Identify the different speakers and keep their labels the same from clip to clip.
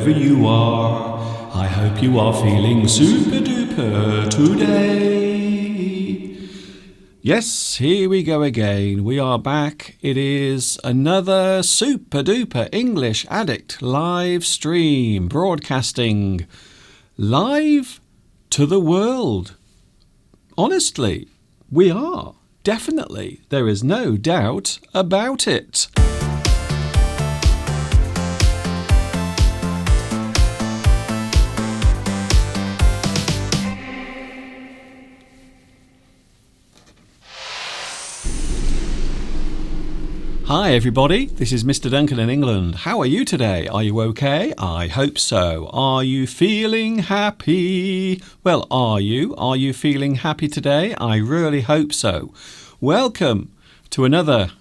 Speaker 1: wherever you are. I hope you are feeling super duper today. Yes, here we go again. We are back. It is another super duper English Addict live stream broadcasting live to the world. Honestly, we are. Definitely. There is no doubt about it. Hi everybody, this is Mr. Duncan in England. How are you today? Are you okay? I hope so. Are you feeling happy? Well, are you? Are you feeling happy today? I really hope so. Welcome to another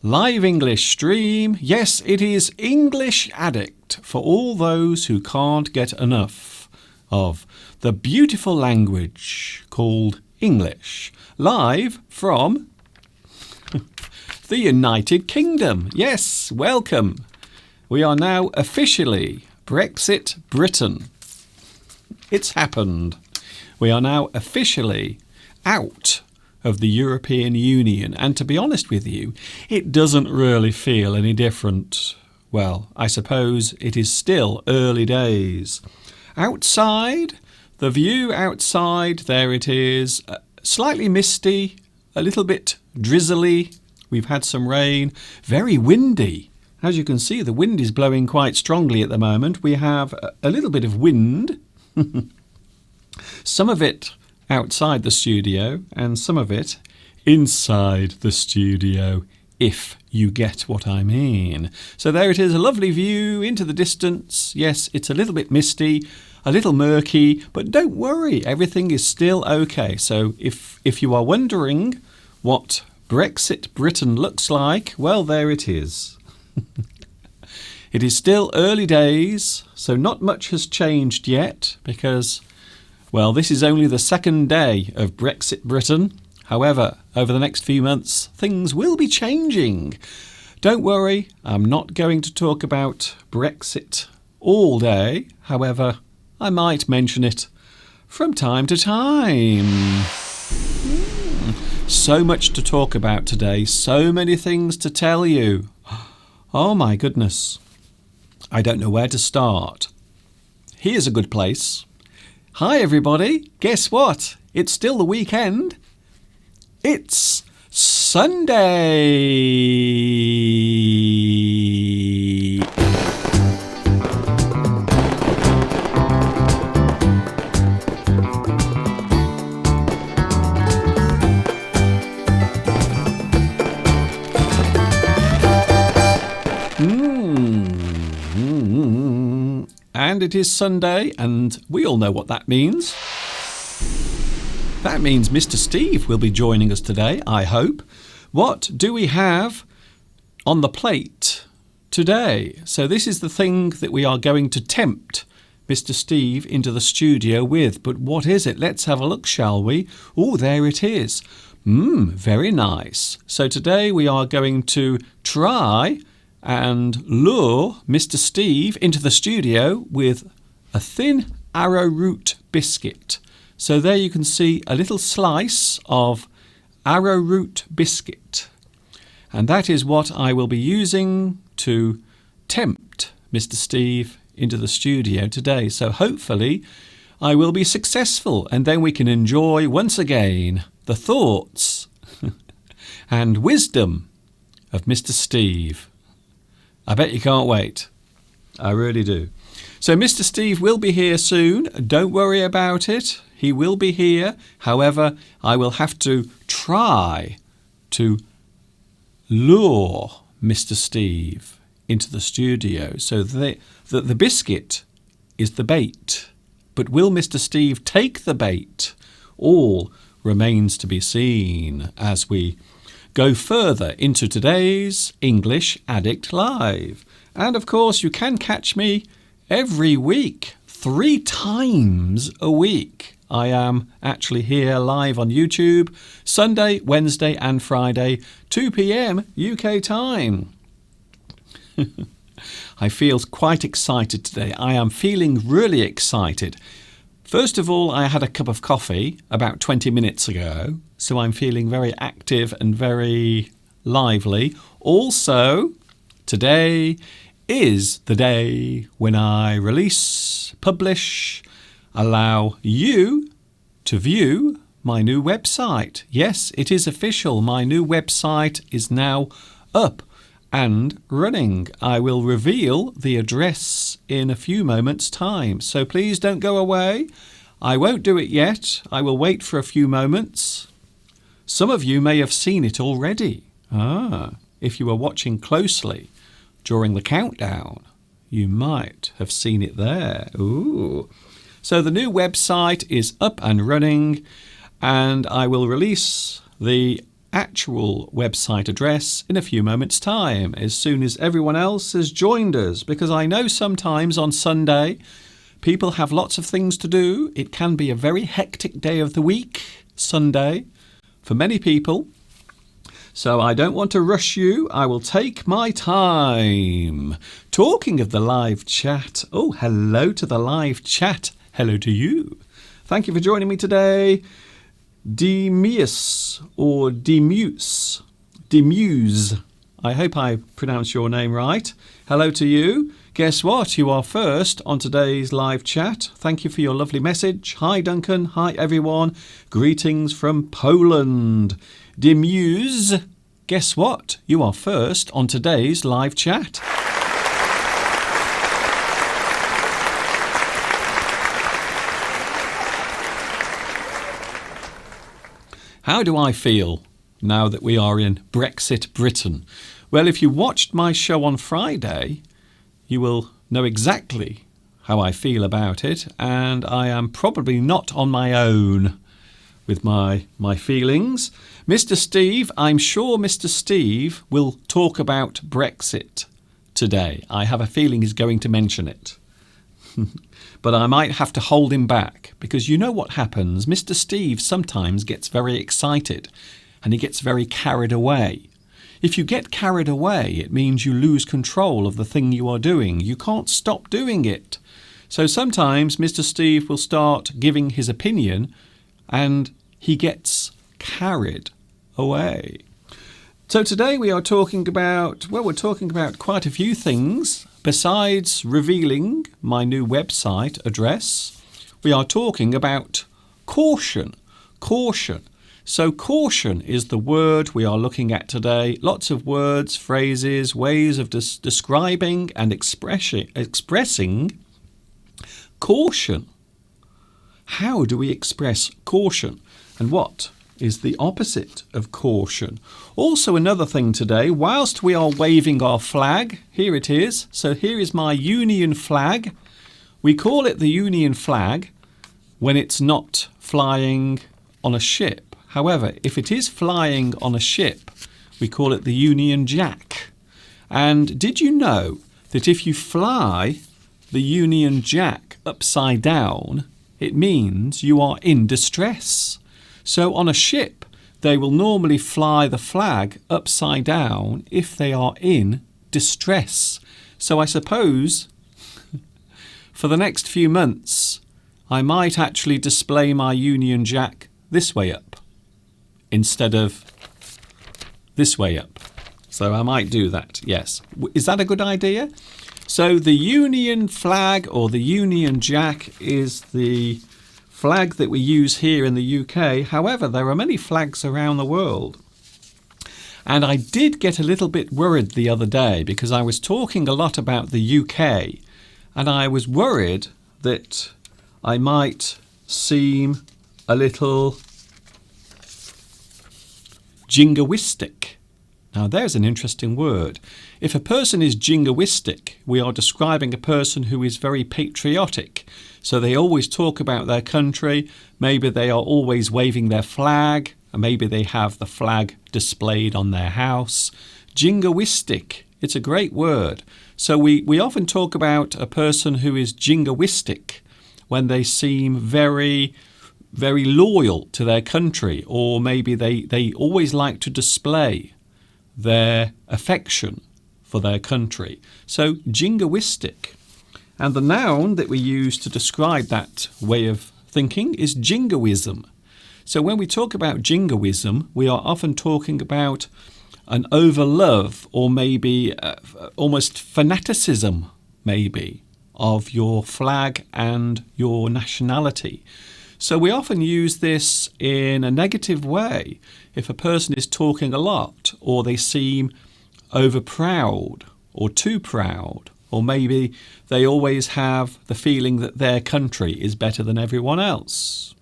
Speaker 1: live English stream. Yes, it is English Addict for all those who can't get enough of the beautiful language called English. Live from the United Kingdom. Yes, welcome. We are now officially Brexit Britain. It's happened. We are now officially out of the European Union. And to be honest with you, it doesn't really feel any different. Well, I suppose it is still early days. Outside, the view outside, there it is, slightly misty, a little bit drizzly. We've had some rain, very windy. As you can see, the wind is blowing quite strongly at the moment. We have a little bit of wind, some of it outside the studio and some of it inside the studio, if you get what I mean. So there it is, a lovely view into the distance. Yes, it's a little bit misty, a little murky, but don't worry, everything is still okay. So if you are wondering what Brexit Britain looks like, well, there it is. It is still early days, so not much has changed yet because, well, this is only the second day of Brexit Britain. However, over the next few months, things will be changing. Don't worry, I'm not going to talk about Brexit all day. However, I might mention it from time to time. So much to talk about today, so many things to tell you. Oh my goodness. I don't know where to start. Here's a good place. Hi everybody. Guess what? It's still the weekend. It's Sunday. And it is Sunday, and we all know what that means. That means Mr. Steve will be joining us today, I hope. What do we have on the plate today? So this is the thing that we are going to tempt Mr. Steve into the studio with. But what is it? Let's have a look, shall we? Oh, there it is. Very nice. So today we are going to try and lure Mr. Steve into the studio with a thin arrowroot biscuit. So there you can see a little slice of arrowroot biscuit. And that is what I will be using to tempt Mr. Steve into the studio today. So hopefully I will be successful, and then we can enjoy once again the thoughts and wisdom of Mr. Steve. I bet you can't wait. I really do. So Mr. Steve will be here soon. Don't worry about it. He will be here. However, I will have to try to lure Mr. Steve into the studio so that the biscuit is the bait. But will Mr. Steve take the bait? All remains to be seen as we go further into today's English Addict Live. And of course, you can catch me every week, 3 times a week. I am actually here live on YouTube, Sunday, Wednesday and Friday, 2 p.m. UK time. I feel quite excited today. I am feeling really excited. First of all, I had a cup of coffee about 20 minutes ago, so I'm feeling very active and very lively. Also, today is the day when I release, publish, allow you to view my new website. Yes, it is official. My new website is now up and running. I will reveal the address in a few moments' time, so please don't go away. I won't do it yet. I will wait for a few moments. Some of you may have seen it already. If you were watching closely during the countdown, you might have seen it there. Ooh. So the new website is up and running, and I will release the actual website address in a few moments' time, as soon as everyone else has joined us, because I know sometimes on Sunday people have lots of things to do. It can be a very hectic day of the week, Sunday, for many people. So I don't want to rush you. I will take my time. Talking of the live chat, oh, hello to the live chat. Hello to you. Thank you for joining me today. Demuse or Demuse. I hope I pronounced your name right. Hello to you. Guess what? You are first on today's live chat. Thank you for your lovely message. Hi, Duncan. Hi, everyone. Greetings from Poland. Demuse. Guess what? You are first on today's live chat. How do I feel now that we are in Brexit Britain? Well, if you watched my show on Friday, you will know exactly how I feel about it, and I am probably not on my own with my feelings. Mr. Steve, I'm sure Mr. Steve will talk about Brexit today. I have a feeling he's going to mention it. But I might have to hold him back, because you know what happens. Mr. Steve sometimes gets very excited and he gets very carried away. If you get carried away, it means you lose control of the thing you are doing. You can't stop doing it. So sometimes Mr. Steve will start giving his opinion and he gets carried away. So today we are talking about, well, we're talking about quite a few things. Besides revealing my new website address, we are talking about caution. Caution. So caution is the word we are looking at today. Lots of words, phrases, ways of describing and expressing caution. How do we express caution? And what is the opposite of caution? Also another thing today, whilst we are waving our flag, here it is. So here is my Union flag. We call it the Union flag when it's not flying on a ship. However, if it is flying on a ship, we call it the Union Jack. And did you know that if you fly the Union Jack upside down, it means you are in distress? So on a ship, they will normally fly the flag upside down if they are in distress. So I suppose for the next few months, I might actually display my Union Jack this way up instead of this way up. So I might do that, yes. Is that a good idea? So the Union flag or the Union Jack is the flag that we use here in the UK. However, there are many flags around the world. And I did get a little bit worried the other day because I was talking a lot about the UK and I was worried that I might seem a little jingoistic. Now there's an interesting word. If a person is jingoistic, we are describing a person who is very patriotic. So they always talk about their country. Maybe they are always waving their flag, or maybe they have the flag displayed on their house. Jingoistic, it's a great word. So we often talk about a person who is jingoistic when they seem very, very loyal to their country, or maybe they always like to display their affection for their country. So jingoistic. And the noun that we use to describe that way of thinking is jingoism. So when we talk about jingoism, we are often talking about an overlove or maybe almost fanaticism, maybe, of your flag and your nationality. So we often use this in a negative way. If a person is talking a lot, or they seem overproud or too proud, or maybe they always have the feeling that their country is better than everyone else.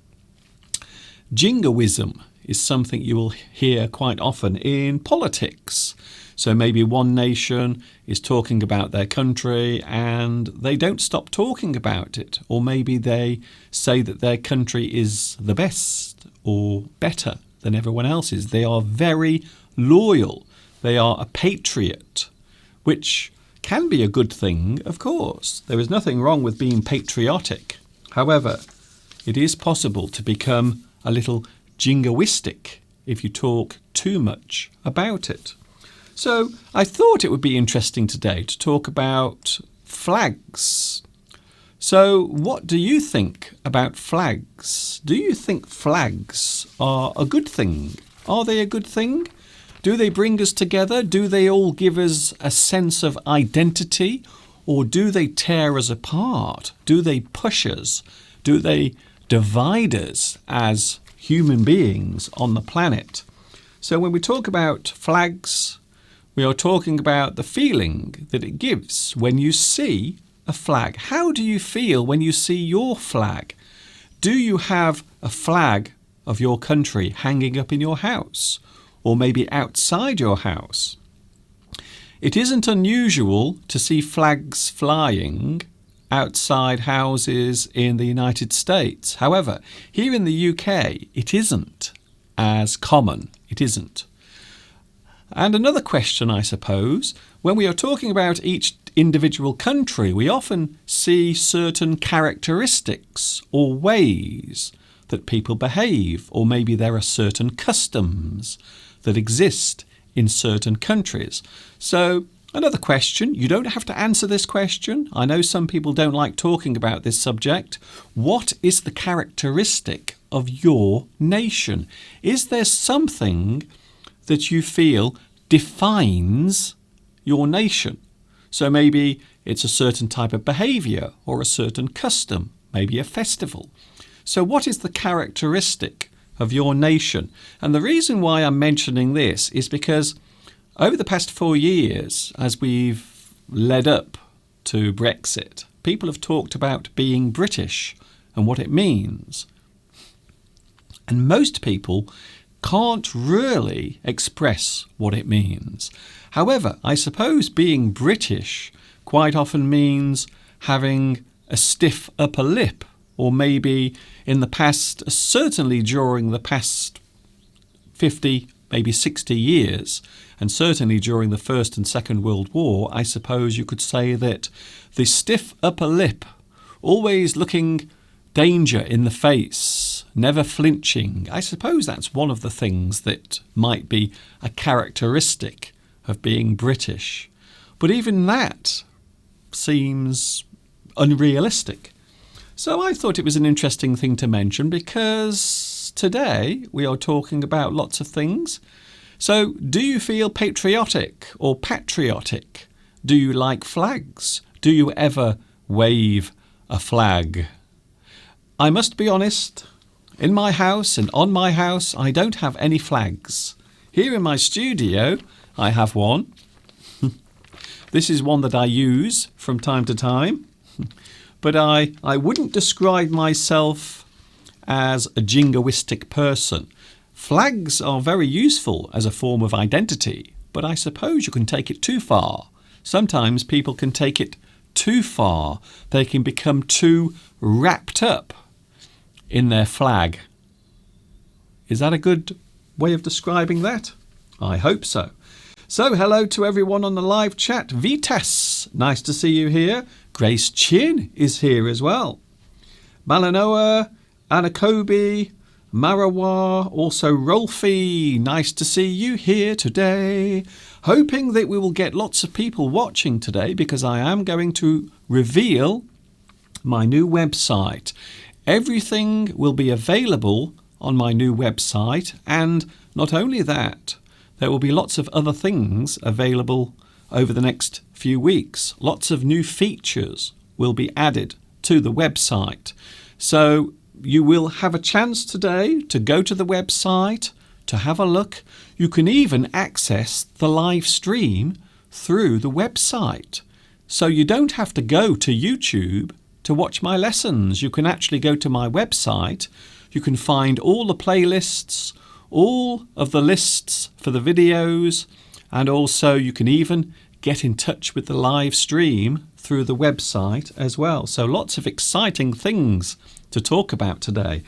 Speaker 1: Jingoism is something you will hear quite often in politics. So maybe one nation is talking about their country and they don't stop talking about it. Or maybe they say that their country is the best or better than everyone else's. They are very loyal. They are a patriot, which can be a good thing, of course. There is nothing wrong with being patriotic. However, it is possible to become a little jingoistic if you talk too much about it. So I thought it would be interesting today to talk about flags. So what do you think about flags? Do you think flags are a good thing? Are they a good thing? Do they bring us together? Do they all give us a sense of identity? Or do they tear us apart? Do they push us? Do they divide us as human beings on the planet? So when we talk about flags, we are talking about the feeling that it gives when you see a flag. How do you feel when you see your flag? Do you have a flag of your country hanging up in your house? Or maybe outside your house? It isn't unusual to see flags flying outside houses in the United States. However, here in the UK, it isn't as common. It isn't. And another question, I suppose, when we are talking about each individual country, we often see certain characteristics or ways that people behave, or maybe there are certain customs that exist in certain countries. So another question, you don't have to answer this question. I know some people don't like talking about this subject. What is the characteristic of your nation? Is there something that you feel defines your nation? So maybe it's a certain type of behaviour or a certain custom, maybe a festival. So what is the characteristic of your nation? And the reason why I'm mentioning this is because over the past 4 years, as we've led up to Brexit, people have talked about being British and what it means. And most people can't really express what it means. However, I suppose being British quite often means having a stiff upper lip, or maybe in the past, certainly during the past 50, maybe 60 years, and certainly during the First and Second World War, I suppose you could say that the stiff upper lip, always looking danger in the face, never flinching, I suppose that's one of the things that might be a characteristic of being British. But even that seems unrealistic. So I thought it was an interesting thing to mention because today we are talking about lots of things. So do you feel patriotic or patriotic? Do you like flags? Do you ever wave a flag? I must be honest, in my house and on my house, I don't have any flags. Here in my studio, I have one. This is one that I use from time to time. But I wouldn't describe myself as a jingoistic person. Flags are very useful as a form of identity, but I suppose you can take it too far. Sometimes people can take it too far. They can become too wrapped up in their flag. Is that a good way of describing that? I hope so. So hello to everyone on the live chat. Vitas, nice to see you here. Grace Chin is here as well. Malanoa, Anakobi, Marawa, also Rolfie, nice to see you here today. Hoping that we will get lots of people watching today because I am going to reveal my new website. Everything will be available on my new website, and not only that, there will be lots of other things available over the next few weeks. Lots of new features will be added to the website. So you will have a chance today to go to the website, to have a look. You can even access the live stream through the website. So you don't have to go to YouTube to watch my lessons. You can actually go to my website. You can find all the playlists, all of the lists for the videos, and also you can even get in touch with the live stream through the website as well. So lots of exciting things to talk about today.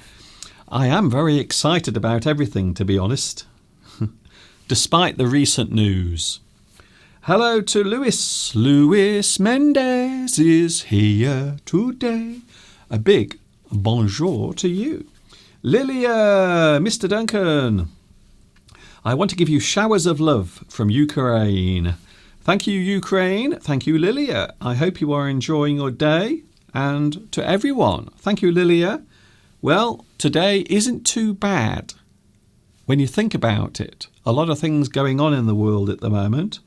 Speaker 1: I am very excited about everything, to be honest, despite the recent news. Hello to Luis. Luis Mendez is here today. A big bonjour to you. Lilia, Mr. Duncan. I want to give you showers of love from Ukraine. Thank you, Ukraine. Thank you, Lilia. I hope you are enjoying your day. And to everyone, thank you, Lilia. Well, today isn't too bad when you think about it. A lot of things going on in the world at the moment.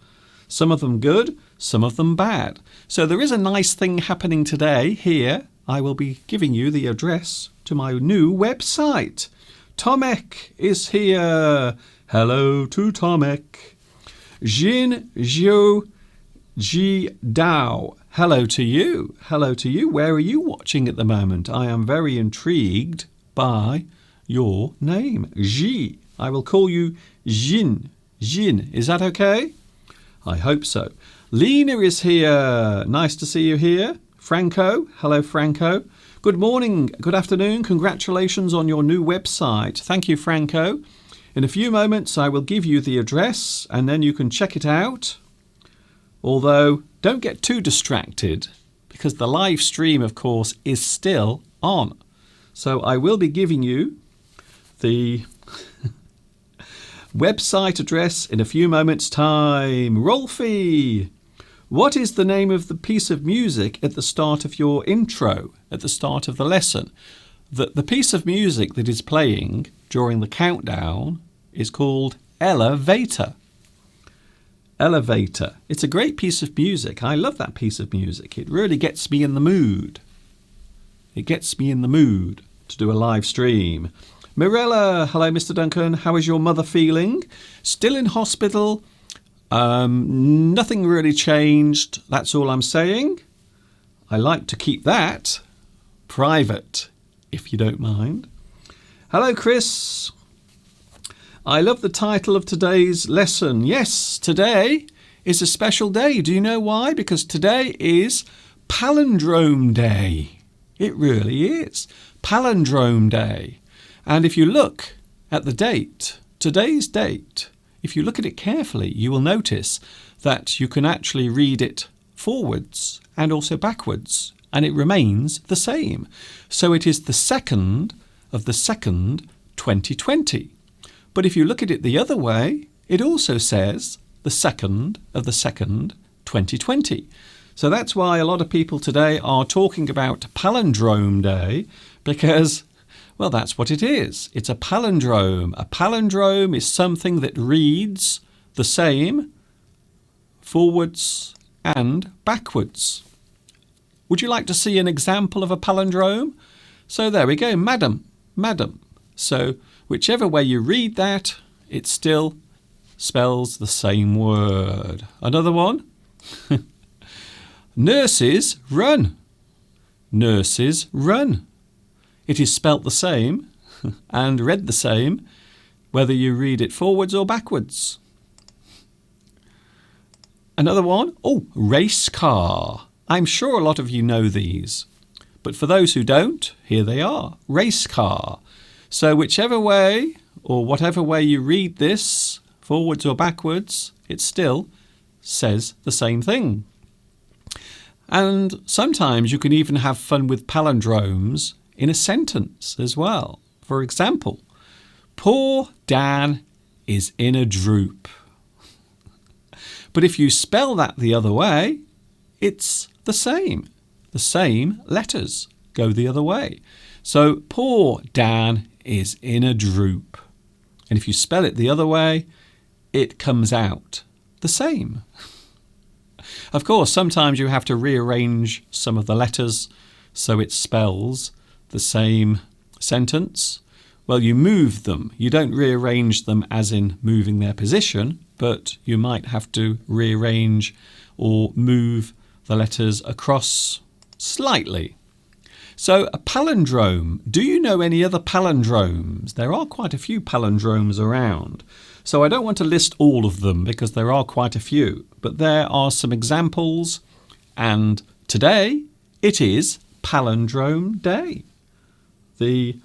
Speaker 1: Some of them good, some of them bad. So there is a nice thing happening today here. I will be giving you the address to my new website. Tomek is here. Hello to Tomek. Jin Zhou Ji Dao. Hello to you. Hello to you. Where are you watching at the moment? I am very intrigued by your name. Ji. I will call you Jin. Jin. Is that okay? I hope so. Lena is here. Nice to see you here. Franco. Hello, Franco. Good morning. Good afternoon. Congratulations on your new website. Thank you, Franco. In a few moments, I will give you the address and then you can check it out. Although, don't get too distracted because the live stream, of course, is still on. So I will be giving you the website address in a few moments' time. Rolfie, what is the name of the piece of music at the start of your intro, at the start of the lesson? The piece of music that is playing during the countdown is called Elevator. Elevator. It's a great piece of music. I love that piece of music. It really gets me in the mood. It gets me in the mood to do a live stream. Mirella, hello Mr. Duncan. How is your mother feeling? Still in hospital. Nothing really changed. That's all I'm saying. I like to keep that private, if you don't mind. Hello, Chris. I love the title of today's lesson. Yes, today is a special day. Do you know why? Because today is Palindrome Day. It really is. Palindrome Day. And if you look at the date, today's date, if you look at it carefully, you will notice that you can actually read it forwards and also backwards, and it remains the same. So it is the 2nd of the 2nd, 2020. But if you look at it the other way, it also says the 2nd of the 2nd, 2020. So that's why a lot of people today are talking about Palindrome Day because, well, that's what it is. It's a palindrome. A palindrome is something that reads the same forwards and backwards. Would you like to see an example of a palindrome? So there we go, madam, madam. So whichever way you read that, it still spells the same word. Another one. Nurses run. Nurses run. It is spelt the same and read the same whether you read it forwards or backwards. Another one. Oh, race car. I'm sure a lot of you know these. But for those who don't, here they are. Race car. So whichever way or whatever way you read this, forwards or backwards, it still says the same thing. And sometimes you can even have fun with palindromes in a sentence as well. For example, poor Dan is in a droop. But if you spell that the other way, it's the same. The same letters go the other way. So poor Dan is in a droop. And if you spell it the other way, it comes out the same. Of course, sometimes you have to rearrange some of the letters so it spells the same sentence. Well, you move them. You don't rearrange them as in moving their position, but you might have to rearrange or move the letters across slightly. So a palindrome. Do you know any other palindromes? There are quite a few palindromes around. So I don't want to list all of them because there are quite a few, but there are some examples, and today it is Palindrome Day. The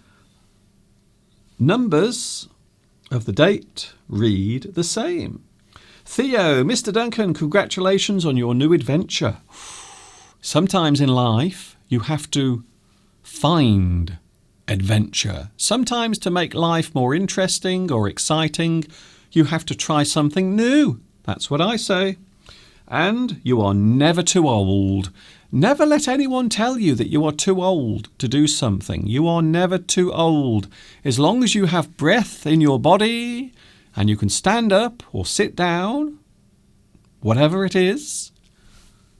Speaker 1: numbers of the date read the same. Theo, Mr. Duncan, congratulations on your new adventure. Sometimes in life you have to find adventure. Sometimes to make life more interesting or exciting, you have to try something new. That's what I say. And you are never too old. Never let anyone tell you that you are too old to do something. You are never too old. As long as you have breath in your body and you can stand up or sit down, whatever it is,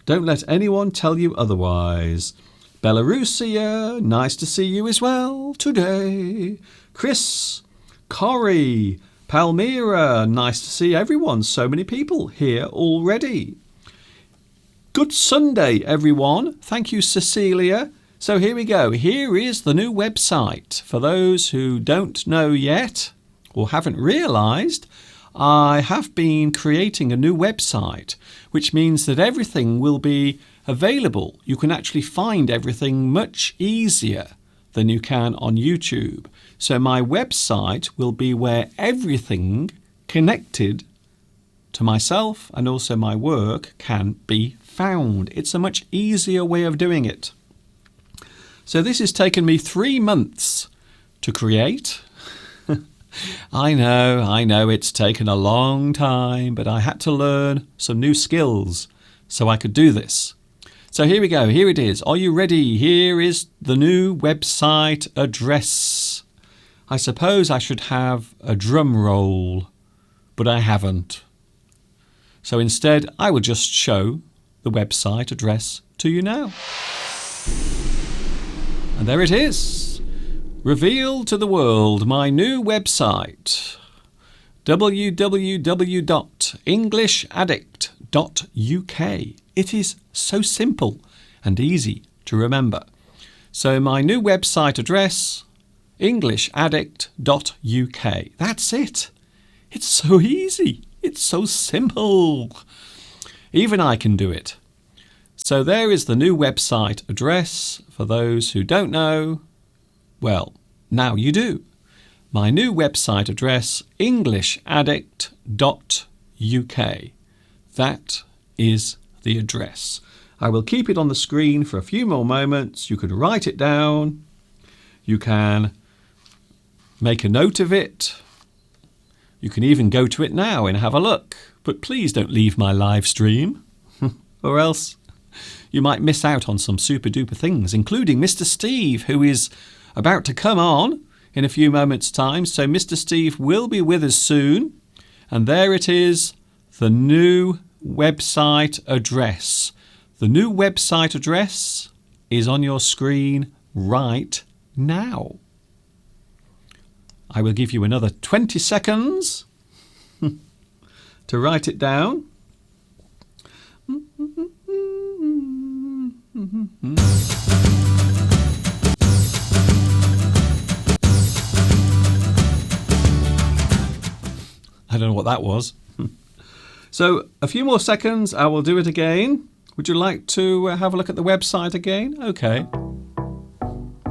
Speaker 1: don't let anyone tell you otherwise. Belarusia, nice to see you as well today. Chris, Corrie, Palmyra, nice to see everyone. So many people here already. Good Sunday, everyone. Thank you, Cecilia. So here we go. Here is the new website. For those who don't know yet or haven't realised, I have been creating a new website, which means that everything will be available. You can actually find everything much easier than you can on YouTube. So my website will be where everything connected to myself and also my work can be found. It's a much easier way of doing it. So this has taken me 3 months to create. I know it's taken a long time, but I had to learn some new skills so I could do this. So here we go. Here it is. Are you ready? Here is the new website address. I suppose I should have a drum roll, but I haven't. So instead, I will just show the website address to you now. And there it is. Revealed to the world my new website. www.englishaddicts.uk. It is so simple and easy to remember. So my new website address, englishaddicts.uk. That's it. It's so easy. It's so simple. Even I can do it. So there is the new website address. For those who don't know, well, now you do. My new website address, englishaddicts.uk. That is the address. I will keep it on the screen for a few more moments. You can write it down. You can make a note of it. You can even go to it now and have a look. But please don't leave my live stream, or else you might miss out on some super duper things, including Mr. Steve, who is about to come on in a few moments' time. So Mr. Steve will be with us soon. And there it is, the new website address. The new website address is on your screen right now. I will give you another 20 seconds to write it down. I don't know what that was. So a few more seconds, I will do it again. Would you like to have a look at the website again? Okay.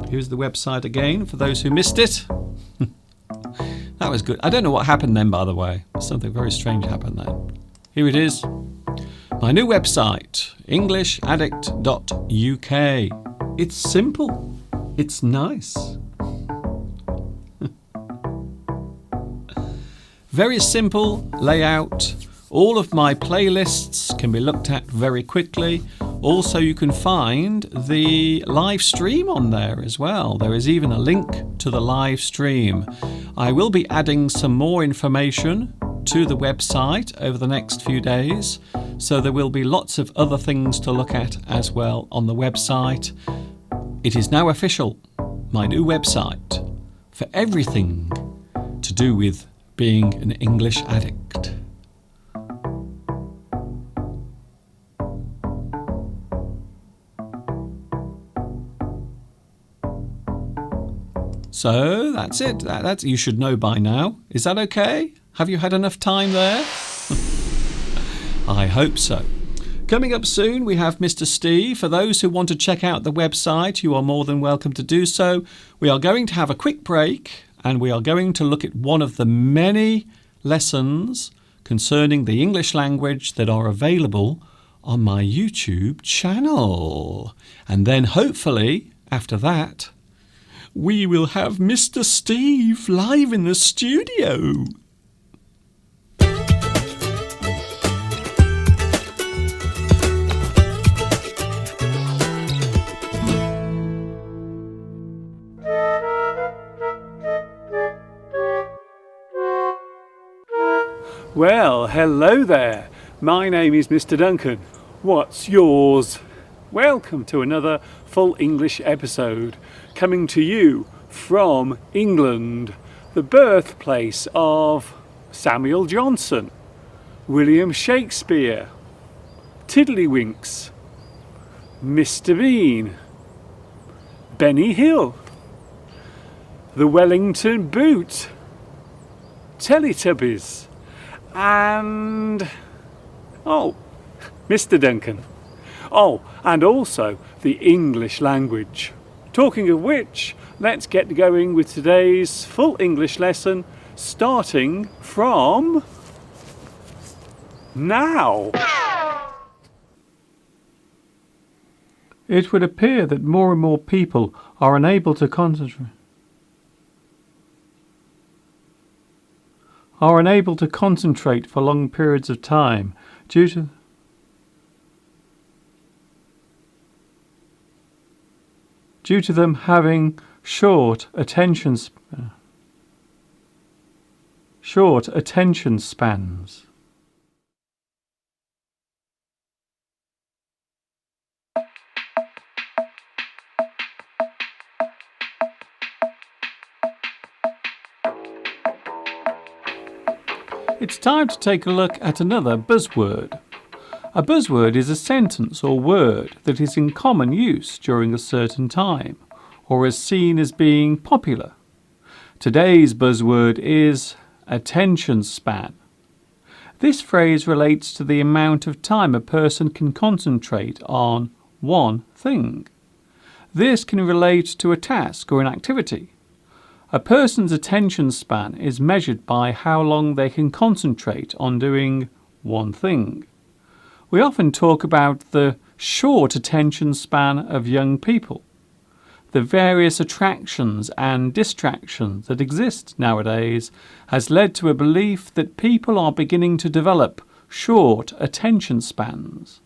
Speaker 1: Here's the website again for those who missed it. That was good. I don't know what happened then, by the way. Something very strange happened then. Here it is. My new website, englishaddicts.uk. It's simple. It's nice. Very simple layout. All of my playlists can be looked at very quickly. Also, you can find the live stream on there as well. There is even a link to the live stream. I will be adding some more information to the website over the next few days, so there will be lots of other things to look at as well on the website. It is now official, my new website for everything to do with being an English addict. So that's it. That's you should know by now. Is that okay? Have you had enough time there? I hope so. Coming up soon, we have Mr. Steve. For those who want to check out the website, you are more than welcome to do so. We are going to have a quick break, and we are going to look at one of the many lessons concerning the English language that are available on my YouTube channel. And then hopefully, after that, we will have Mr. Steve live in the studio. Well, hello there. My name is Mr. Duncan. What's yours? Welcome to another full English episode, coming to you from England, the birthplace of Samuel Johnson, William Shakespeare, Tiddlywinks, Mr. Bean, Benny Hill, the Wellington Boot, Teletubbies, and Mr. Duncan. And also the English language. Talking of which, let's get going with today's full English lesson, starting from now. It would appear that more and more people are unable to concentrate for long periods of time due to them having short attention spans. It's time to take a look at another buzzword. A buzzword is a sentence or word that is in common use during a certain time, or is seen as being popular. Today's buzzword is attention span. This phrase relates to the amount of time a person can concentrate on one thing. This can relate to a task or an activity. A person's attention span is measured by how long they can concentrate on doing one thing. We often talk about the short attention span of young people. The various attractions and distractions that exist nowadays has led to a belief that people are beginning to develop short attention spans.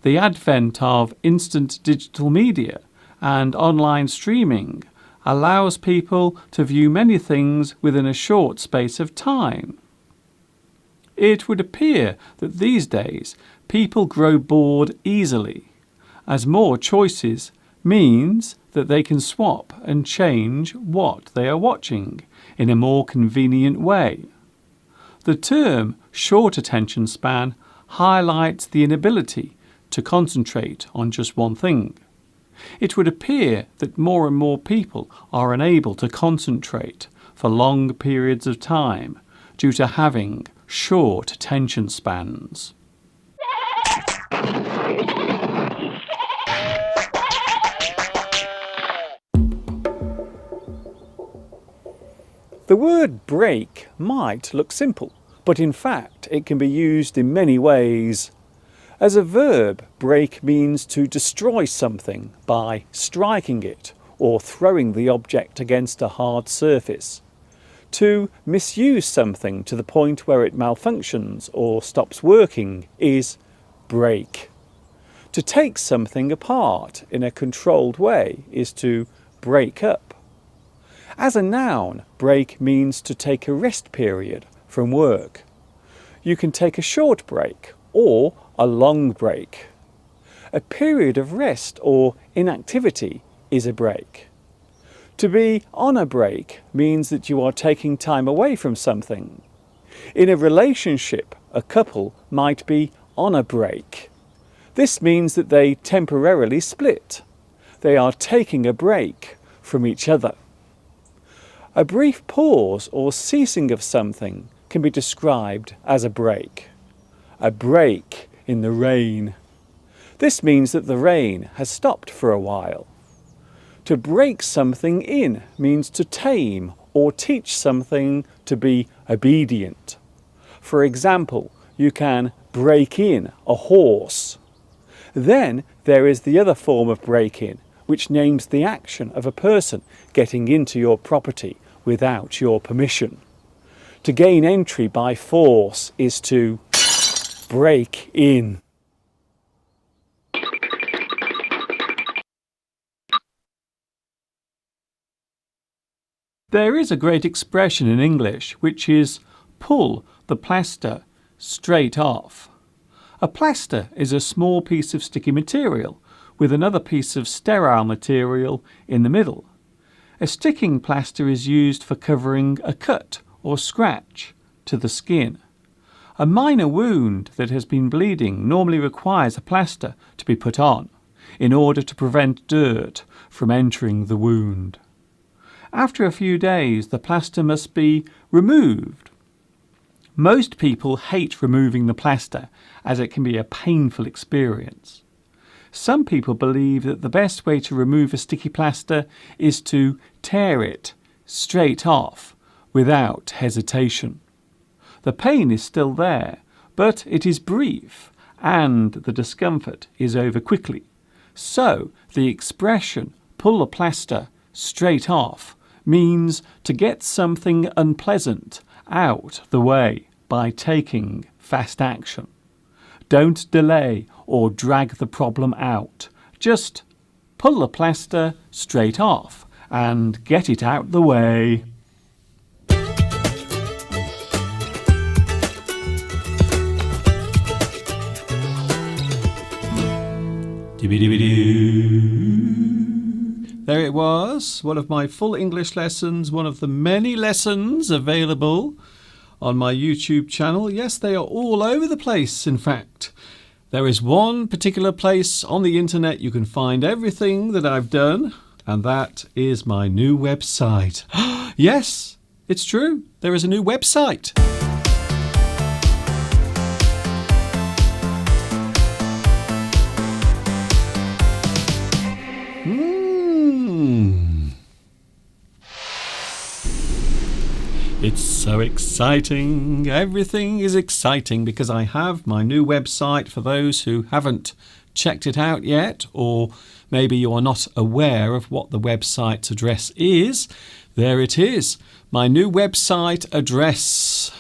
Speaker 1: The advent of instant digital media and online streaming allows people to view many things within a short space of time. It would appear that these days people grow bored easily, as more choices means that they can swap and change what they are watching in a more convenient way. The term short attention span highlights the inability to concentrate on just one thing. It would appear that more and more people are unable to concentrate for long periods of time due to having short attention spans. The word break might look simple, but in fact it can be used in many ways. As a verb, break means to destroy something by striking it or throwing the object against a hard surface.
Speaker 2: To misuse something to the point where it malfunctions or stops working is break. To take something apart in a controlled way is to break up. As a noun, break means to take a rest period from work. You can take a short break or a long break. A period of rest or inactivity is a break. To be on a break means that you are taking time away from something. In a relationship, a couple might be on a break. This means that they temporarily split. They are taking a break from each other. A brief pause or ceasing of something can be described as a break. A break in the rain. This means that the rain has stopped for a while. To break something in means to tame or teach something to be obedient. For example, you can break in a horse. Then there is the other form of break-in, which names the action of a person getting into your property without your permission. To gain entry by force is to break in. There is a great expression in English which is pull the plaster straight off. A plaster is a small piece of sticky material with another piece of sterile material in the middle. A sticking plaster is used for covering a cut or scratch to the skin. A minor wound that has been bleeding normally requires a plaster to be put on in order to prevent dirt from entering the wound. After a few days, the plaster must be removed. Most people hate removing the plaster as it can be a painful experience. Some people believe that the best way to remove a sticky plaster is to tear it straight off without hesitation. The pain is still there, but it is brief and the discomfort is over quickly. So the expression pull the plaster straight off means to get something unpleasant out the way by taking fast action. Don't delay or drag the problem out. Just pull the plaster straight off and get it out the way. There it was, one of my full English lessons, one of the many lessons available on my YouTube channel. Yes, they are all over the place, in fact. There is one particular place on the internet you can find everything that I've done, and that is my new website. Yes, it's true. There is a new website. It's so exciting. Everything is exciting because I have my new website. For those who haven't checked it out yet, or maybe you are not aware of what the website's address is, there it is. My new website address.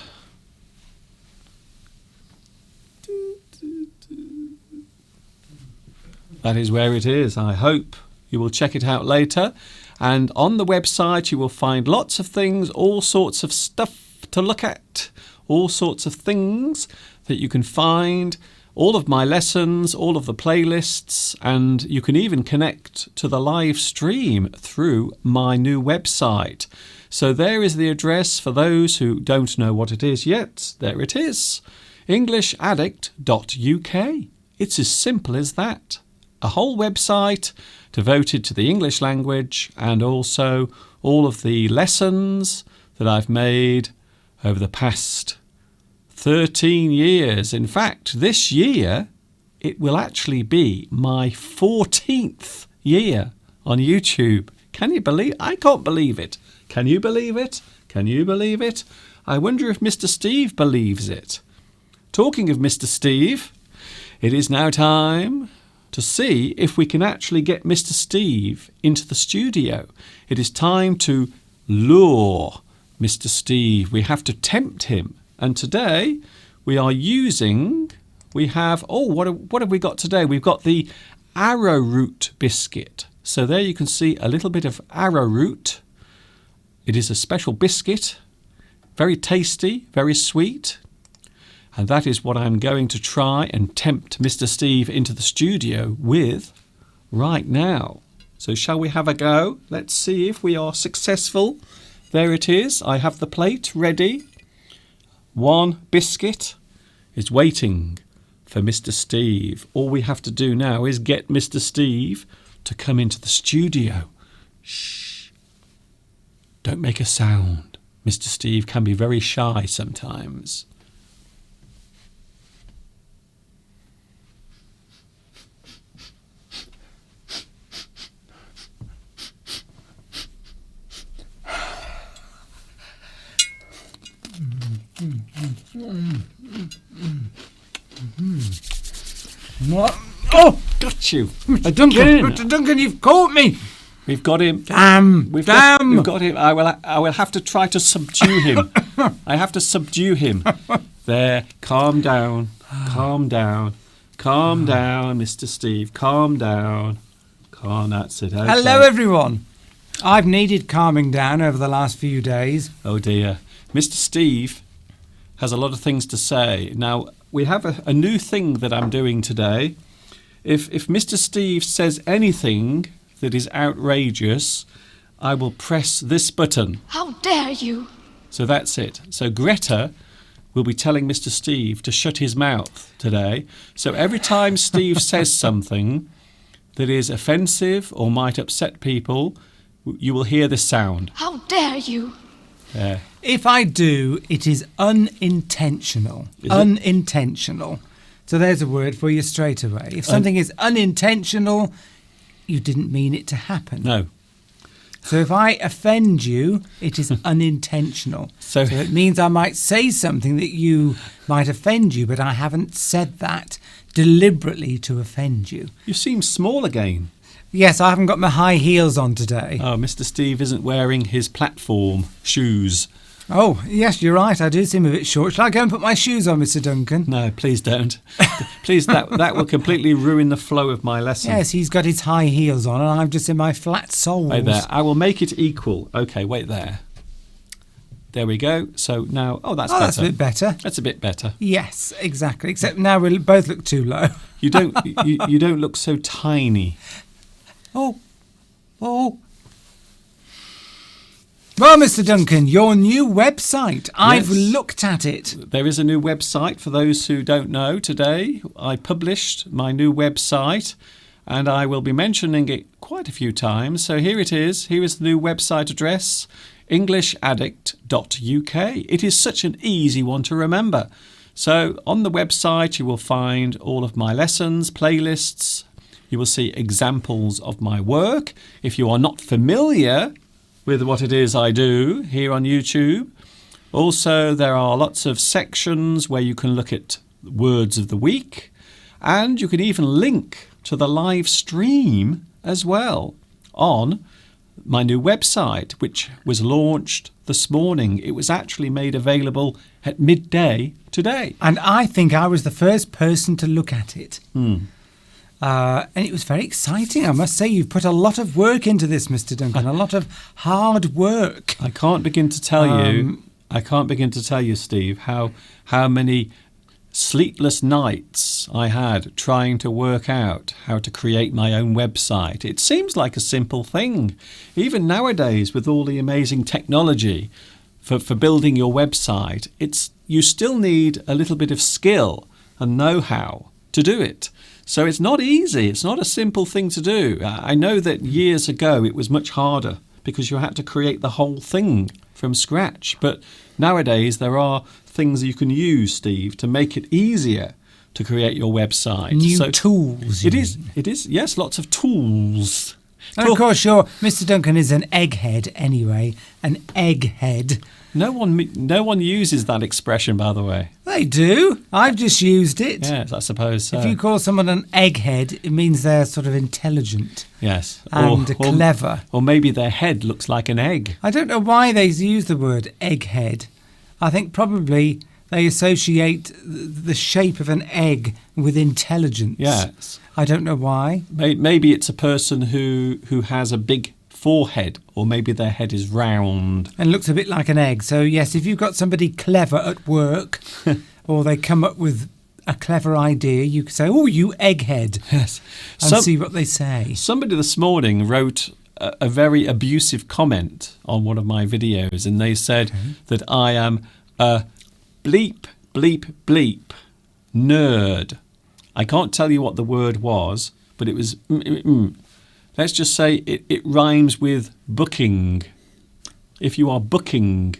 Speaker 2: That is where it is. I hope you will check it out later. And on the website you will find lots of things, all sorts of stuff to look at, all sorts of things that you can find, all of my lessons, all of the playlists, and you can even connect to the live stream through my new website. So there is the address for those who don't know what it is yet. There it is, englishaddict.uk. It's as simple as that. A whole website devoted to the English language and also all of the lessons that I've made over the past 13 years. In fact, this year it will actually be my 14th year on YouTube. Can you believe? I can't believe it. Can you believe it? Can you believe it? I wonder if Mr. Steve believes it. Talking of Mr. Steve, it is now time to see if we can actually get Mr. Steve into the studio. It is time to lure
Speaker 1: Mr. Steve. We have to tempt him. And today we are using, what have we got today? We've got the arrowroot biscuit. So there you can see a little bit of arrowroot. It is a special biscuit, very tasty, very sweet. And that is what I'm going to try and tempt Mr. Steve into the studio with right now. So shall we have a go? Let's see if we are successful. There it is. I have the plate ready. One biscuit is waiting for Mr. Steve. All we have to do now is get Mr. Steve to come into the studio. Shh. Don't make a sound. Mr. Steve can be very shy sometimes.
Speaker 3: What? Oh,
Speaker 1: Got you.
Speaker 3: Mr. Duncan! Mr. Duncan, you've caught me!
Speaker 1: We've got him.
Speaker 3: Damn!
Speaker 1: We've
Speaker 3: Damn!
Speaker 1: got him. I will have to try to subdue him. I have to subdue him. There. Calm down. Calm down. Calm down, Mr. Steve. Calm down. That's it. Okay.
Speaker 3: Hello, everyone. I've needed calming down over the last few days.
Speaker 1: Oh dear. Mr. Steve has a lot of things to say. Now, we have a new thing that I'm doing today. If Mr. Steve says anything that is outrageous, I will press this button.
Speaker 4: How dare you?
Speaker 1: So that's it. So Greta will be telling Mr. Steve to shut his mouth today. So every time Steve says something that is offensive or might upset people, you will hear this sound.
Speaker 4: How dare you?
Speaker 1: There.
Speaker 3: If I do, it is unintentional.
Speaker 1: Is it?
Speaker 3: Unintentional. So there's a word for you straight away. If something is unintentional, you didn't mean it to happen.
Speaker 1: No.
Speaker 3: So if I offend you, it is unintentional.
Speaker 1: So
Speaker 3: it means I might say something that you might offend you, but I haven't said that deliberately to offend you.
Speaker 1: You seem small again.
Speaker 3: Yes, I haven't got my high heels on today.
Speaker 1: Oh, Mr. Steve isn't wearing his platform shoes.
Speaker 3: Oh, yes, you're right. I do seem a bit short. Shall I go and put my shoes on, Mr. Duncan?
Speaker 1: No, please don't. Please, that will completely ruin the flow of my lesson.
Speaker 3: Yes, he's got his high heels on and I'm just in my flat soles.
Speaker 1: Wait there. I will make it equal. Okay, wait there. There we go. So now, that's better.
Speaker 3: That's a bit better.
Speaker 1: That's a bit better.
Speaker 3: Yes, exactly. Except now we both look too low.
Speaker 1: You don't you don't look so tiny.
Speaker 3: Oh. Well, Mr. Duncan, your new website. I've looked at it.
Speaker 1: There is a new website for those who don't know. Today, I published my new website, and I will be mentioning it quite a few times. So here it is. Here is the new website address, englishaddict.uk. It is such an easy one to remember. So on the website, you will find all of my lessons, playlists. You will see examples of my work. If you are not familiar with what it is I do here on YouTube, also there are lots of sections where you can look at words of the week, and you can even link to the live stream as well on my new website, which was launched this morning. It was actually made available at midday today.
Speaker 3: And I think I was the first person to look at it. And it was very exciting. I must say, you've put a lot of work into this, Mr. Duncan, a lot of hard work.
Speaker 1: I can't begin to tell you, Steve, how many sleepless nights I had trying to work out how to create my own website. It seems like a simple thing. Even nowadays, with all the amazing technology for building your website, you still need a little bit of skill and know-how to do it. So it's not easy. It's not a simple thing to do. I know that years ago it was much harder because you had to create the whole thing from scratch. But nowadays there are things you can use, Steve, to make it easier to create your website.
Speaker 3: New tools.
Speaker 1: It is. Yes, lots of tools.
Speaker 3: And of course, Mr. Duncan is an egghead anyway. An egghead.
Speaker 1: No one uses that expression, by the way.
Speaker 3: They do. I've just used it.
Speaker 1: Yes, I suppose so.
Speaker 3: If you call someone an egghead, it means they're sort of intelligent
Speaker 1: Yes.
Speaker 3: and clever.
Speaker 1: Or maybe their head looks like an egg.
Speaker 3: I don't know why they use the word egghead. I think probably they associate the shape of an egg with intelligence.
Speaker 1: Yes.
Speaker 3: I don't know why.
Speaker 1: Maybe it's a person who has a big forehead, or maybe their head is round.
Speaker 3: And looks a bit like an egg. So, yes, if you've got somebody clever at work or they come up with a clever idea, you can say, oh, you egghead.
Speaker 1: Yes.
Speaker 3: And see what they say.
Speaker 1: Somebody this morning wrote a very abusive comment on one of my videos, and they said that I am a bleep, bleep, bleep nerd. I can't tell you what the word was, but it was let's just say it rhymes with booking. If you are booking.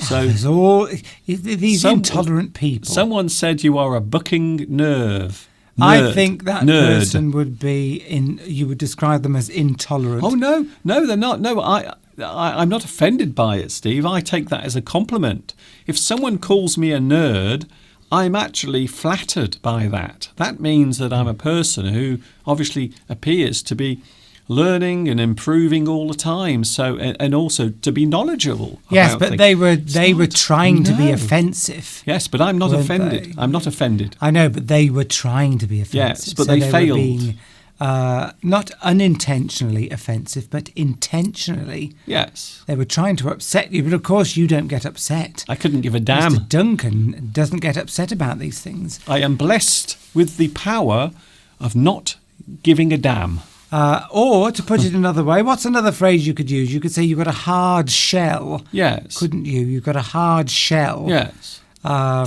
Speaker 1: So
Speaker 3: There's all these intolerant people.
Speaker 1: Someone said you are a booking nerve.
Speaker 3: I think that
Speaker 1: nerd.
Speaker 3: person would be you would describe them as intolerant.
Speaker 1: Oh, no, they're not. No, I'm not offended by it, Steve. I take that as a compliment. If someone calls me a nerd, I'm actually flattered by that. That means that I'm a person who obviously appears to be learning and improving all the time. So, and also to be knowledgeable.
Speaker 3: Yes,
Speaker 1: about
Speaker 3: but
Speaker 1: things.
Speaker 3: they were trying to be
Speaker 1: No.
Speaker 3: offensive.
Speaker 1: Yes, but I'm not
Speaker 3: weren't
Speaker 1: offended.
Speaker 3: they?
Speaker 1: I'm not offended.
Speaker 3: I know, but they were trying to be offensive.
Speaker 1: Yes, but
Speaker 3: so
Speaker 1: they
Speaker 3: were
Speaker 1: failed.
Speaker 3: being, not unintentionally offensive, but intentionally.
Speaker 1: Yes.
Speaker 3: They were trying to upset you, but of course you don't get upset.
Speaker 1: I couldn't give a damn.
Speaker 3: Mr. Duncan doesn't get upset about these things.
Speaker 1: I am blessed with the power of not giving a damn.
Speaker 3: Or, to put it another way, what's another phrase you could use? You could say you've got a hard shell,
Speaker 1: Yes.
Speaker 3: couldn't you? You've got a hard shell.
Speaker 1: Yes.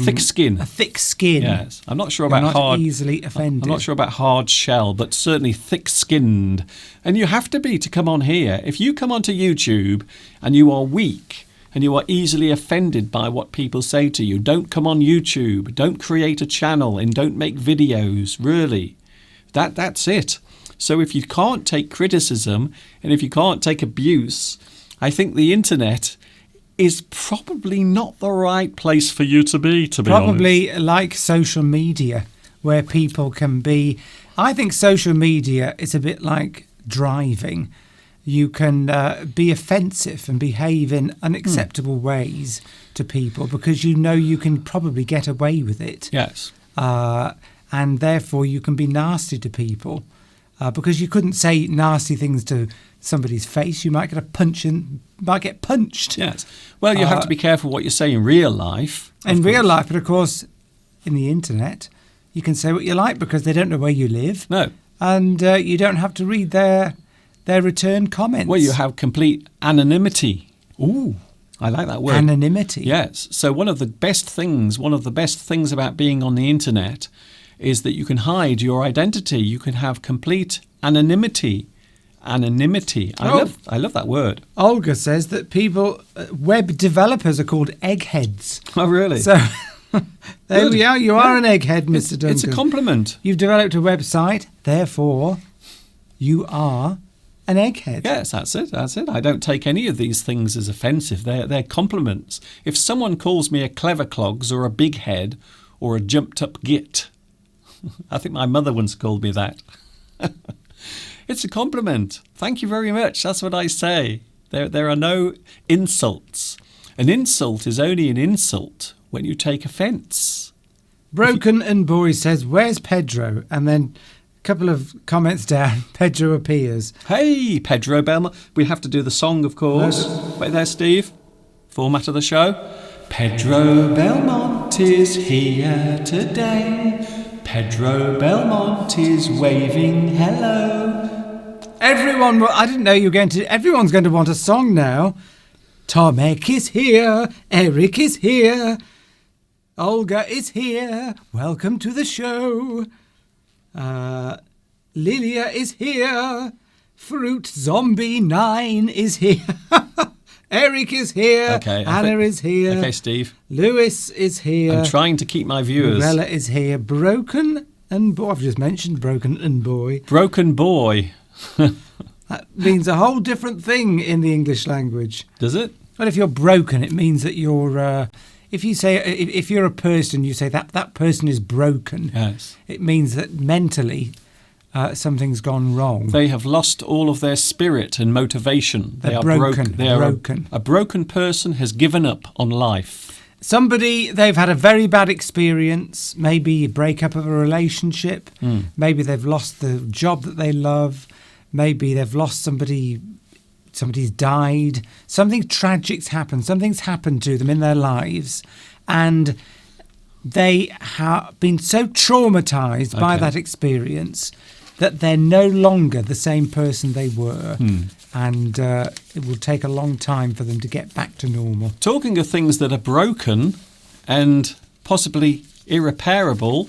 Speaker 1: Thick skin.
Speaker 3: A thick skin.
Speaker 1: Yes. I'm not sure
Speaker 3: You're
Speaker 1: about
Speaker 3: not
Speaker 1: hard.
Speaker 3: easily offended.
Speaker 1: I'm not sure about hard shell, but certainly thick-skinned. And you have to be to come on here. If you come onto YouTube and you are weak and you are easily offended by what people say to you, don't come on YouTube. Don't create a channel and don't make videos. Really. That's it. So if you can't take criticism and if you can't take abuse, I think the internet is probably not the right place for you to be honest.
Speaker 3: Probably like social media, where people can be. I think social media is a bit like driving. You can be offensive and behave in unacceptable ways to people because you know you can probably get away with it.
Speaker 1: Yes.
Speaker 3: And therefore you can be nasty to people. Because you couldn't say nasty things to somebody's face. You might get punched.
Speaker 1: Yes. Well, you have to be careful what you say in real life.
Speaker 3: In real life, but of course, in the internet, you can say what you like because they don't know where you live.
Speaker 1: No.
Speaker 3: And you don't have to read their return comments.
Speaker 1: Well, you have complete anonymity. Ooh, I like that word.
Speaker 3: Anonymity.
Speaker 1: Yes. So one of the best things about being on the internet is that you can hide your identity. You can have complete anonymity. Anonymity. I love that word.
Speaker 3: Olga says that web developers are called eggheads.
Speaker 1: Oh, really?
Speaker 3: So there we are. You are an egghead, Mr. Duncan.
Speaker 1: It's a compliment.
Speaker 3: You've developed a website, therefore you are an egghead.
Speaker 1: Yes, that's it. I don't take any of these things as offensive. They're compliments. If someone calls me a clever clogs or a big head or a jumped up git, I think my mother once called me that. It's a compliment. Thank you very much. That's what I say. There are no insults. An insult is only an insult when you take offence.
Speaker 3: Broken and Boy says, "Where's Pedro?" And then a couple of comments down, Pedro appears.
Speaker 1: Hey, Pedro Belmont. We have to do the song, of course. Wait there, Steve. Format of the show. Pedro Belmont is here today. Pedro Belmont is waving hello.
Speaker 3: I didn't know you were going to. Everyone's going to want a song now. Tomek is here. Eric is here. Olga is here. Welcome to the show. Lilia is here. Fruit Zombie 9 is here. Eric is here.
Speaker 1: Okay,
Speaker 3: Anna is here.
Speaker 1: Okay, Steve.
Speaker 3: Lewis is here.
Speaker 1: I'm trying to keep my viewers.
Speaker 3: Morella is here. Broken and Boy. I've just mentioned Broken and Boy.
Speaker 1: Broken boy.
Speaker 3: That means a whole different thing in the English language.
Speaker 1: Does it?
Speaker 3: Well, if you're broken, it means that you're if you say if you're a person, you say that person is broken.
Speaker 1: Yes.
Speaker 3: It means that mentally something's gone wrong.
Speaker 1: They have lost all of their spirit and motivation. They
Speaker 3: They're
Speaker 1: are
Speaker 3: broken.
Speaker 1: They are
Speaker 3: Broken.
Speaker 1: A broken person has given up on life.
Speaker 3: Somebody, they've had a very bad experience, maybe a breakup of a relationship, maybe they've lost the job that they love, maybe they've lost somebody's died, something tragic's happened, something's happened to them in their lives, and they have been so traumatized by
Speaker 1: Okay.
Speaker 3: that experience that they're no longer the same person they were, and it will take a long time for them to get back to normal.
Speaker 1: Talking of things that are broken and possibly irreparable.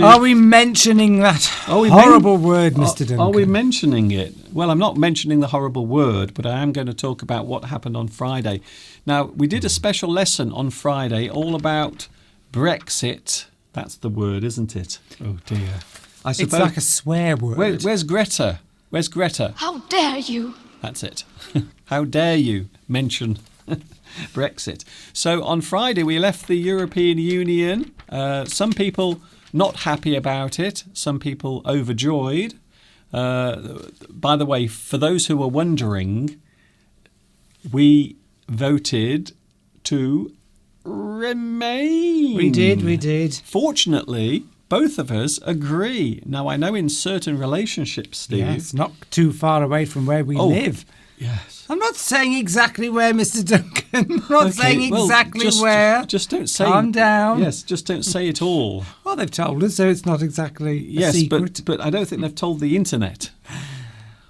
Speaker 3: Are we mentioning that
Speaker 1: we
Speaker 3: horrible word, Mr. Duncan?
Speaker 1: Are we mentioning it? Well, I'm not mentioning the horrible word, but I am going to talk about what happened on Friday. Now, we did a special lesson on Friday all about Brexit. That's the word, isn't it? Oh, dear. I suppose.
Speaker 3: It's like a swear word.
Speaker 1: Where's Greta? Where's Greta?
Speaker 4: How dare you?
Speaker 1: That's it. How dare you mention Brexit? So on Friday, we left the European Union. Some people not happy about it. Some people overjoyed. By the way, for those who are wondering, we voted to remain.
Speaker 3: We did.
Speaker 1: Fortunately, both of us agree. Now, I know in certain relationships, Steve.
Speaker 3: Yes, not too far away from where we live.
Speaker 1: Yes.
Speaker 3: I'm not saying exactly where, Mr. Duncan. I'm not saying exactly where.
Speaker 1: Just don't say.
Speaker 3: Calm down.
Speaker 1: Yes, just don't say it all.
Speaker 3: Well, they've told us, so it's not exactly a
Speaker 1: Yes,
Speaker 3: secret.
Speaker 1: but I don't think they've told the internet.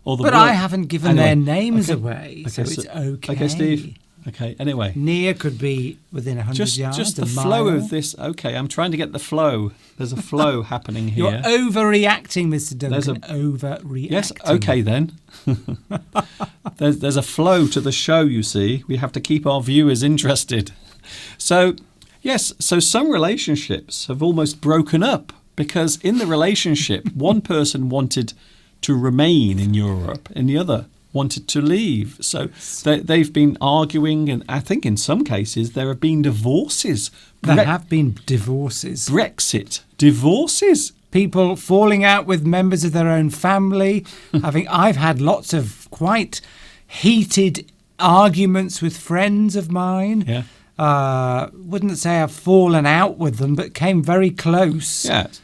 Speaker 1: Or the
Speaker 3: But
Speaker 1: world.
Speaker 3: I haven't given
Speaker 1: Anyway,
Speaker 3: their names
Speaker 1: okay.
Speaker 3: away,
Speaker 1: Okay,
Speaker 3: so it's okay.
Speaker 1: Okay, Steve. Okay, anyway.
Speaker 3: Near could be within 100 yards.
Speaker 1: Just
Speaker 3: a
Speaker 1: the flow
Speaker 3: mile.
Speaker 1: of this. Okay, I'm trying to get the flow. There's a flow happening here.
Speaker 3: You're overreacting, Mr. Duncan.
Speaker 1: There's a-
Speaker 3: overreacting.
Speaker 1: Yes, okay then. there's a flow to the show, you see. We have to keep our viewers interested. So, yes, so some relationships have almost broken up because in the relationship, one person wanted to remain in Europe and the other wanted to leave. So they've been arguing, and I think in some cases there have been divorces.
Speaker 3: There have been divorces.
Speaker 1: Brexit divorces.
Speaker 3: People falling out with members of their own family. I've had lots of quite heated arguments with friends of mine.
Speaker 1: Yeah.
Speaker 3: Wouldn't say I've fallen out with them, but came very close.
Speaker 1: Yes.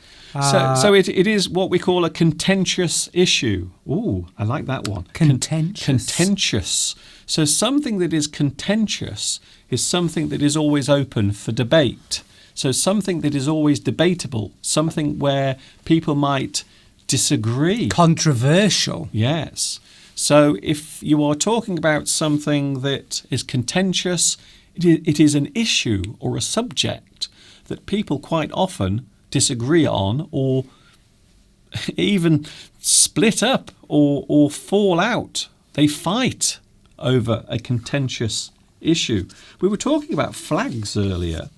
Speaker 1: So it is what we call a contentious issue. Ooh, I like that one.
Speaker 3: Contentious.
Speaker 1: Contentious. So something that is contentious is something that is always open for debate. So something that is always debatable, something where people might disagree.
Speaker 3: Controversial.
Speaker 1: Yes. So if you are talking about something that is contentious, it is an issue or a subject that people quite often disagree on or even split up or fall out. They fight over a contentious issue. We were talking about flags earlier,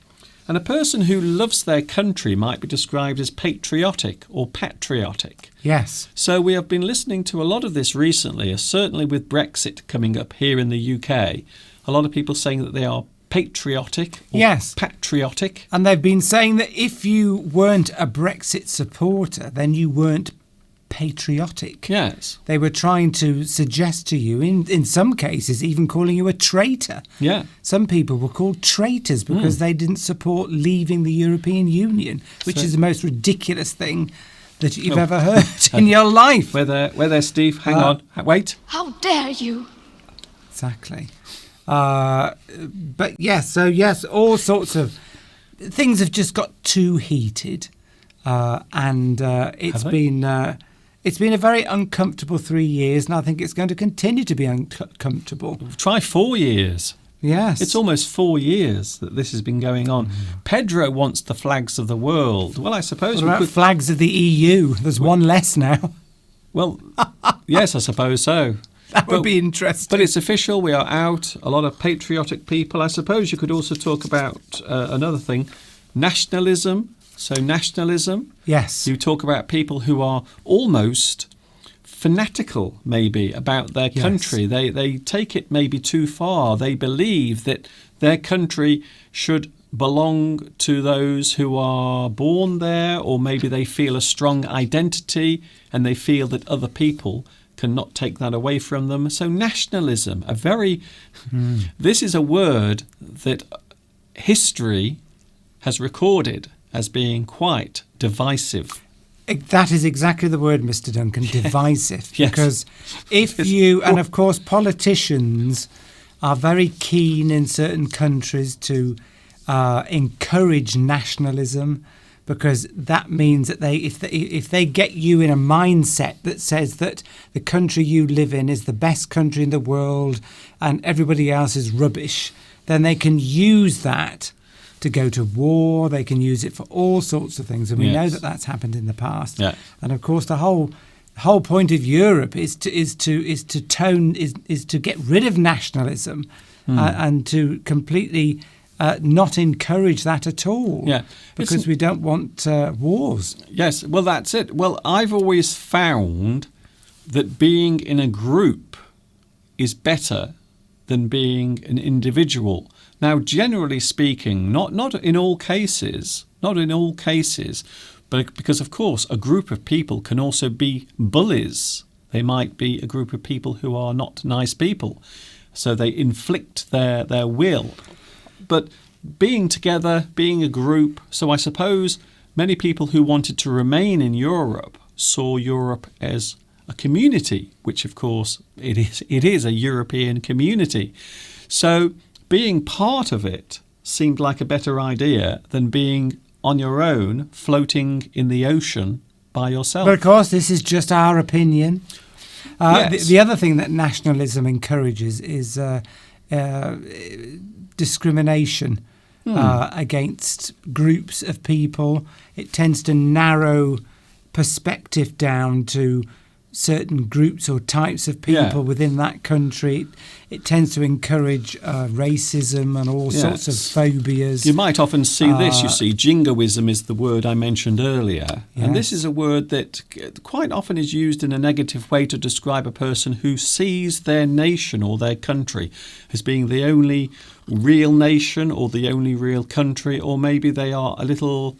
Speaker 1: and a person who loves their country might be described as patriotic or patriotic.
Speaker 3: Yes.
Speaker 1: So we have been listening to a lot of this recently, certainly with Brexit coming up here in the UK. A lot of people saying that they are patriotic or
Speaker 3: Yes.
Speaker 1: patriotic.
Speaker 3: And they've been saying that if you weren't a Brexit supporter, then you weren't patriotic.
Speaker 1: Yes.
Speaker 3: They were trying to suggest to you, in some cases, even calling you a traitor.
Speaker 1: Yeah.
Speaker 3: Some people were called traitors because they didn't support leaving the European Union, which is the most ridiculous thing that you've ever heard in your life.
Speaker 1: Where there, Steve? Hang on. Wait.
Speaker 4: How dare you?
Speaker 3: Exactly. But yes, all sorts of things have just got too heated, and it's been a very uncomfortable 3 years, and I think it's going to continue to be uncomfortable.
Speaker 1: Try 4 years.
Speaker 3: Yes,
Speaker 1: It's almost 4 years that this has been going on. Pedro wants the flags of the world. Well, I suppose
Speaker 3: What
Speaker 1: we
Speaker 3: about
Speaker 1: could.
Speaker 3: flags of the EU? There's one less now.
Speaker 1: Well, yes, I suppose so.
Speaker 3: That would be interesting.
Speaker 1: But it's official. We are out. A lot of patriotic people. I suppose you could also talk about another thing, nationalism. So nationalism.
Speaker 3: Yes.
Speaker 1: You talk about people who are almost fanatical maybe about their country. They take it maybe too far. They believe that their country should belong to those who are born there, or maybe they feel a strong identity and they feel that other people cannot take that away from them. So nationalism, this is a word that history has recorded as being quite divisive.
Speaker 3: That is exactly the word, Mr. Duncan, divisive.
Speaker 1: Yes.
Speaker 3: Because if you, and of course politicians are very keen in certain countries to encourage nationalism, because that means that if they get you in a mindset that says that the country you live in is the best country in the world and everybody else is rubbish, then they can use that to go to war. They can use it for all sorts of things, and we know that that's happened in the past. Yeah. And of course, the whole point of Europe is to get rid of nationalism and to completely not encourage that at all. Yeah, because we don't want wars.
Speaker 1: Yes, well, that's it. Well, I've always found that being in a group is better than being an individual. Now, generally speaking, not in all cases, but because, of course, a group of people can also be bullies. They might be a group of people who are not nice people, so they inflict their will. But being together, being a group, so I suppose many people who wanted to remain in Europe saw Europe as a community, which, of course, it is a European community. So being part of it seemed like a better idea than being on your own, floating in the ocean by yourself.
Speaker 3: But of course, this is just our opinion.
Speaker 1: Yes.
Speaker 3: The other thing that nationalism encourages is discrimination against groups of people. It tends to narrow perspective down to certain groups or types of people within that country. It tends to encourage racism and all sorts of phobias.
Speaker 1: You might often see this, you see. Jingoism is the word I mentioned earlier. Yes. And this is a word that quite often is used in a negative way to describe a person who sees their nation or their country as being the only real nation or the only real country, or maybe they are a little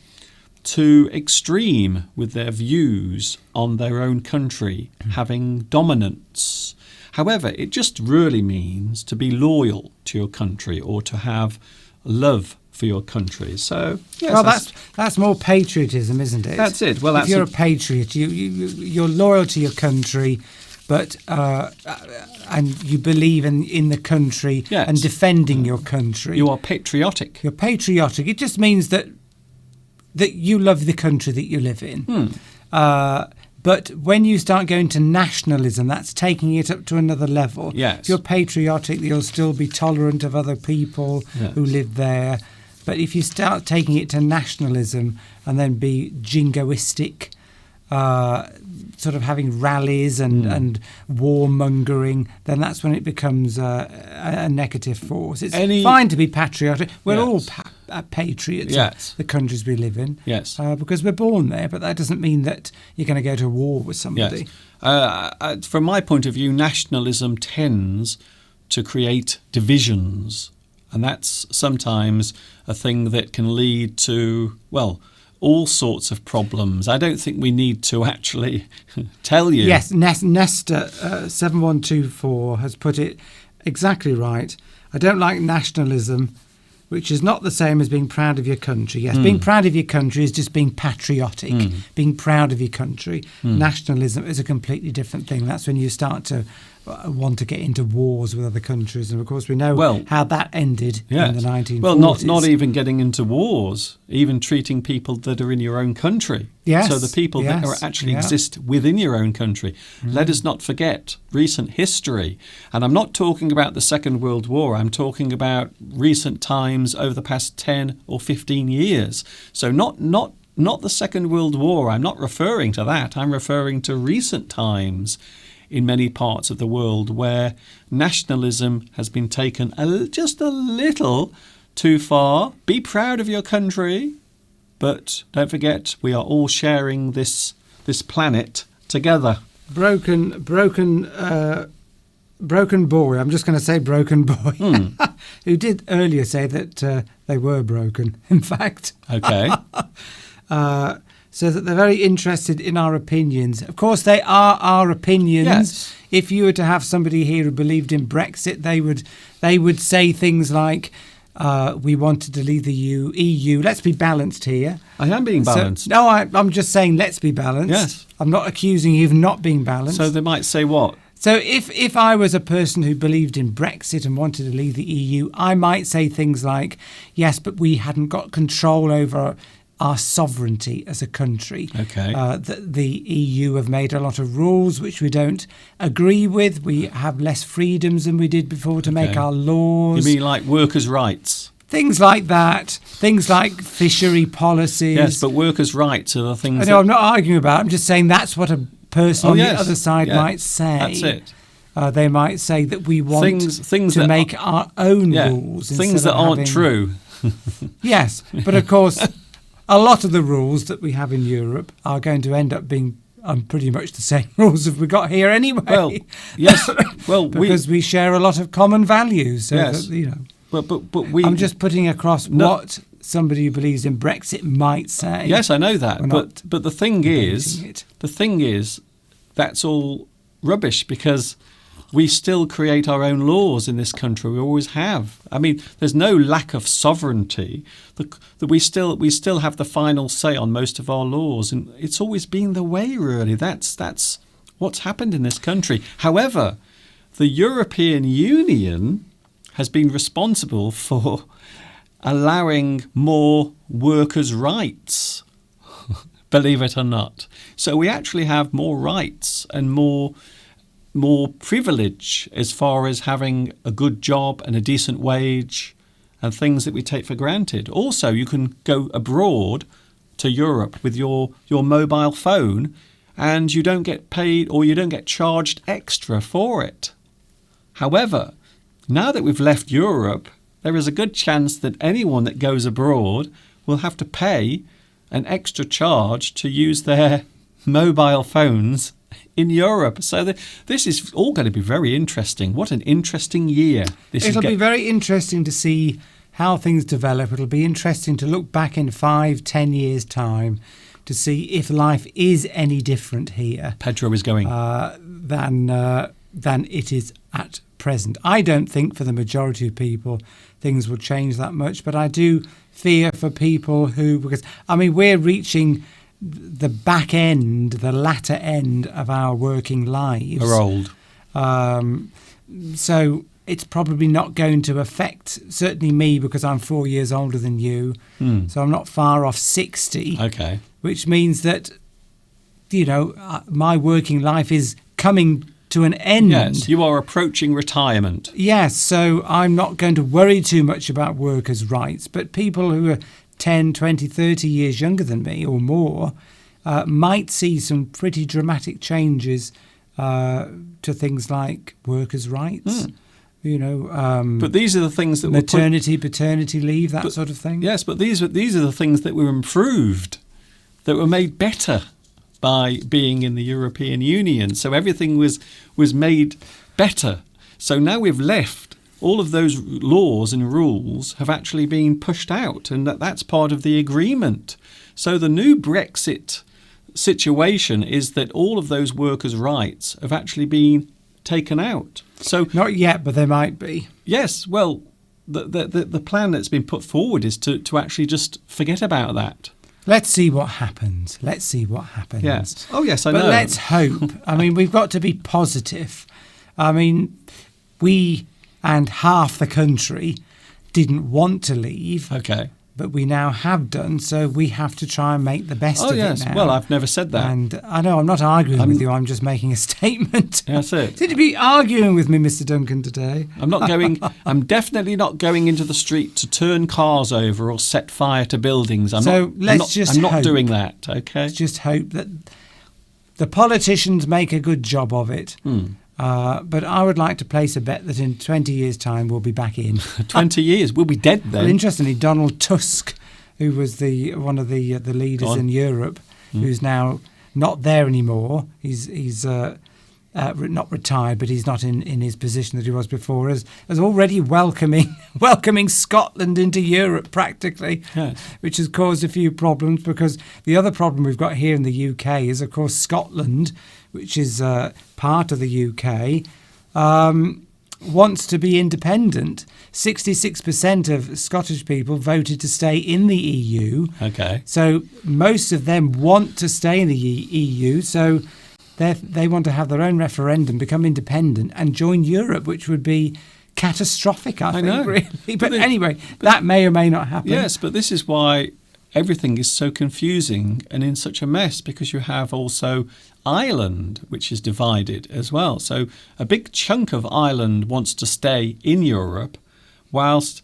Speaker 1: too extreme with their views on their own country, having dominance. However, it just really means to be loyal to your country or to have love for your country. So, yes,
Speaker 3: well, that's more patriotism, isn't it?
Speaker 1: That's it. Well,
Speaker 3: if you're a patriot, you're loyal to your country, but and you believe in the country and defending your country.
Speaker 1: You are patriotic.
Speaker 3: You're patriotic. It just means that you love the country that you live in. But when you start going to nationalism, that's taking it up to another level.
Speaker 1: Yes.
Speaker 3: If you're patriotic, you'll still be tolerant of other people who live there. But if you start taking it to nationalism and then be jingoistic, sort of having rallies and warmongering, then that's when it becomes a negative force. It's fine to be patriotic. We're all patriots of the countries we live in, because we're born there, but that doesn't mean that you're going to go to war with somebody.
Speaker 1: Yes. From my point of view, nationalism tends to create divisions, and that's sometimes a thing that can lead to, well, all sorts of problems. I don't think we need to actually tell you.
Speaker 3: Yes, Nesta 7124 has put it exactly right. I don't like nationalism, which is not the same as being proud of your country. Yes, being proud of your country is just being patriotic, being proud of your country. Nationalism is a completely different thing. That's when you start to want to get into wars with other countries. And of course, we know how that ended in the 1940s.
Speaker 1: Well, not even getting into wars, even treating people that are in your own country.
Speaker 3: Yes.
Speaker 1: So the people that are actually exist within your own country. Let us not forget recent history. And I'm not talking about the Second World War. I'm talking about recent times over the past 10 or 15 years. So not the Second World War. I'm not referring to that. I'm referring to recent times in many parts of the world where nationalism has been taken just a little too far. Be proud of your country, but don't forget we are all sharing this planet together.
Speaker 3: broken boy. I'm just going to say broken boy, who did earlier say that they were broken. In fact,
Speaker 1: Okay.
Speaker 3: So that they're very interested in our opinions. Of course, they are our opinions.
Speaker 1: Yes.
Speaker 3: If you were to have somebody here who believed in Brexit, they would say things like, "We wanted to leave the EU. Let's be balanced here."
Speaker 1: I am being balanced.
Speaker 3: No, I'm just saying let's be balanced.
Speaker 1: Yes.
Speaker 3: I'm not accusing you of not being balanced.
Speaker 1: So they might say what?
Speaker 3: So if I was a person who believed in Brexit and wanted to leave the EU, I might say things like, yes, but we hadn't got control over our sovereignty as a country.
Speaker 1: Okay.
Speaker 3: The EU have made a lot of rules which we don't agree with. We have less freedoms than we did before to make
Speaker 1: Okay.
Speaker 3: our laws.
Speaker 1: You mean like workers' rights?
Speaker 3: Things like that. Things like fishery policies.
Speaker 1: Yes, but workers' rights are the things.
Speaker 3: I know, I'm not arguing about it. I'm just saying that's what a person on
Speaker 1: yes.
Speaker 3: the other side
Speaker 1: Yeah.
Speaker 3: might say.
Speaker 1: That's it.
Speaker 3: They might say that we want
Speaker 1: Things
Speaker 3: to
Speaker 1: that
Speaker 3: make our own
Speaker 1: Yeah,
Speaker 3: rules.
Speaker 1: things
Speaker 3: instead
Speaker 1: that
Speaker 3: of
Speaker 1: aren't
Speaker 3: having-
Speaker 1: true.
Speaker 3: Yes, but of course, a lot of the rules that we have in Europe are going to end up being pretty much the same rules as we got here anyway.
Speaker 1: Well, yes. Well,
Speaker 3: because we share a lot of common values. So
Speaker 1: Yes.
Speaker 3: that, you know,
Speaker 1: but we.
Speaker 3: I'm just putting across
Speaker 1: No.
Speaker 3: what somebody who believes in Brexit might say.
Speaker 1: Yes, I know that.
Speaker 3: We're not
Speaker 1: But the thing is,
Speaker 3: debating it.
Speaker 1: that's all rubbish because we still create our own laws in this country. We always have. I mean, there's no lack of sovereignty. That we still have the final say on most of our laws, and it's always been the way. Really, that's what's happened in this country. However, the European Union has been responsible for allowing more workers' rights. Believe it or not. So we actually have more rights and more privilege as far as having a good job and a decent wage and things that we take for granted. Also, you can go abroad to Europe with your mobile phone and you don't get paid or you don't get charged extra for it. However, now that we've left Europe, there is a good chance that anyone that goes abroad will have to pay an extra charge to use their mobile phones in Europe. So this is all going to be very interesting. What an interesting year.
Speaker 3: It'll be very interesting to see how things develop. It'll be interesting to look back in 5-10 years' time to see if life is any different here
Speaker 1: Pedro is going.
Speaker 3: than it is at present. I don't think for the majority of people things will change that much, but I do fear for people who, because I mean we're reaching the back end, the latter end of our working lives.
Speaker 1: Are old.
Speaker 3: So it's probably not going to affect, certainly me, because I'm 4 years older than you. So I'm not far off 60,
Speaker 1: Okay.
Speaker 3: which means that, you know, my working life is coming to an end.
Speaker 1: Yes, you are approaching retirement.
Speaker 3: Yes, so I'm not going to worry too much about workers' rights, but people who are 10, 20, 30 years younger than me or more might see some pretty dramatic changes to things like workers' rights, you know.
Speaker 1: But these are the things that
Speaker 3: maternity, paternity leave, that sort of thing.
Speaker 1: Yes, but these are the things that were improved, that were made better by being in the European Union. So everything was made better. So now we've left, all of those laws and rules have actually been pushed out, and that's part of the agreement. So the new Brexit situation is that all of those workers' rights have actually been taken out. So
Speaker 3: Not yet, but they might be.
Speaker 1: yes, well, the plan that's been put forward is to actually just forget about that.
Speaker 3: Let's see what happens. Let's see what happens.
Speaker 1: Yes. Oh, yes, I
Speaker 3: But
Speaker 1: know.
Speaker 3: let's hope. I mean, we've got to be positive. I mean, we and half the country didn't want to leave,
Speaker 1: Okay.
Speaker 3: but we now have done, so we have to try and make the best
Speaker 1: Oh,
Speaker 3: of
Speaker 1: yes.
Speaker 3: it now.
Speaker 1: Well, I've never said that.
Speaker 3: And I know I'm not arguing with you, I'm just making a statement.
Speaker 1: That's it.
Speaker 3: Did you be arguing with me, Mr. Duncan, today?
Speaker 1: I'm definitely not going into the street to turn cars over or set fire to buildings. I'm not
Speaker 3: hope.
Speaker 1: doing that, okay?
Speaker 3: Let's just hope that the politicians make a good job of it. But I would like to place a bet that in 20 years' time we'll be back in.
Speaker 1: 20 years. We'll be dead then.
Speaker 3: Well, interestingly, Donald Tusk, who was one of the leaders
Speaker 1: Go on.
Speaker 3: in Europe, who's now not there anymore. He's not retired, but he's not in his position that he was before, as already welcoming Scotland into Europe practically,
Speaker 1: Yes.
Speaker 3: which has caused a few problems, because the other problem we've got here in the UK is, of course, Scotland, which is part of the UK, wants to be independent. 66% of Scottish people voted to stay in the EU.
Speaker 1: Okay.
Speaker 3: So most of them want to stay in the EU. So they want to have their own referendum, become independent, and join Europe, which would be catastrophic, I think,
Speaker 1: know.
Speaker 3: really. But anyway, that may or may not happen.
Speaker 1: Yes, but this is why everything is so confusing and in such a mess, because you have also Ireland, which is divided as well. So a big chunk of Ireland wants to stay in Europe, whilst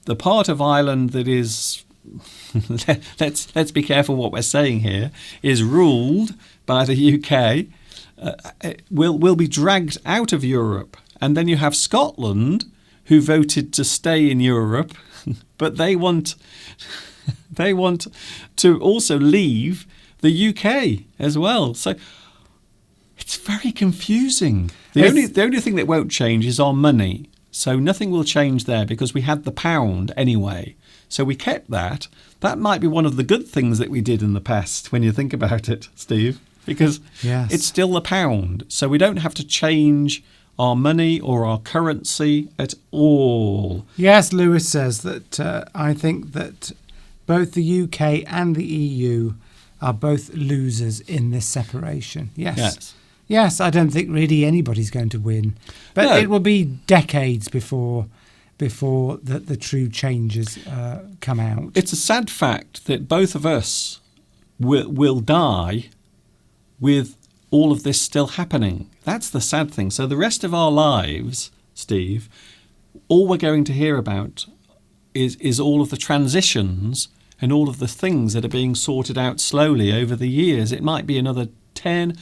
Speaker 1: the part of Ireland that is let's be careful what we're saying here, is ruled by the UK, will be dragged out of Europe. And then you have Scotland, who voted to stay in Europe, but they want to also leave the UK as well. So it's very confusing. The only thing that won't change is our money. So nothing will change there, because we had the pound anyway. So we kept that. That might be one of the good things that we did in the past, when you think about it, Steve, because
Speaker 3: Yes.
Speaker 1: it's still the pound. So we don't have to change our money or our currency at all.
Speaker 3: Yes, Lewis says that I think that both the UK and the EU are both losers in this separation.
Speaker 1: Yes.
Speaker 3: Yes, I don't think really anybody's going to win. But
Speaker 1: No.
Speaker 3: it will be decades before the true changes come out.
Speaker 1: It's a sad fact that both of us will die with all of this still happening. That's the sad thing. So the rest of our lives, Steve, all we're going to hear about is all of the transitions and all of the things that are being sorted out slowly over the years. It might be another 10,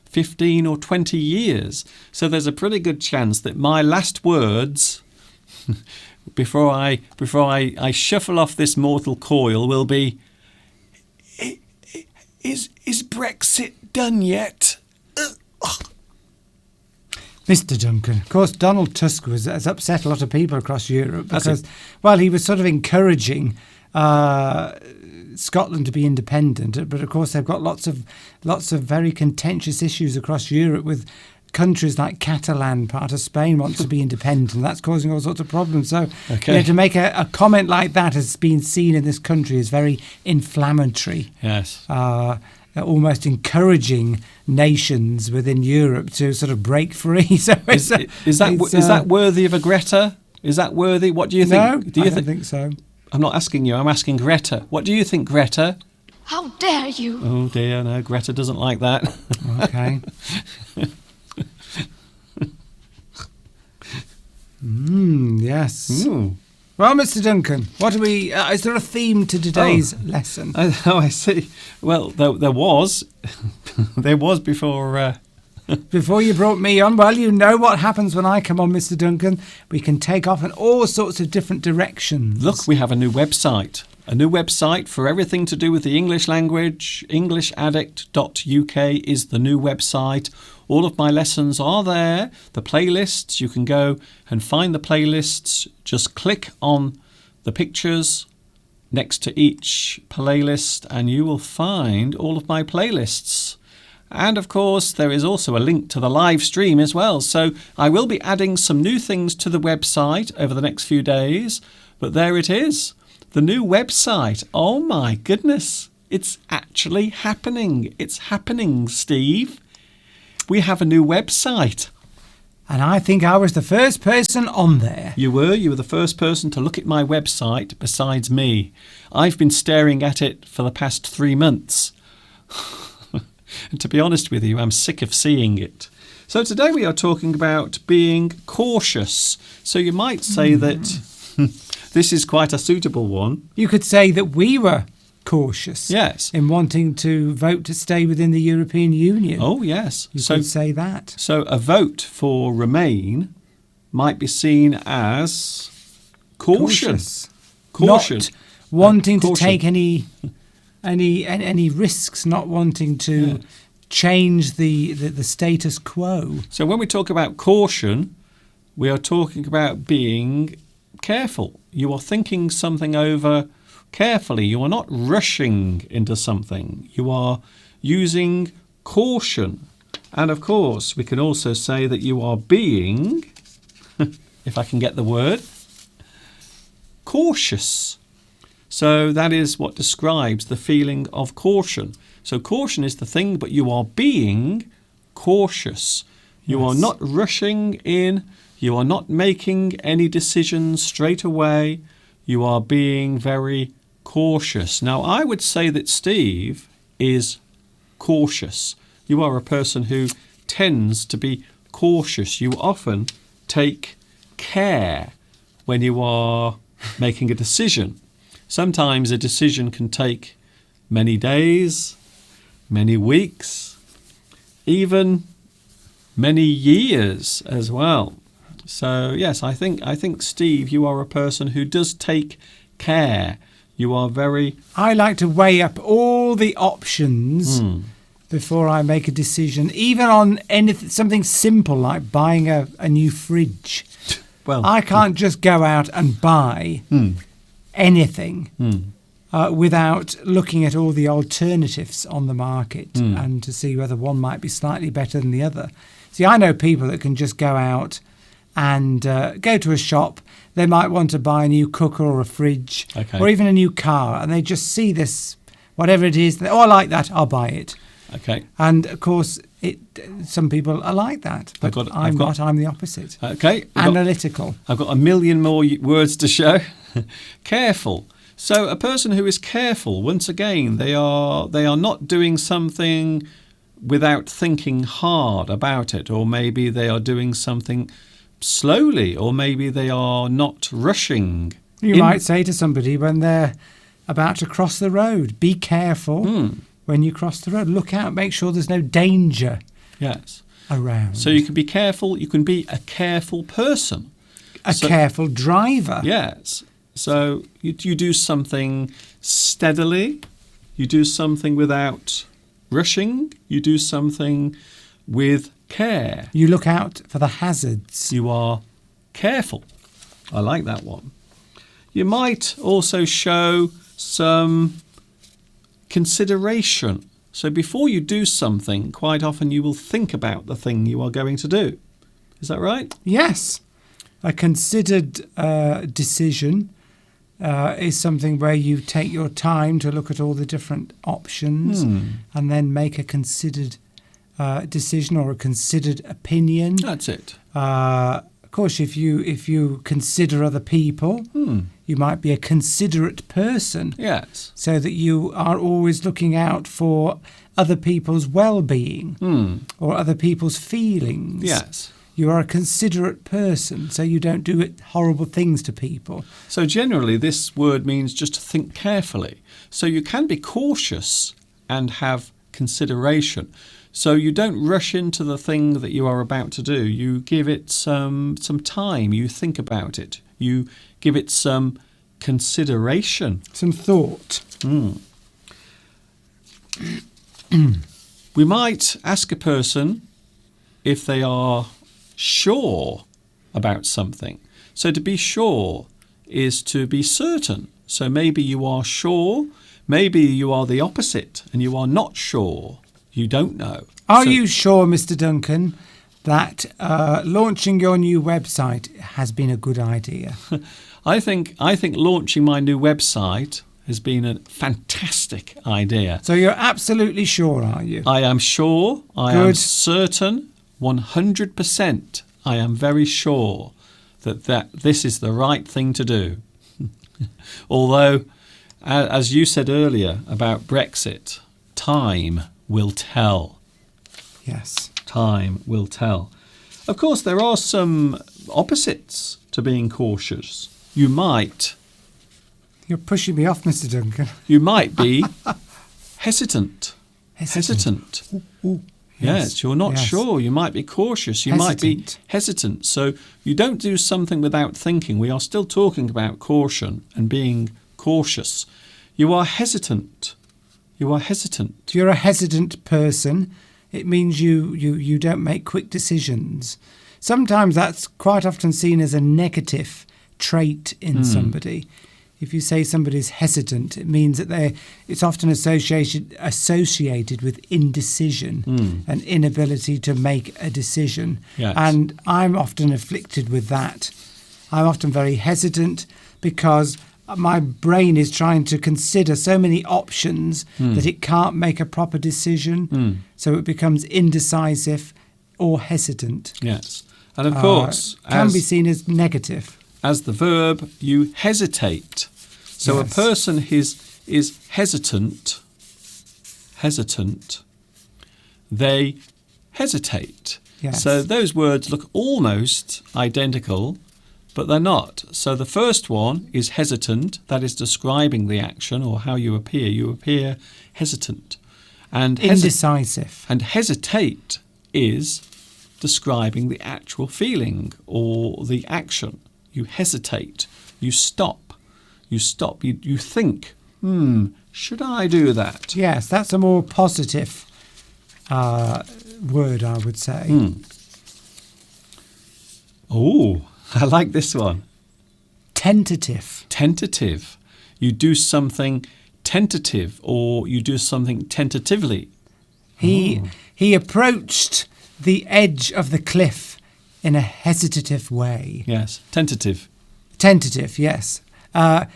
Speaker 1: 15 or 20 years. So there's a pretty good chance that my last words before I shuffle off this mortal coil will be, is Brexit done yet?
Speaker 3: Mr. Duncan, of course, Donald Tusk has upset a lot of people across Europe because, well, he was sort of encouraging Scotland to be independent, but of course they've got lots of very contentious issues across Europe, with countries like Catalan, part of Spain, wants to be independent, and that's causing all sorts of problems. So to make a comment like that has been seen in this country as very inflammatory.
Speaker 1: Yes.
Speaker 3: Almost encouraging nations within Europe to sort of break free. So
Speaker 1: is that worthy of a Greta? Is that worthy? What do you think?
Speaker 3: No, I don't think so.
Speaker 1: I'm not asking you. I'm asking Greta. What do you think, Greta?
Speaker 4: How dare you?
Speaker 1: Oh dear, no. Greta doesn't like that.
Speaker 3: Okay. Yes.
Speaker 1: Ooh.
Speaker 3: Well, Mr. Duncan, what are we? Is there a theme to today's lesson?
Speaker 1: I see. Well, there was, there was before.
Speaker 3: Before you brought me on, well, you know what happens when I come on, Mr. Duncan. We can take off in all sorts of different directions.
Speaker 1: Look, we have a new website. A new website for everything to do with the English language. EnglishAddict.uk is the new website. All of my lessons are there. The playlists, you can go and find the playlists. Just click on the pictures next to each playlist and you will find all of my playlists. And of course, there is also a link to the live stream as well. So I will be adding some new things to the website over the next few days. But there it is. The new website. Oh my goodness. It's actually happening. It's happening, Steve. We have a new website.
Speaker 3: And I think I was the first person on there.
Speaker 1: You were the first person to look at my website besides me. I've been staring at it for the past 3 months. And to be honest with you, I'm sick of seeing it. So today we are talking about being cautious. So you might say that this is quite a suitable one.
Speaker 3: You could say that we were cautious.
Speaker 1: Yes.
Speaker 3: In wanting to vote to stay within the European Union.
Speaker 1: Oh, yes.
Speaker 3: You could say that.
Speaker 1: So a vote for Remain might be seen as caution. Caution.
Speaker 3: Not wanting to
Speaker 1: Caution.
Speaker 3: take any risks, not wanting to change the status quo.
Speaker 1: So when we talk about caution, we are talking about being careful. You are thinking something over carefully. You are not rushing into something. You are using caution. And of course, we can also say that you are being, if I can get the word, cautious. So that is what describes the feeling of caution. So caution is the thing, but you are being cautious. You are not rushing in. You are not making any decisions straight away. You are being very cautious. Now, I would say that Steve is cautious. You are a person who tends to be cautious. You often take care when you are making a decision. Sometimes a decision can take many days, many weeks, even many years as well. So yes, I think Steve, you are a person who does take care. You are very...
Speaker 3: I like to weigh up all the options before I make a decision, even on something simple like buying a new fridge.
Speaker 1: Well,
Speaker 3: I can't just go out and buy anything without looking at all the alternatives on the market and to see whether one might be slightly better than the other. See, I know people that can just go out and go to a shop. They might want to buy a new cooker or a fridge or even a new car, and they just see this, whatever it is. I like that, I'll buy it.
Speaker 1: Okay.
Speaker 3: And of course, some people are like that, but I'm not. I'm the opposite.
Speaker 1: Okay.
Speaker 3: Analytical.
Speaker 1: I've got a million more words to show. Careful. So a person who is careful, once again, they are not doing something without thinking hard about it, or maybe they are doing something slowly, or maybe they are not rushing.
Speaker 3: You might say to somebody when they're about to cross the road, be careful when you cross the road. Look out, make sure there's no danger around.
Speaker 1: So you can be careful, you can be a careful person.
Speaker 3: A careful driver.
Speaker 1: Yes. So you do something steadily, you do something without rushing, you do something with care.
Speaker 3: You look out for the hazards.
Speaker 1: You are careful. I like that one. You might also show some consideration. So before you do something, quite often you will think about the thing you are going to do. Is that right?
Speaker 3: Yes. A considered decision is something where you take your time to look at all the different options and then make a considered decision or a considered opinion.
Speaker 1: That's it.
Speaker 3: Of course, if you consider other people, you might be a considerate person.
Speaker 1: Yes.
Speaker 3: So that you are always looking out for other people's well-being or other people's feelings.
Speaker 1: Yes.
Speaker 3: You are a considerate person, so you don't do horrible things to people.
Speaker 1: So generally, this word means just to think carefully. So you can be cautious and have consideration. So you don't rush into the thing that you are about to do. You give it some time. You think about it. You give it some consideration.
Speaker 3: Some thought.
Speaker 1: We might ask a person if they are sure about something. So to be sure is to be certain. So maybe you are sure, maybe you are the opposite and you are not sure. You don't know.
Speaker 3: Are you sure, Mr. Duncan, that launching your new website has been a good idea?
Speaker 1: I think launching my new website has been a fantastic idea.
Speaker 3: So you're absolutely sure, are you?
Speaker 1: I am sure. I
Speaker 3: Good.
Speaker 1: am certain. 100%. I am very sure that this is the right thing to do. Although, as you said earlier about Brexit, time will tell.
Speaker 3: Yes.
Speaker 1: Time will tell. Of course, there are some opposites to being cautious. You might
Speaker 3: You're pushing me off, Mr. Duncan.
Speaker 1: You might be hesitant. Hesitant.
Speaker 3: Ooh.
Speaker 1: Yes, you're not sure. You might be cautious. You might be hesitant. So you don't do something without thinking. We are still talking about caution and being cautious. You are hesitant. You are hesitant.
Speaker 3: You're a hesitant person. It means you don't make quick decisions. Sometimes that's quite often seen as a negative trait in somebody. If you say somebody's hesitant, it means that it's often associated with indecision and inability to make a decision.
Speaker 1: Yes.
Speaker 3: And I'm often afflicted with that. I'm often very hesitant because my brain is trying to consider so many options that it can't make a proper decision. So it becomes indecisive or hesitant.
Speaker 1: Yes. And of course,
Speaker 3: Can be seen as negative.
Speaker 1: as the verb, you hesitate. So
Speaker 3: Yes.
Speaker 1: a person is hesitant, they hesitate.
Speaker 3: Yes.
Speaker 1: So those words look almost identical, but they're not. So the first one is hesitant, that is describing the action or how you appear. You appear hesitant. And
Speaker 3: Indecisive.
Speaker 1: and hesitate is describing the actual feeling or the action. You hesitate. You stop. You stop. You think, should I do that?
Speaker 3: Yes, that's a more positive word, I would say.
Speaker 1: Oh, I like this one.
Speaker 3: Tentative.
Speaker 1: Tentative. You do something tentative or you do something tentatively.
Speaker 3: He approached the edge of the cliff in a hesitative way.
Speaker 1: Yes, tentative.
Speaker 3: Tentative, yes.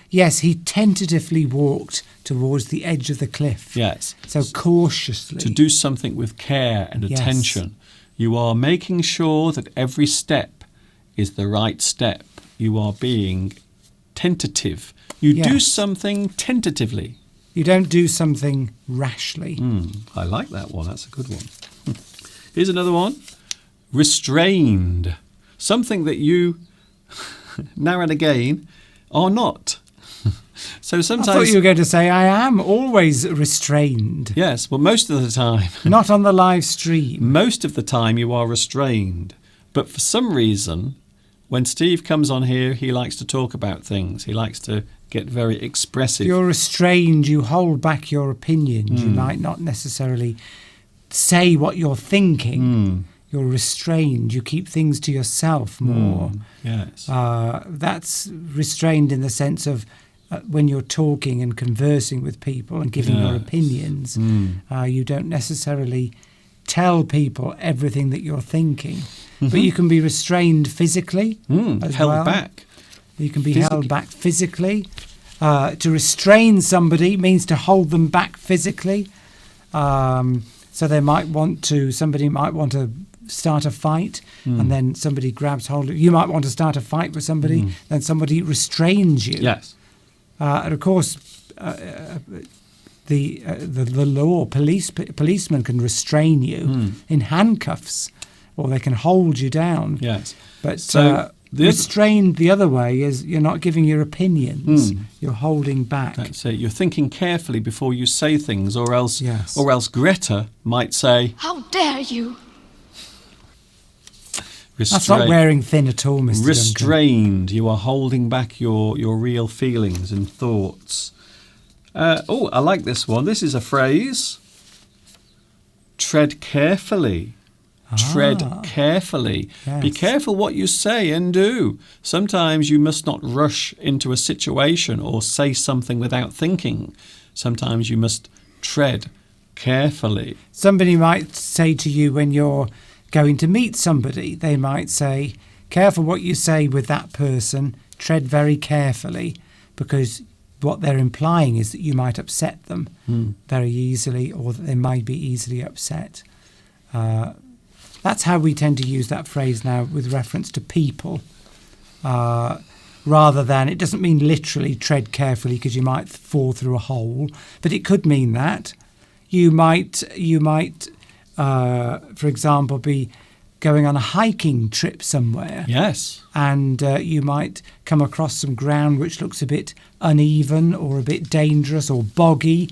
Speaker 3: Yes, he tentatively walked towards the edge of the cliff.
Speaker 1: Yes.
Speaker 3: So cautiously.
Speaker 1: To do something with care and
Speaker 3: Yes.
Speaker 1: attention. You are making sure that every step is the right step. You are being tentative. You do
Speaker 3: Yes.
Speaker 1: something tentatively.
Speaker 3: You don't do something rashly.
Speaker 1: I like that one. That's a good one. Here's another one. Restrained. Something that you, now and again, are not. So
Speaker 3: I
Speaker 1: sometimes...
Speaker 3: thought you were going to say, I am always restrained.
Speaker 1: Yes, well, most of the time...
Speaker 3: Not on the live stream.
Speaker 1: Most of the time you are restrained. But for some reason, when Steve comes on here, he likes to talk about things. He likes to get very expressive.
Speaker 3: You're restrained, you hold back your opinions. You might not necessarily say what you're thinking. You're restrained. You keep things to yourself more.
Speaker 1: Yes.
Speaker 3: That's restrained in the sense of when you're talking and conversing with people and giving your
Speaker 1: Yes.
Speaker 3: opinions. You don't necessarily tell people everything that you're thinking. But you can be restrained physically as
Speaker 1: Held
Speaker 3: well.
Speaker 1: back.
Speaker 3: You can be
Speaker 1: Physically.
Speaker 3: held back physically. To restrain somebody means to hold them back physically. So somebody might want to start a fight and then somebody grabs hold of you. You might want to start a fight with somebody, then somebody restrains you.
Speaker 1: Yes.
Speaker 3: And of course, the law, policemen can restrain you in handcuffs, or they can hold you down.
Speaker 1: Yes.
Speaker 3: But
Speaker 1: So
Speaker 3: restrained the other way is you're not giving your opinions. You're holding back.
Speaker 1: That's it. You're thinking carefully before you say things, or else,
Speaker 3: Yes.
Speaker 1: or else Greta might say,
Speaker 4: How dare you?
Speaker 3: That's not wearing thin at all, Mr. Duncan.
Speaker 1: restrained. You are holding back your real feelings and thoughts. I like this one. This is a phrase. Tread carefully. Tread carefully. Be
Speaker 3: Yes.
Speaker 1: careful what you say and do. Sometimes you must not rush into a situation or say something without thinking. Sometimes you must tread carefully.
Speaker 3: Somebody might say to you when you're going to meet somebody, they might say, careful what you say with that person, tread very carefully, because what they're implying is that you might upset them very easily, or that they might be easily upset. That's how we tend to use that phrase now with reference to people, rather than, it doesn't mean literally tread carefully because you might fall through a hole, but it could mean that. You might, for example, be going on a hiking trip somewhere,
Speaker 1: Yes.
Speaker 3: and you might come across some ground which looks a bit uneven or a bit dangerous or boggy,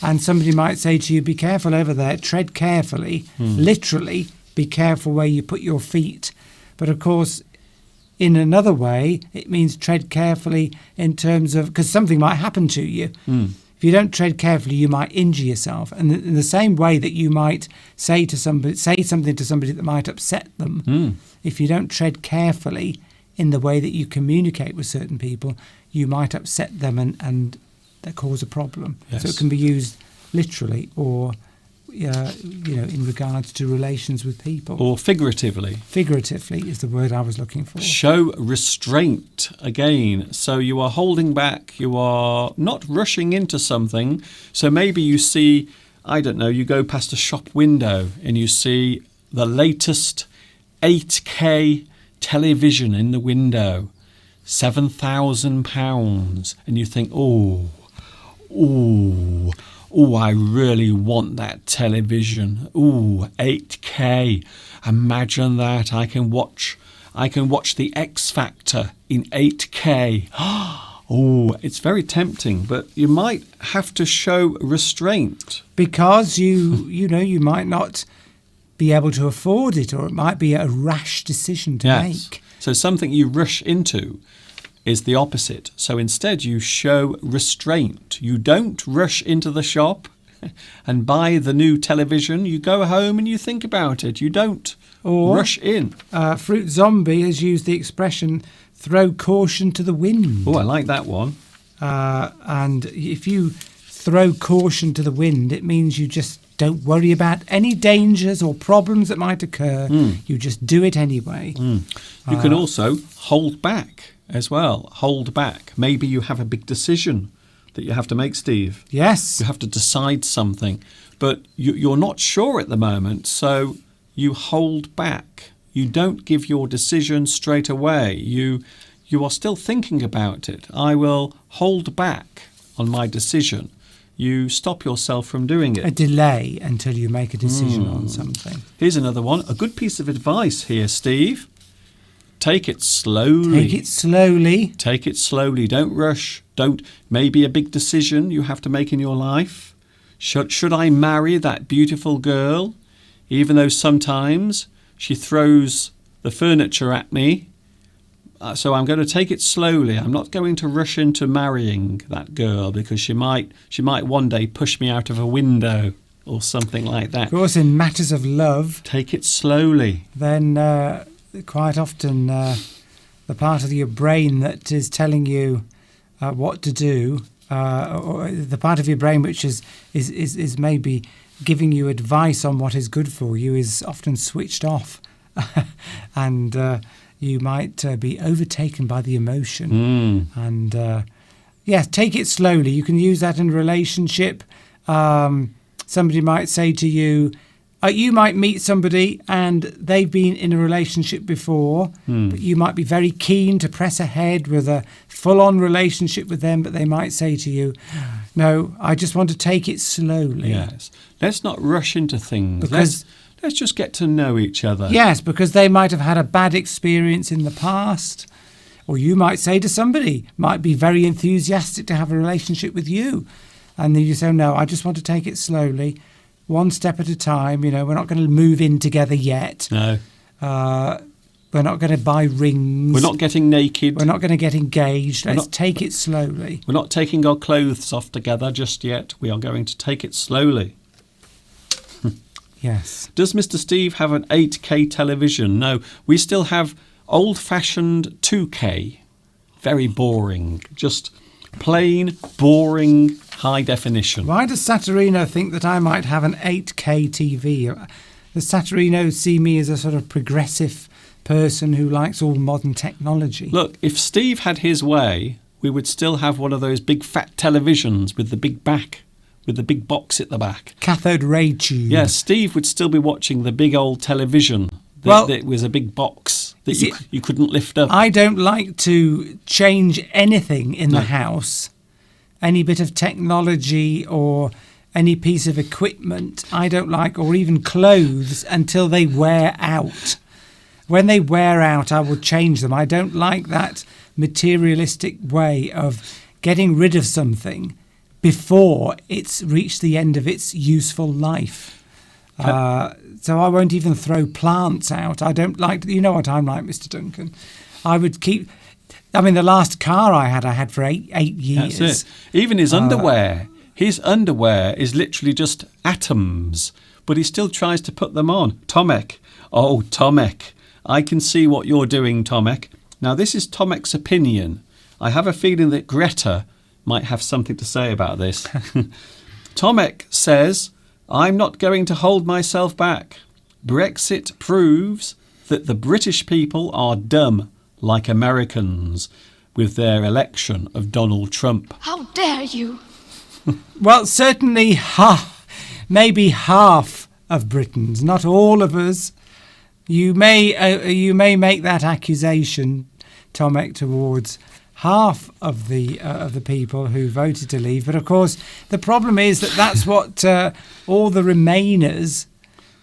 Speaker 3: and somebody might say to you, be careful over there, tread carefully, literally, be careful where you put your feet. But of course, in another way, it means tread carefully in terms of, because something might happen to you. If If you don't tread carefully, you might injure yourself. And in the same way that you might say something to somebody that might upset them, if you don't tread carefully in the way that you communicate with certain people, you might upset them and that cause a problem.
Speaker 1: Yes.
Speaker 3: So it can be used literally or in regards to relations with people.
Speaker 1: Or figuratively.
Speaker 3: Figuratively is the word I was looking for.
Speaker 1: Show restraint again. So you are holding back. You are not rushing into something. So maybe you see, I don't know, you go past a shop window and you see the latest 8K television in the window, £7,000, and you think, oh, I really want that television. Ooh, 8K. Imagine that. I can watch the X Factor in 8K. Oh, it's very tempting, but you might have to show restraint.
Speaker 3: Because you might not be able to afford it, or it might be a rash decision to make.
Speaker 1: So something you rush into is the opposite. So instead you show restraint. You don't rush into the shop and buy the new television. You go home and you think about it. You don't rush in.
Speaker 3: Fruit Zombie has used the expression, throw caution to the wind.
Speaker 1: Oh, I like that one.
Speaker 3: And if you throw caution to the wind, it means you just don't worry about any dangers or problems that might occur. You just do it anyway.
Speaker 1: You can also hold back as well. Hold back. Maybe you have a big decision that you have to make, Steve.
Speaker 3: Yes.
Speaker 1: You have to decide something, but you're not sure at the moment, so you hold back. You don't give your decision straight away. You are still thinking about it. I will hold back on my decision. You stop yourself from doing it.
Speaker 3: A delay until you make a decision on something.
Speaker 1: Here's another one. A good piece of advice here, Steve. Take it slowly.
Speaker 3: Take it slowly.
Speaker 1: Take it slowly. Don't rush. Maybe a big decision you have to make in your life. Should I marry that beautiful girl, even though sometimes she throws the furniture at me? So I'm going to take it slowly. I'm not going to rush into marrying that girl because she might one day push me out of a window or something like that.
Speaker 3: Of course, in matters of love,
Speaker 1: take it slowly.
Speaker 3: Then quite often the part of your brain that is telling you what to do, or the part of your brain which is maybe giving you advice on what is good for you, is often switched off, and you might be overtaken by the emotion. And take it slowly. You can use that in a relationship. Somebody might say to you, you might meet somebody and they've been in a relationship before, but you might be very keen to press ahead with a full-on relationship with them, but they might say to you, no, I just want to take it slowly.
Speaker 1: Yes. Let's not rush into things.
Speaker 3: Because
Speaker 1: Let's just get to know each other.
Speaker 3: Yes, because they might have had a bad experience in the past. Or you might say to somebody, might be very enthusiastic to have a relationship with you. And then you say, no, I just want to take it slowly, one step at a time. We're not going to move in together yet.
Speaker 1: No.
Speaker 3: We're not going to buy rings.
Speaker 1: We're not getting naked.
Speaker 3: We're not going to get engaged. Let's take it slowly.
Speaker 1: We're not taking our clothes off together just yet. We are going to take it slowly.
Speaker 3: Yes.
Speaker 1: Does Mr. Steve have an 8K television? No, we still have old-fashioned 2K. Very boring. Just plain, boring, high definition.
Speaker 3: Why does Saturino think that I might have an 8K TV? Does Saturino see me as a sort of progressive person who likes all modern technology?
Speaker 1: Look, if Steve had his way, we would still have one of those big fat televisions with the big back, with the big box at the back.
Speaker 3: Cathode ray tube.
Speaker 1: Yes, Steve would still be watching the big old television that was a big box that you couldn't lift up.
Speaker 3: I don't like to change anything in the house, any bit of technology or any piece of equipment. I don't like, or even clothes, until they wear out. When they wear out, I will change them. I don't like that materialistic way of getting rid of something before it's reached the end of its useful life. So I won't even throw plants out. I don't like, you know what I'm like, Mr. Duncan. I would keep, the last car I had for eight years.
Speaker 1: That's it. Even his underwear. His underwear is literally just atoms, but he still tries to put them on. Tomek. Oh, Tomek. I can see what you're doing, Tomek. Now, this is Tomek's opinion. I have a feeling that Greta might have something to say about this. Tomek says, I'm not going to hold myself back. Brexit proves that the British people are dumb, like Americans, with their election of Donald Trump.
Speaker 4: How dare you?
Speaker 3: Well, certainly maybe half of Britons, not all of us. You may make that accusation, Tomek, towards half of the people who voted to leave. But of course, the problem is that that's what all the Remainers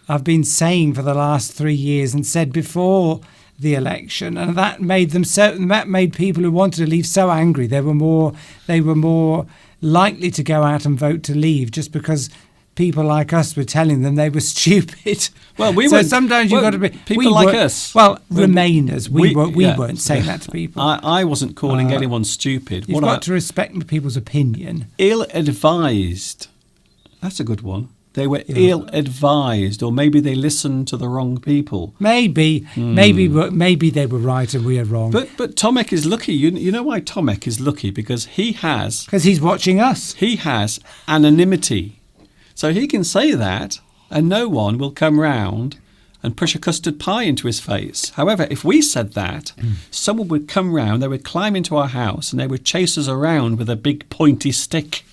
Speaker 3: have been saying for the last 3 years and said before the election, and that made people who wanted to leave so angry. They were more likely to go out and vote to leave just because people like us were telling them they were stupid.
Speaker 1: Well,
Speaker 3: sometimes you've got to be
Speaker 1: people like us.
Speaker 3: Well, Remainers. We weren't saying that to people.
Speaker 1: I wasn't calling anyone stupid.
Speaker 3: You've got to respect people's opinion.
Speaker 1: Ill-advised. That's a good one. They were ill-advised, or maybe they listened to the wrong people.
Speaker 3: Maybe they were right and we are wrong.
Speaker 1: But Tomek is lucky. You know why Tomek is lucky? Because
Speaker 3: he's watching us.
Speaker 1: He has anonymity, so he can say that, and no one will come round and push a custard pie into his face. However, if we said that, someone would come round, they would climb into our house, and they would chase us around with a big pointy stick.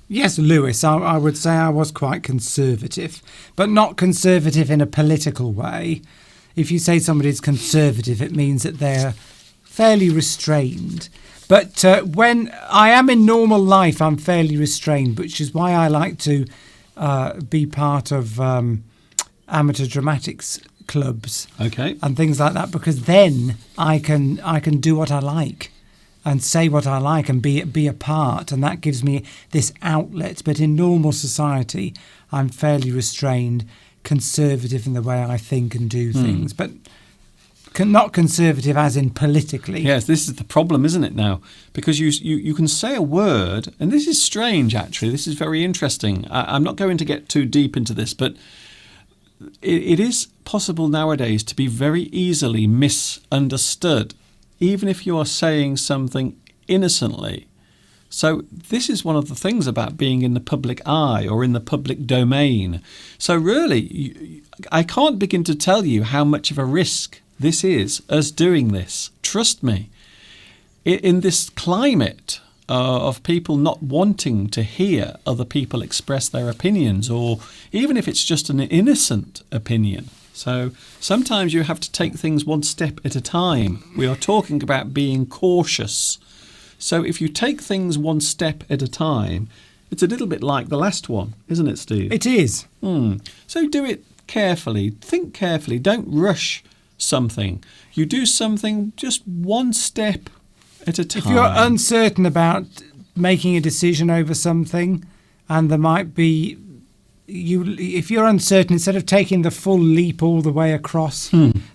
Speaker 3: Yes, Lewis, I would say I was quite conservative, but not conservative in a political way. If you say somebody's conservative, it means that they're fairly restrained. But when I am in normal life, I'm fairly restrained, which is why I like to be part of amateur dramatics clubs, and things like that, because then I can do what I like and say what I like and be a part, and that gives me this outlet. But in normal society, I'm fairly restrained, conservative in the way I think and do things, but not conservative as in politically.
Speaker 1: Yes, this is the problem, isn't it now? Because you can say a word, and this is strange, actually. This is very interesting. I'm not going to get too deep into this, but it is possible nowadays to be very easily misunderstood, even if you are saying something innocently. So this is one of the things about being in the public eye or in the public domain. So really, I can't begin to tell you how much of a risk this is, us doing this. Trust me. In this climate of people not wanting to hear other people express their opinions, or even if it's just an innocent opinion. So sometimes you have to take things one step at a time. We are talking about being cautious. So if you take things one step at a time, it's a little bit like the last one, isn't it, Steve?
Speaker 3: It is.
Speaker 1: So do it carefully. Think carefully. Don't rush something. You do something just one step at a time.
Speaker 3: If you're uncertain about making a decision over something, and there might be... if you're uncertain, instead of taking the full leap all the way across,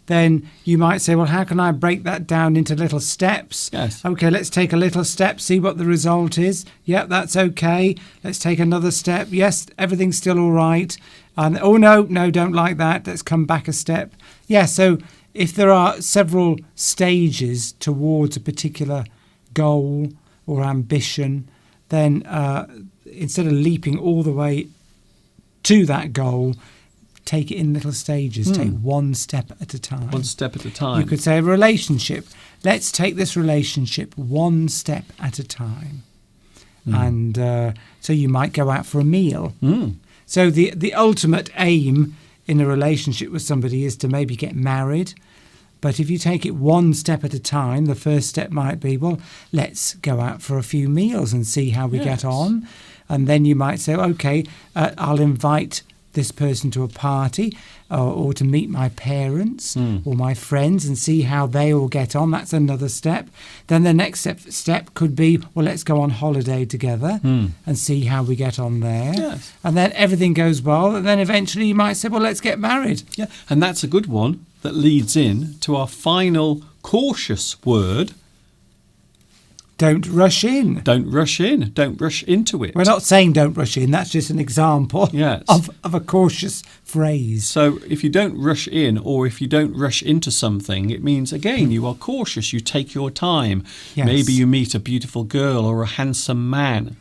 Speaker 3: then you might say, well, how can I break that down into little steps?
Speaker 1: Yes.
Speaker 3: Okay, let's take a little step, see what the result is. Yep, that's okay. Let's take another step. Yes, everything's still all right. And oh, no, don't like that. Let's come back a step. Yeah, so if there are several stages towards a particular goal or ambition, then instead of leaping all the way to that goal, take it in little stages. Take one step at a time.
Speaker 1: One step at a time.
Speaker 3: You could say a relationship. Let's take this relationship one step at a time. And so you might go out for a meal. So the ultimate aim in a relationship with somebody is to maybe get married. But if you take it one step at a time, the first step might be, well, let's go out for a few meals and see how we get on. And then you might say, okay, I'll invite this person to a party or to meet my parents or my friends and see how they all get on. That's another step. Then the next step could be, well, let's go on holiday together and see how we get on there.
Speaker 1: Yes.
Speaker 3: And then everything goes well. And then eventually you might say, well, let's get married.
Speaker 1: Yeah, and that's a good one that leads in to our final cautious word.
Speaker 3: Don't rush in.
Speaker 1: Don't rush in. Don't rush into it.
Speaker 3: We're not saying don't rush in. That's just an example
Speaker 1: Yes.
Speaker 3: of a cautious phrase.
Speaker 1: So if you don't rush in or if you don't rush into something, it means, again, you are cautious. You take your time.
Speaker 3: Yes.
Speaker 1: Maybe you meet a beautiful girl or a handsome man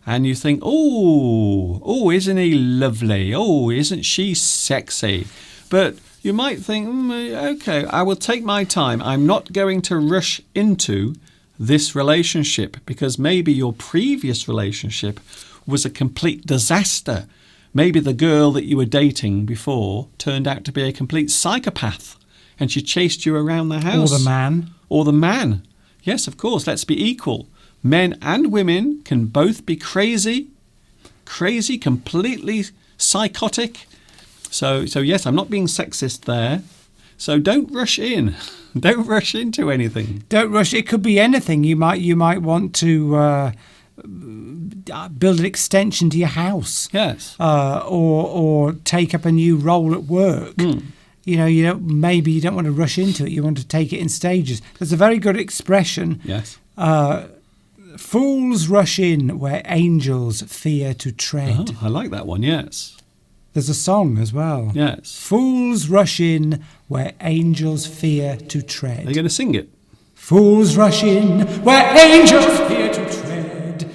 Speaker 1: and you think, oh, isn't he lovely? Oh, isn't she sexy? But you might think, okay, I will take my time. I'm not going to rush into this relationship because maybe your previous relationship was a complete disaster. Maybe the girl that you were dating before turned out to be a complete psychopath and she chased you around the house.
Speaker 3: Or the man.
Speaker 1: Or the man. Yes, of course, let's be equal. Men and women can both be crazy, completely psychotic. So yes, I'm not being sexist there. So don't rush in. Don't rush into anything.
Speaker 3: Don't rush. It could be anything. You might want to build an extension to your house.
Speaker 1: Yes.
Speaker 3: Or take up a new role at work. Maybe you don't want to rush into it. You want to take it in stages. There's a very good expression.
Speaker 1: Yes.
Speaker 3: Fools rush in where angels fear to tread.
Speaker 1: Oh, I like that one. Yes.
Speaker 3: There's a song as well.
Speaker 1: Yes.
Speaker 3: Fools rush in where angels fear to tread.
Speaker 1: Are you going to sing it?
Speaker 3: Fools rush in where angels fear to tread.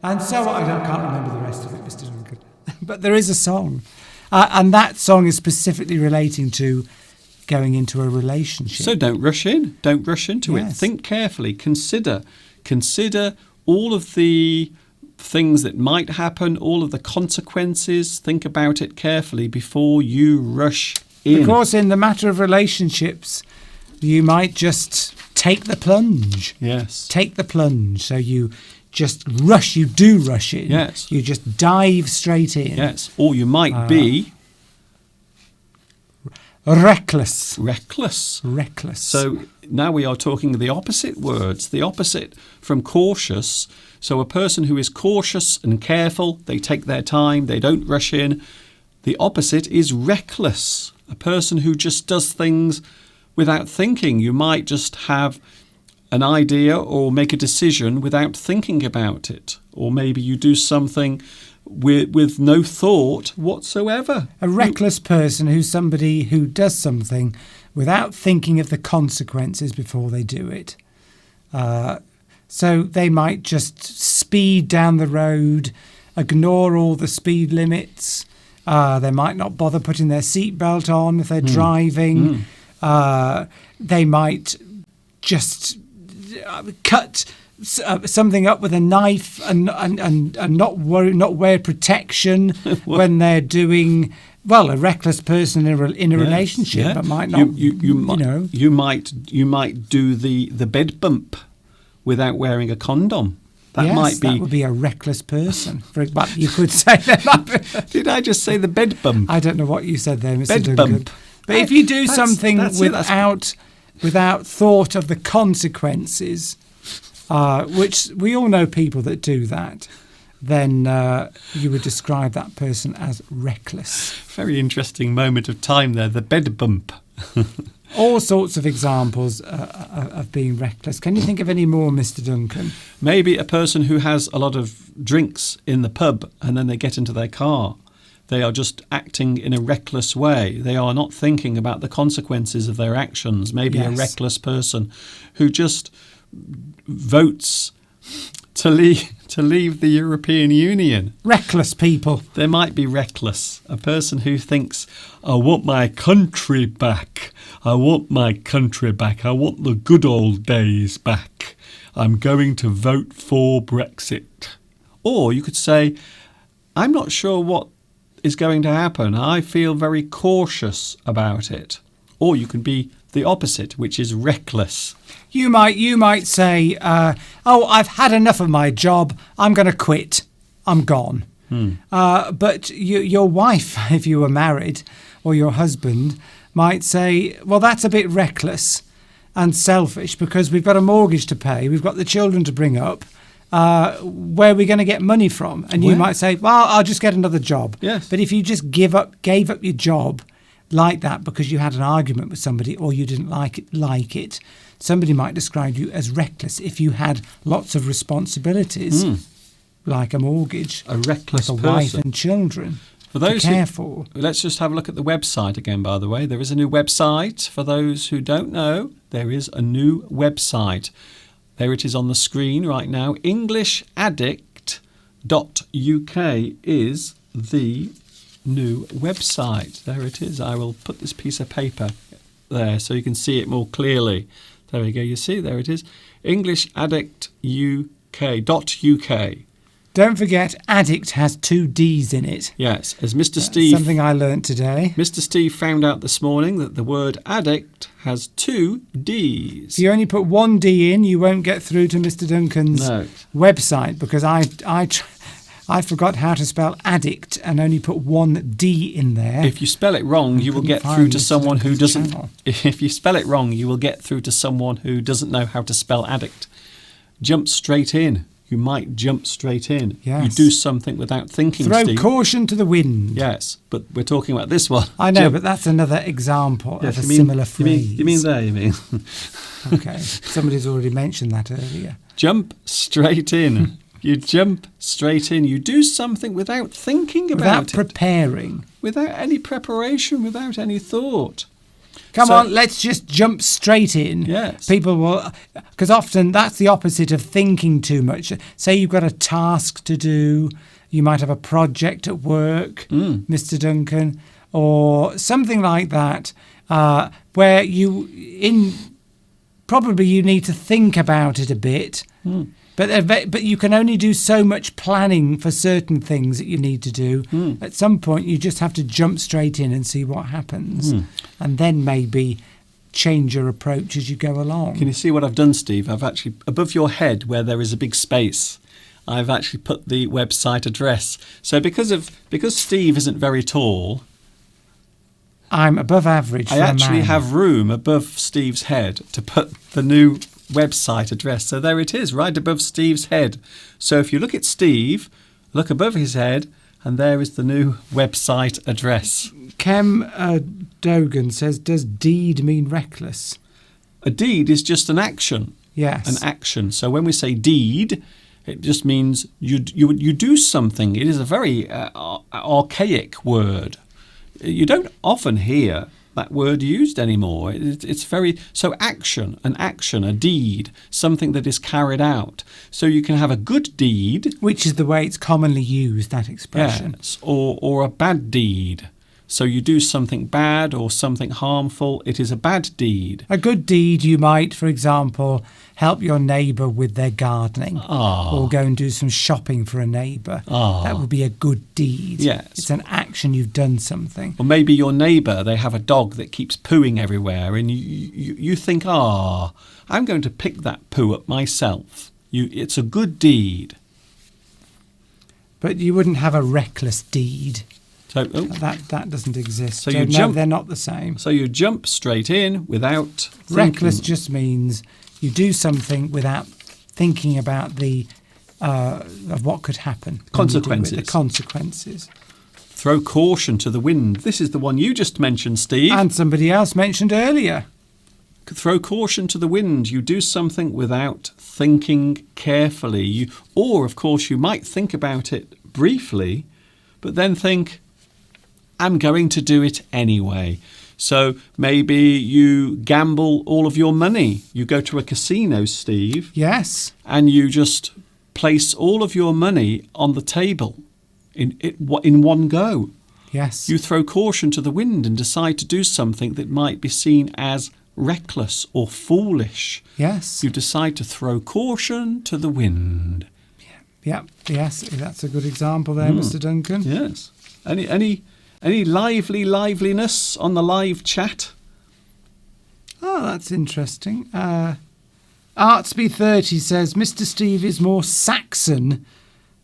Speaker 3: And so I can't remember the rest of it, Mr. Duncan. But there is a song. And that song is specifically relating to going into a relationship.
Speaker 1: So don't rush in. Don't rush into it.
Speaker 3: Yes.
Speaker 1: Think carefully. Consider all of the things that might happen, all of the consequences. Think about it carefully before you rush in.
Speaker 3: Because in the matter of relationships, you might just take the plunge.
Speaker 1: Yes.
Speaker 3: Take the plunge. So you just rush. You do rush in.
Speaker 1: Yes.
Speaker 3: You just dive straight in.
Speaker 1: Yes. Or you might be
Speaker 3: reckless.
Speaker 1: reckless.
Speaker 3: Reckless.
Speaker 1: So now we are talking the opposite words, the opposite from cautious. So a person who is cautious and careful, they take their time, they don't rush in. The opposite is reckless, a person who just does things without thinking. You might just have an idea or make a decision without thinking about it. Or maybe you do something with no thought whatsoever.
Speaker 3: A reckless person who's somebody who does something without thinking of the consequences before they do it. So they might just speed down the road, ignore all the speed limits. They might not bother putting their seatbelt on if they're driving. They might just cut something up with a knife and not wear protection when they're doing. Well, a reckless person in a relationship, but might not.
Speaker 1: You might do the bed bump without wearing a condom. That
Speaker 3: would be a reckless person. But you could say that.
Speaker 1: Did I just say the bed bump?
Speaker 3: I don't know what you said there, Mr.
Speaker 1: Bed
Speaker 3: Duncan.
Speaker 1: bump.
Speaker 3: But if you do something
Speaker 1: that's
Speaker 3: without thought of the consequences, which we all know people that do that, then you would describe that person as reckless.
Speaker 1: Very interesting moment of time there, the bed bump.
Speaker 3: All sorts of examples of being reckless. Can you think of any more, Mr. Duncan?
Speaker 1: Maybe a person who has a lot of drinks in the pub and then they get into their car. They are just acting in a reckless way. They are not thinking about the consequences of their actions. Maybe a reckless person who just votes to leave the European Union.
Speaker 3: Reckless people.
Speaker 1: They might be reckless. A person who thinks, I want my country back. I want my country back. I want the good old days back. I'm going to vote for Brexit. Or you could say, I'm not sure what is going to happen. I feel very cautious about it. Or you can be the opposite, which is reckless.
Speaker 3: You might say, I've had enough of my job. I'm going to quit. I'm gone. But your wife, if you were married, or your husband, might say, well, that's a bit reckless and selfish because we've got a mortgage to pay. We've got the children to bring up. Where are we going to get money from? And you might say, well, I'll just get another job.
Speaker 1: Yes.
Speaker 3: But if you just gave up your job like that because you had an argument with somebody or you didn't like it, somebody might describe you as reckless if you had lots of responsibilities, like a mortgage,
Speaker 1: A reckless
Speaker 3: like a wife
Speaker 1: person.
Speaker 3: and children
Speaker 1: For those
Speaker 3: to care for.
Speaker 1: Let's just have a look at the website again, by the way. There is a new website. For those who don't know, there is a new website. There it is on the screen right now. EnglishAddict.uk is the new website. There it is. I will put this piece of paper there so you can see it more clearly. There we go. You see, there it is. EnglishAddictUK.uk.
Speaker 3: Don't forget, addict has 2 D's in it.
Speaker 1: Yes, as Mr.
Speaker 3: That's
Speaker 1: Steve
Speaker 3: something I learnt today.
Speaker 1: Mr. Steve found out this morning that the word addict has 2 D's.
Speaker 3: If you only put 1 D in, you won't get through to Mr. Duncan's
Speaker 1: No.
Speaker 3: website, because I forgot how to spell addict and only put 1 D in there.
Speaker 1: If you spell it wrong, you will
Speaker 3: couldn't
Speaker 1: get through
Speaker 3: find
Speaker 1: to
Speaker 3: Mr.
Speaker 1: someone who
Speaker 3: Duncan's
Speaker 1: doesn't.
Speaker 3: channel.
Speaker 1: If you spell it wrong, you will get through to someone who doesn't know how to spell addict. Jump straight in. You might jump straight in.
Speaker 3: Yes.
Speaker 1: You do something without thinking,
Speaker 3: Throw
Speaker 1: Steve.
Speaker 3: caution to the wind.
Speaker 1: Yes, but we're talking about this one.
Speaker 3: I know,
Speaker 1: Jump-
Speaker 3: but that's another example
Speaker 1: Yes,
Speaker 3: of a
Speaker 1: you mean-
Speaker 3: similar
Speaker 1: you
Speaker 3: phrase.
Speaker 1: mean there, you mean.
Speaker 3: Okay, somebody's already mentioned that earlier.
Speaker 1: Jump straight in. You jump straight in. You do something without thinking
Speaker 3: Without
Speaker 1: about it.
Speaker 3: preparing.
Speaker 1: Without any preparation, without any thought.
Speaker 3: Come
Speaker 1: So-
Speaker 3: on, let's just jump straight in.
Speaker 1: Yes.
Speaker 3: People will, because often that's the opposite of thinking too much. Say you've got a task to do, you might have a project at work, Mr. Duncan, or something like that, where probably you need to think about it a bit. But you can only do so much planning for certain things that you need to do. At some point, you just have to jump straight in and see what happens, and then maybe change your approach as you go along.
Speaker 1: Can you see what I've done, Steve? I've actually, above your head where there is a big space, I've actually put the website address. So because Steve isn't very tall,
Speaker 3: I'm above average for
Speaker 1: I actually
Speaker 3: a man.
Speaker 1: have room above Steve's head to put the new website address. So there it is, right above Steve's head. So if you look at Steve, look above his head, and there is the new website address.
Speaker 3: Kem Dogan says, does deed mean reckless?
Speaker 1: A deed is just an action.
Speaker 3: Yes.
Speaker 1: An action. So when we say deed, it just means you do something. It is a very archaic word. You don't often hear that word used anymore. It's very so an action, a deed, something that is carried out. So you can have a good deed,
Speaker 3: Which is the way it's commonly used, that expression.
Speaker 1: yes, or a bad deed. So you do something bad or something harmful. It is a bad deed.
Speaker 3: A good deed, you might, for example, help your neighbour with their gardening, or go and do some shopping for a neighbour. That would be a good deed.
Speaker 1: Yes.
Speaker 3: It's an action, you've done something.
Speaker 1: Or maybe your neighbour, they have a dog that keeps pooing everywhere, and you think, I'm going to pick that poo up myself. It's a good deed.
Speaker 3: But you wouldn't have a reckless deed.
Speaker 1: So,
Speaker 3: That doesn't exist.
Speaker 1: So
Speaker 3: So
Speaker 1: you
Speaker 3: no,
Speaker 1: jump-
Speaker 3: they're not the same.
Speaker 1: so you jump straight in without thinking.
Speaker 3: Reckless just means you do something without thinking about the of what could happen. when you do it,
Speaker 1: Consequences.
Speaker 3: The consequences.
Speaker 1: Throw caution to the wind. This is the one you just mentioned, Steve.
Speaker 3: And somebody else mentioned earlier.
Speaker 1: Throw caution to the wind. You do something without thinking carefully. Or, of course, you might think about it briefly, but then think, I'm going to do it anyway. So maybe you gamble all of your money. You go to a casino, Steve,
Speaker 3: Yes.
Speaker 1: and you just place all of your money on the table in one go.
Speaker 3: Yes.
Speaker 1: You throw caution to the wind and decide to do something that might be seen as reckless or foolish.
Speaker 3: Yes.
Speaker 1: You decide to throw caution to the wind.
Speaker 3: Yeah. Yes. That's a good example there, Mr. Duncan.
Speaker 1: Yes. Any liveliness on the live chat?
Speaker 3: Oh, that's interesting. Artsby30 says Mr. Steve is more Saxon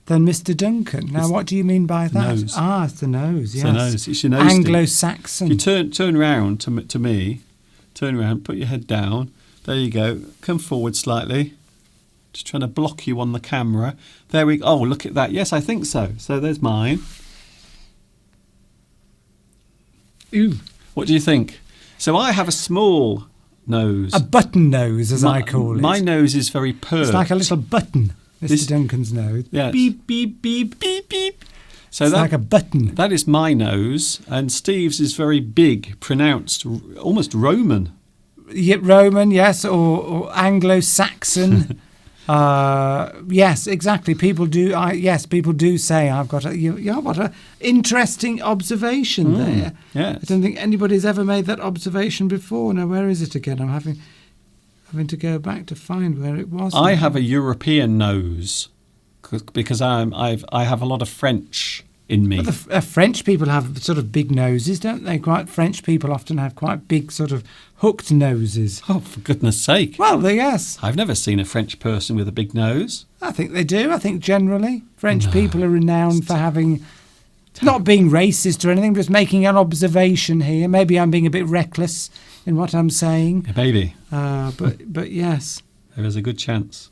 Speaker 3: than Mr. Duncan. Now, what do you mean by that?
Speaker 1: nose.
Speaker 3: It's the nose. Yes.
Speaker 1: the nose. It's your nose, Steve.
Speaker 3: Anglo-Saxon.
Speaker 1: If you turn around to me, turn around, put your head down. There you go. Come forward slightly. Just trying to block you on the camera. There we go. Oh, look at that. Yes, I think so. So there's mine.
Speaker 3: Ooh.
Speaker 1: What do you think? So I have a small nose.
Speaker 3: A button nose, as I call it.
Speaker 1: My nose is very perked.
Speaker 3: It's like a little button, Mr.
Speaker 1: This-
Speaker 3: Duncan's nose.
Speaker 1: Yes.
Speaker 3: Beep, beep, beep, beep, beep.
Speaker 1: So
Speaker 3: It's
Speaker 1: that,
Speaker 3: like a button.
Speaker 1: that is my nose, and Steve's is very big, pronounced, almost Roman.
Speaker 3: Yeah, Roman, yes, or Anglo-Saxon. Yes, exactly. People do. People do say I've got a. What a interesting observation there.
Speaker 1: Yes.
Speaker 3: I don't think anybody's ever made that observation before. Now, where is it again? I'm having to go back to find where it was.
Speaker 1: I
Speaker 3: now.
Speaker 1: have a European nose because I have a lot of French in me.
Speaker 3: But the French people have sort of big noses, don't they? French people often have quite big sort of hooked noses.
Speaker 1: Oh, for goodness sake.
Speaker 3: Well, yes,
Speaker 1: I've never seen a French person with a big nose.
Speaker 3: I think they do. I think generally French people are renowned for having, not being racist or anything, just making an observation here. Maybe I'm being a bit reckless in what I'm saying,
Speaker 1: Maybe.
Speaker 3: but yes.
Speaker 1: There is a good chance.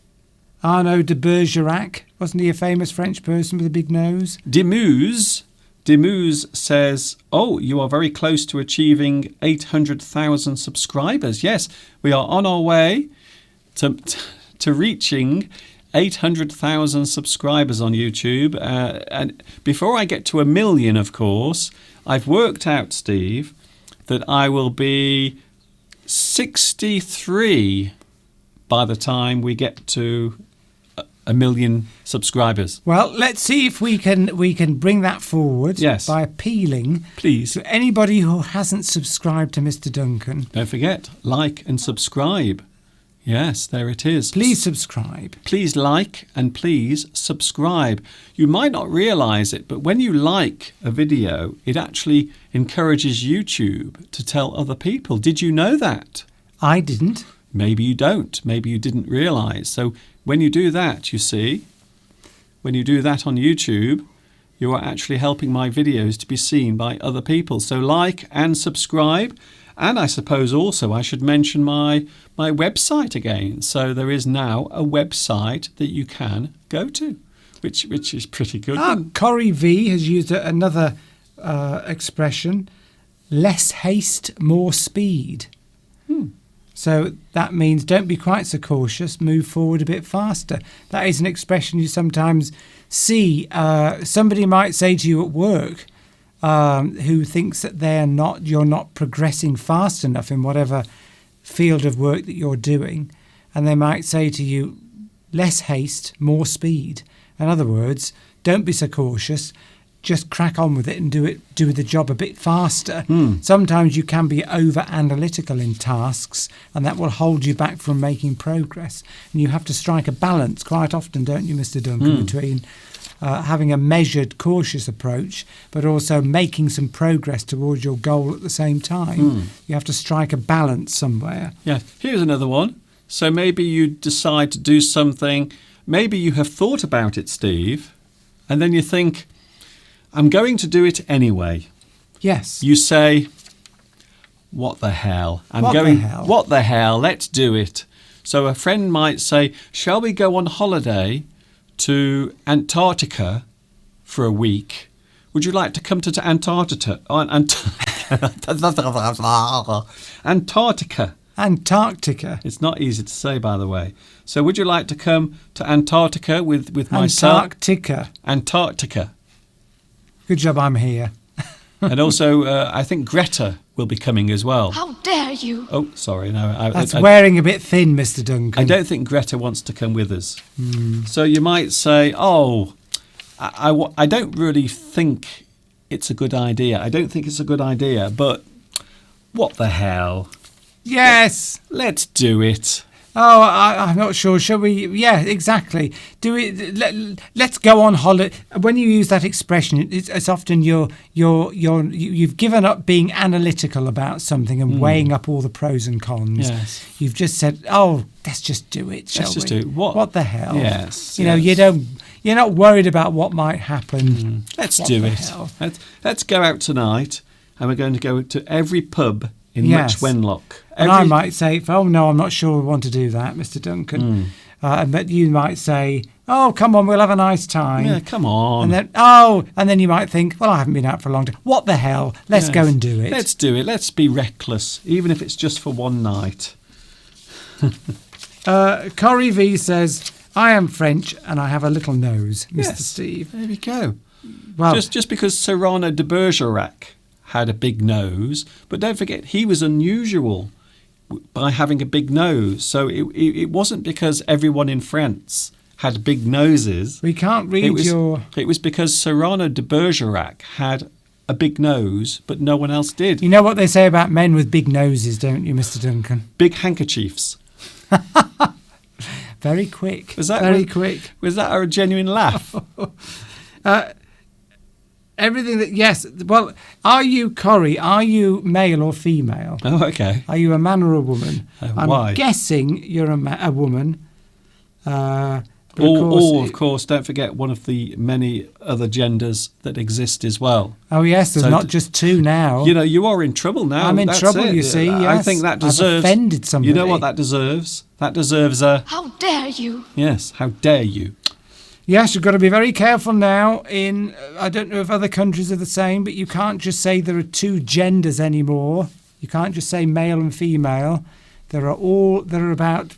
Speaker 3: Arnaud de Bergerac, wasn't he a famous French person with a big nose?
Speaker 1: Demuse says, "Oh, you are very close to achieving 800,000 subscribers." Yes, we are on our way to reaching 800,000 subscribers on YouTube. And before I get to 1 million, of course, I've worked out, Steve, that I will be 63 by the time we get to 1 million subscribers.
Speaker 3: Well, let's see if we can bring that forward
Speaker 1: Yes.
Speaker 3: by appealing
Speaker 1: Please,
Speaker 3: to anybody who hasn't subscribed to Mr. Duncan.
Speaker 1: don't forget, like and subscribe. Yes, there it is.
Speaker 3: Please subscribe.
Speaker 1: Please like and please subscribe. You might not realise it, but when you like a video, it actually encourages YouTube to tell other people. Did you know that?
Speaker 3: I didn't.
Speaker 1: Maybe you don't. Maybe you didn't realise. So when you do that, you see, when you do that on YouTube, you are actually helping my videos to be seen by other people. So like and subscribe. And I suppose also I should mention my website again. So there is now a website that you can go to, which is pretty good.
Speaker 3: Corey V has used another expression, less haste, more speed. So that means don't be quite so cautious, move forward a bit faster. That is an expression you sometimes see. Somebody might say to you at work, who thinks that you're not progressing fast enough in whatever field of work that you're doing, and they might say to you, less haste, more speed. In other words, don't be so cautious, just crack on with it and do the job a bit faster. Sometimes you can be over analytical in tasks, and that will hold you back from making progress. And you have to strike a balance quite often, don't you, Mr. Duncan, between having a measured, cautious approach, but also making some progress towards your goal at the same time. You have to strike a balance somewhere.
Speaker 1: Yeah, here's another one. So maybe you decide to do something, maybe you have thought about it, Steve, and then you think, I'm going to do it anyway.
Speaker 3: Yes.
Speaker 1: You say, what the hell?
Speaker 3: What the hell?
Speaker 1: Let's do it. So a friend might say, shall we go on holiday to Antarctica for a week? Would you like to come to Antarctica? Antarctica.
Speaker 3: Antarctica.
Speaker 1: It's not easy to say, by the way. So would you like to come to Antarctica with my son? Antarctica.
Speaker 3: Good job I'm here.
Speaker 1: And also, I think Greta will be coming as well.
Speaker 4: How dare you?
Speaker 1: Oh, sorry. No,
Speaker 3: That's wearing a bit thin, Mr. Duncan.
Speaker 1: I don't think Greta wants to come with us. So you might say, oh, I don't really think it's a good idea. I don't think it's a good idea, but what the hell?
Speaker 3: Yes.
Speaker 1: Let's do it.
Speaker 3: Oh, I'm not sure. Shall we? Yeah, exactly. Do it. Let's go on holiday. When you use that expression, it's often you've given up being analytical about something and weighing up all the pros and cons.
Speaker 1: Yes.
Speaker 3: You've just said, "Oh, let's just do it." Shall
Speaker 1: Let's just
Speaker 3: we?
Speaker 1: do it. What
Speaker 3: the hell?
Speaker 1: Yes.
Speaker 3: You know, you're not worried about what might happen.
Speaker 1: Let's
Speaker 3: What
Speaker 1: do
Speaker 3: the
Speaker 1: it.
Speaker 3: hell?
Speaker 1: Let's go out tonight, and we're going to go to every pub in
Speaker 3: Yes.
Speaker 1: Much Wenlock.
Speaker 3: And I might say, "Oh no, I'm not sure we want to do that, Mr. Duncan." But you might say, "Oh, come on, we'll have a nice time."
Speaker 1: Yeah, come on.
Speaker 3: And then you might think, "Well, I haven't been out for a long time. What the hell? Let's go and do it."
Speaker 1: Let's do it. Let's be reckless, even if it's just for one night.
Speaker 3: Corey V says, I am French and I have a little nose, Mr.
Speaker 1: Yes,
Speaker 3: Steve.
Speaker 1: there we go.
Speaker 3: Well,
Speaker 1: Just because Cyrano de Bergerac had a big nose, but don't forget he was unusual by having a big nose. So it wasn't because everyone in France had big noses.
Speaker 3: we can't read
Speaker 1: It was because Cyrano de Bergerac had a big nose, but no one else did.
Speaker 3: You know what they say about men with big noses, don't you, Mr. Duncan?
Speaker 1: Big handkerchiefs.
Speaker 3: Very quick.
Speaker 1: Was that
Speaker 3: very quick.
Speaker 1: Was that a genuine laugh?
Speaker 3: Everything that, yes. Well, are you, Corey, are you male or female?
Speaker 1: Oh, okay.
Speaker 3: Are you a man or a woman? I'm
Speaker 1: why?
Speaker 3: guessing you're a woman. But
Speaker 1: Or, of course, don't forget one of the many other genders that exist as well.
Speaker 3: Oh, yes, there's
Speaker 1: So
Speaker 3: not just two now.
Speaker 1: You know, you are in trouble now.
Speaker 3: I'm in
Speaker 1: That's
Speaker 3: trouble,
Speaker 1: it.
Speaker 3: you see,
Speaker 1: I
Speaker 3: yes.
Speaker 1: think that
Speaker 3: I've
Speaker 1: deserves...
Speaker 3: offended somebody.
Speaker 1: You know what that deserves? That deserves a...
Speaker 4: How dare you?
Speaker 1: Yes, how dare you?
Speaker 3: Yes, you've got to be very careful now. I don't know if other countries are the same, but you can't just say there are two genders anymore. You can't just say male and female. There are about...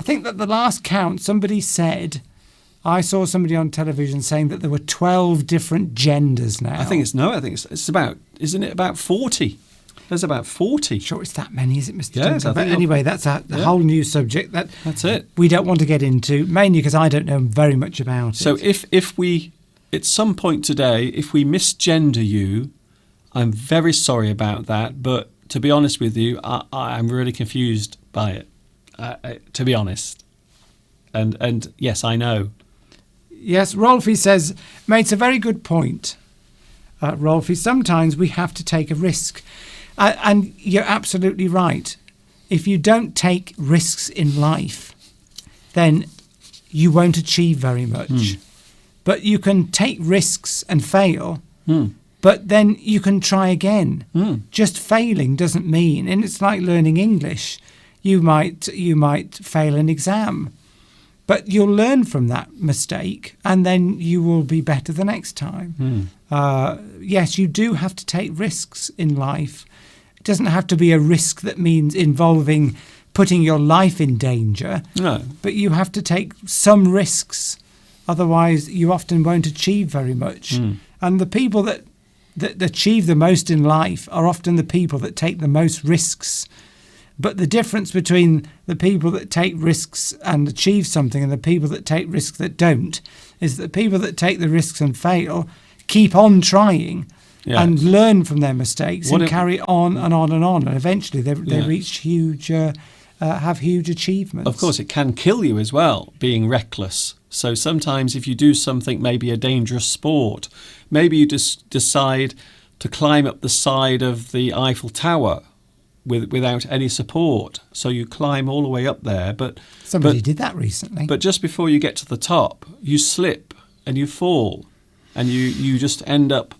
Speaker 3: I think that the last count, somebody said... I saw somebody on television saying that there were 12 different genders now.
Speaker 1: I think it's about... Isn't it about 40? There's about 40.
Speaker 3: Sure, it's that many, is it, Mr.
Speaker 1: Yes,
Speaker 3: Duncan?
Speaker 1: I
Speaker 3: But
Speaker 1: think
Speaker 3: anyway, that's a whole new subject that
Speaker 1: That's it.
Speaker 3: we don't want to get into, mainly because I don't know very much about
Speaker 1: So
Speaker 3: it.
Speaker 1: if we, at some point today, if we misgender you, I'm very sorry about that. But to be honest with you, I'm really confused by it, to be honest. And yes, I know.
Speaker 3: Yes, Rolfie says, makes a very good point. Rolfie, sometimes we have to take a risk. And you're absolutely right. If you don't take risks in life, then you won't achieve very much. But you can take risks and fail, but then you can try again. Just failing doesn't mean, and it's like learning English. You might fail an exam, but you'll learn from that mistake, and then you will be better the next time. Yes, you do have to take risks in life. It doesn't have to be a risk that means involving putting your life in danger.
Speaker 1: No.
Speaker 3: But you have to take some risks. Otherwise, you often won't achieve very much. And the people that achieve the most in life are often the people that take the most risks. But the difference between the people that take risks and achieve something and the people that take risks that don't is that the people that take the risks and fail keep on trying and learn from their mistakes and carry on and on and on. And eventually they reach have huge achievements.
Speaker 1: Of course, it can kill you as well, being reckless. So sometimes if you do something, maybe a dangerous sport, maybe you just decide to climb up the side of the Eiffel Tower without any support. So you climb all the way up there. But
Speaker 3: somebody did that recently.
Speaker 1: But just before you get to the top, you slip and you fall and you just end up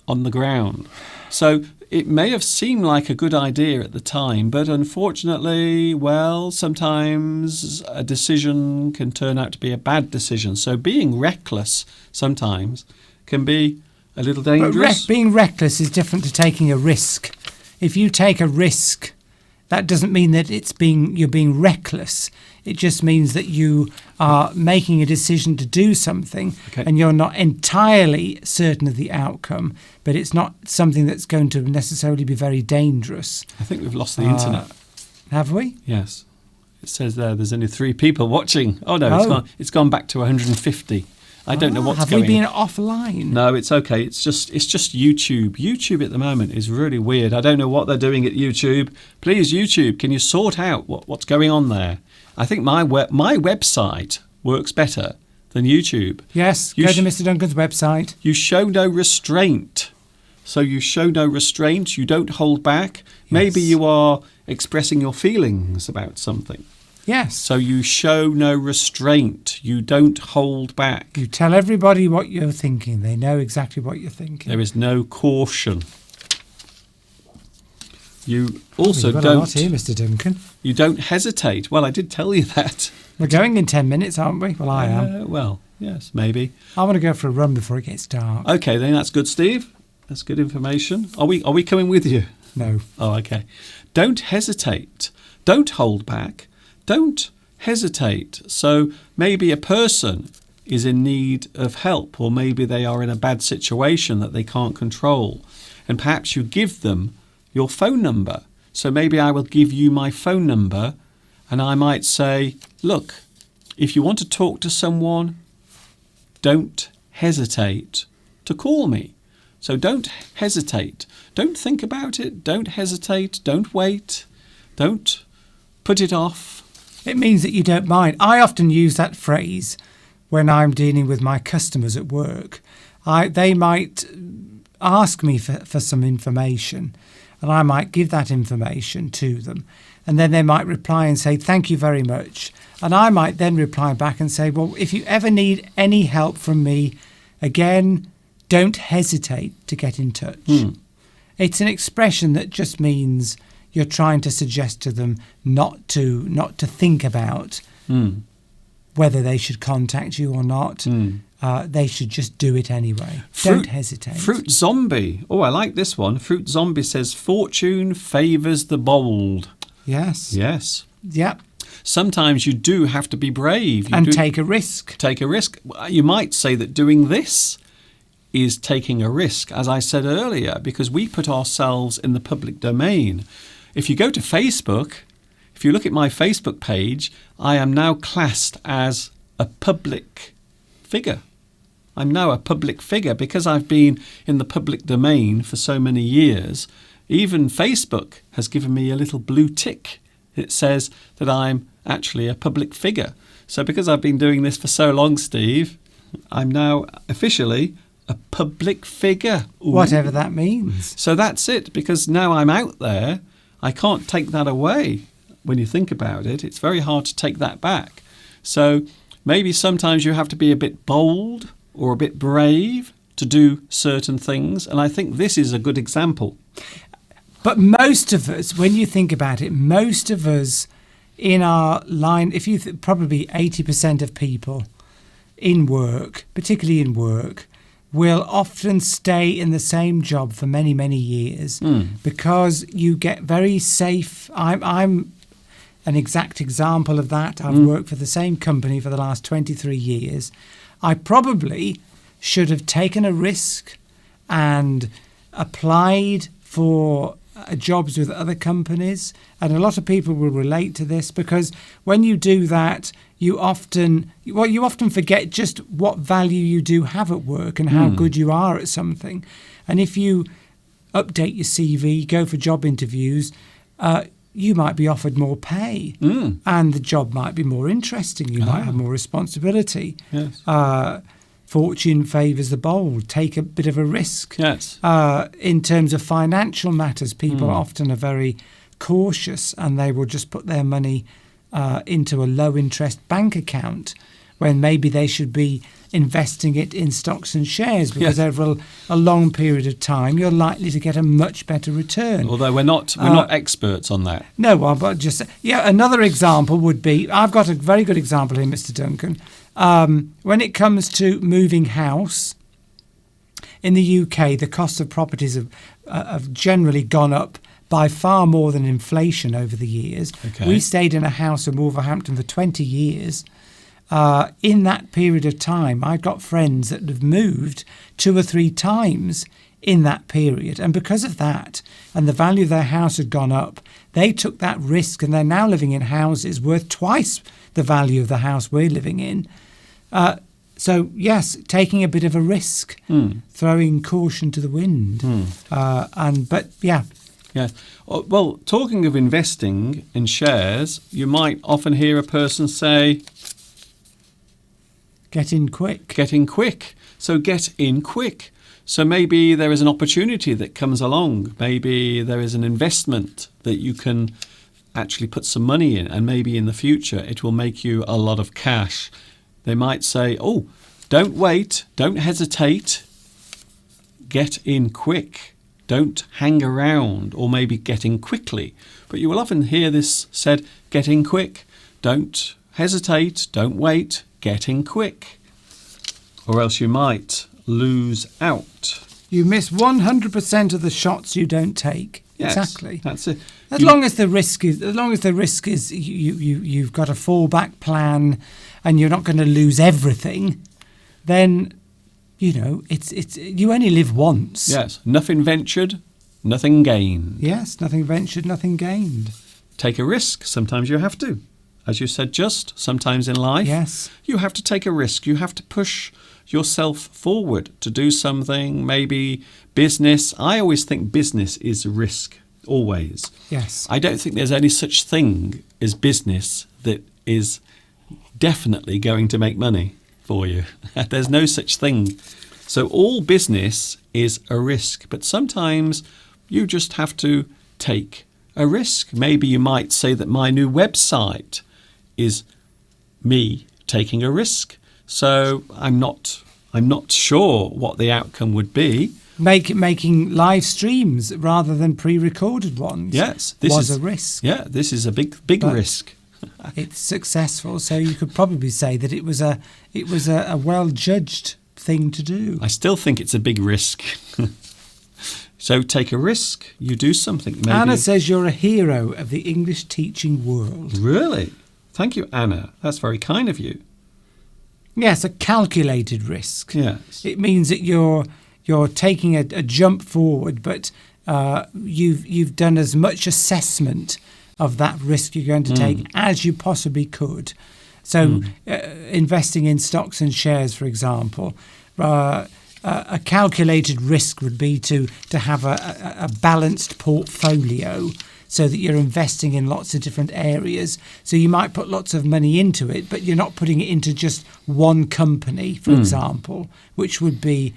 Speaker 1: on the ground. So it may have seemed like a good idea at the time, but unfortunately, well, sometimes a decision can turn out to be a bad decision. So being reckless sometimes can be a little dangerous.
Speaker 3: But being reckless is different to taking a risk. If you take a risk, that doesn't mean that you're being reckless. It just means that you are making a decision to do something and you're not entirely certain of the outcome, but it's not something that's going to necessarily be very dangerous.
Speaker 1: I think we've lost the internet.
Speaker 3: Have we?
Speaker 1: Yes. It says there's only 3 people watching. Oh, no, it's gone back to 150. I don't know what's going on.
Speaker 3: Have we been offline?
Speaker 1: No, it's okay. It's just YouTube. YouTube at the moment is really weird. I don't know what they're doing at YouTube. Please, YouTube, can you sort out what's going on there? I think my website works better than YouTube.
Speaker 3: Yes, go to Mr. Duncan's website.
Speaker 1: You show no restraint. So you show no restraint. You don't hold back. Yes. Maybe you are expressing your feelings about something.
Speaker 3: Yes.
Speaker 1: So you show no restraint. You don't hold back.
Speaker 3: You tell everybody what you're thinking. They know exactly what you're thinking.
Speaker 1: There is no caution. You also
Speaker 3: got
Speaker 1: don't.
Speaker 3: A lot here, Mr. Duncan.
Speaker 1: You don't hesitate. Well, I did tell you that.
Speaker 3: We're going in 10 minutes, aren't we? Well, I am.
Speaker 1: Well, yes, maybe.
Speaker 3: I want to go for a run before it gets dark.
Speaker 1: Okay, then that's good, Steve. That's good information. Are we coming with you?
Speaker 3: No.
Speaker 1: Oh, okay. Don't hesitate don't hold back, don't hesitate. So maybe a person is in need of help, or maybe they are in a bad situation that they can't control, and perhaps you give them your phone number. So maybe I will give you my phone number, and I might say, look, if you want to talk to someone, don't hesitate to call me. So don't hesitate. Don't think about it. Don't hesitate. Don't wait. Don't put it off.
Speaker 3: It means that you don't mind. I often use that phrase when I'm dealing with my customers at work. They might ask me for some information, and I might give that information to them. And then they might reply and say, thank you very much. And I might then reply back and say, well, if you ever need any help from me, again, don't hesitate to get in touch. It's an expression that just means you're trying to suggest to them not to think about whether they should contact you or not. They should just do it anyway. Don't hesitate.
Speaker 1: Fruit Zombie. Oh, I like this one. Fruit Zombie says, fortune favours the bold.
Speaker 3: Yes.
Speaker 1: Yes.
Speaker 3: Yep.
Speaker 1: Sometimes you do have to be brave.
Speaker 3: And take a risk.
Speaker 1: Take a risk. You might say that doing this is taking a risk, as I said earlier, because we put ourselves in the public domain. If you go to Facebook, if you look at my Facebook page, I am now classed as a public figure. I'm now a public figure because I've been in the public domain for so many years. Even Facebook has given me a little blue tick. It says that I'm actually a public figure. So because I've been doing this for so long, Steve, I'm now officially a public figure. Ooh.
Speaker 3: Whatever that means.
Speaker 1: So that's it, because now I'm out there. I can't take that away. When you think about it, it's very hard to take that back. So maybe sometimes you have to be a bit bold or a bit brave to do certain things. And I think this is a good example.
Speaker 3: But most of us, when you think about it, most of us in our line, if you probably 80% of people in work, particularly in work, will often stay in the same job for many, many years because you get very safe. I'm an exact example of that. I've worked for the same company for the last 23 years. I probably should have taken a risk and applied for jobs with other companies, and a lot of people will relate to this, because when you do that, you often forget just what value you do have at work and how good you are at something. And if you update your CV, go for job interviews, you might be offered more pay, and the job might be more interesting. You might have more responsibility.
Speaker 1: Yes.
Speaker 3: Fortune favours the bold. Take a bit of a risk.
Speaker 1: Yes.
Speaker 3: In terms of financial matters, people often are very cautious, and they will just put their money into a low-interest bank account when maybe they should be investing it in stocks and shares, because over a long period of time, you're likely to get a much better return.
Speaker 1: Although we're not experts on that.
Speaker 3: No, well, but just another example would be, I've got a very good example here, Mr. Duncan. When it comes to moving house, in the UK, the cost of properties have generally gone up by far more than inflation over the years.
Speaker 1: Okay.
Speaker 3: We stayed in a house in Wolverhampton for 20 years. In that period of time, I got friends that have moved 2 or 3 times in that period. And because of that, and the value of their house had gone up, they took that risk, and they're now living in houses worth twice the value of the house we're living in. So, yes, taking a bit of a risk, throwing caution to the wind.
Speaker 1: Yeah. Well, talking of investing in shares, you might often hear a person say,
Speaker 3: get in quick.
Speaker 1: Get in quick. So get in quick. So maybe there is an opportunity that comes along. Maybe there is an investment that you can actually put some money in, and maybe in the future it will make you a lot of cash. They might say, oh, don't wait, don't hesitate, get in quick. Don't hang around, or maybe get in quickly. But you will often hear this said, get in quick. Don't hesitate, don't wait, get in quick. Or else you might lose out.
Speaker 3: You miss 100% of the shots you don't take.
Speaker 1: Yes,
Speaker 3: exactly.
Speaker 1: That's it.
Speaker 3: As long as the risk is you've got a fallback plan, and you're not going to lose everything, then it's you only live once.
Speaker 1: Yes, nothing ventured, nothing gained.
Speaker 3: Yes, nothing ventured, nothing gained.
Speaker 1: Take a risk. Sometimes you have to. As you said, sometimes in life,
Speaker 3: Yes.
Speaker 1: you have to take a risk. You have to push yourself forward to do something, maybe business. I always think business is risk, always.
Speaker 3: Yes.
Speaker 1: I don't think there's any such thing as business that is definitely going to make money for you. There's no such thing. So all business is a risk, but sometimes you just have to take a risk. Maybe you might say that my new website is me taking a risk. So I'm not sure what the outcome would be.
Speaker 3: Making live streams rather than pre-recorded ones.
Speaker 1: Yes,
Speaker 3: was a risk.
Speaker 1: Yeah, this is a big
Speaker 3: But
Speaker 1: risk.
Speaker 3: It's successful, so you could probably say that it was a well-judged thing to do.
Speaker 1: I still think it's a big risk. So take a risk. You do something. Maybe.
Speaker 3: Anna says you're a hero of the English teaching world.
Speaker 1: Really? Thank you, Anna. That's very kind of you.
Speaker 3: Yes, a calculated risk.
Speaker 1: Yes.
Speaker 3: It means that you're taking a jump forward, but you've done as much assessment of that risk you're going to take as you possibly could. So investing in stocks and shares, for example, a calculated risk would be to have a balanced portfolio so that you're investing in lots of different areas. So you might put lots of money into it, but you're not putting it into just one company, for example, which would be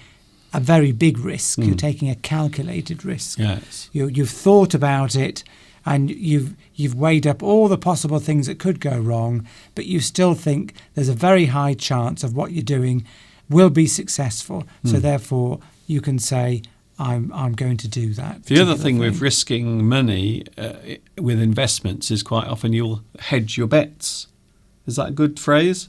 Speaker 3: a very big risk. You're taking a calculated risk.
Speaker 1: Yes.
Speaker 3: You've thought about it, and you've weighed up all the possible things that could go wrong, but you still think there's a very high chance of what you're doing will be successful. So therefore, you can say, I'm going to do that.
Speaker 1: The other thing with risking money with investments is quite often you'll hedge your bets. Is that a good phrase?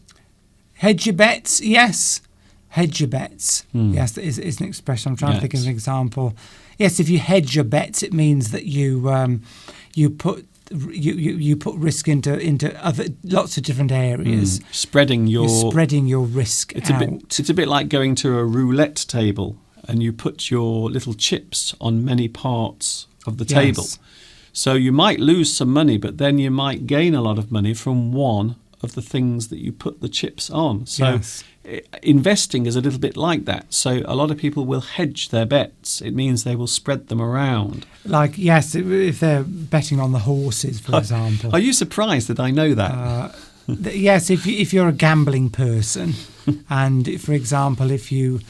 Speaker 3: Hedge your bets, yes. Hedge your bets. Yes, that is an expression. I'm trying to think of an example. Yes, if you hedge your bets, it means that you put risk into other lots of different areas.
Speaker 1: You're
Speaker 3: spreading your risk out.
Speaker 1: It's a bit like going to a roulette table and you put your little chips on many parts of the table. So you might lose some money, but then you might gain a lot of money from one of the things that you put the chips on. So investing is a little bit like that. So a lot of people will hedge their bets. It means they will spread them around.
Speaker 3: Like, yes, if they're betting on the horses, for example.
Speaker 1: Are you surprised that I know that?
Speaker 3: Yes, if you're a gambling person, and for example, if you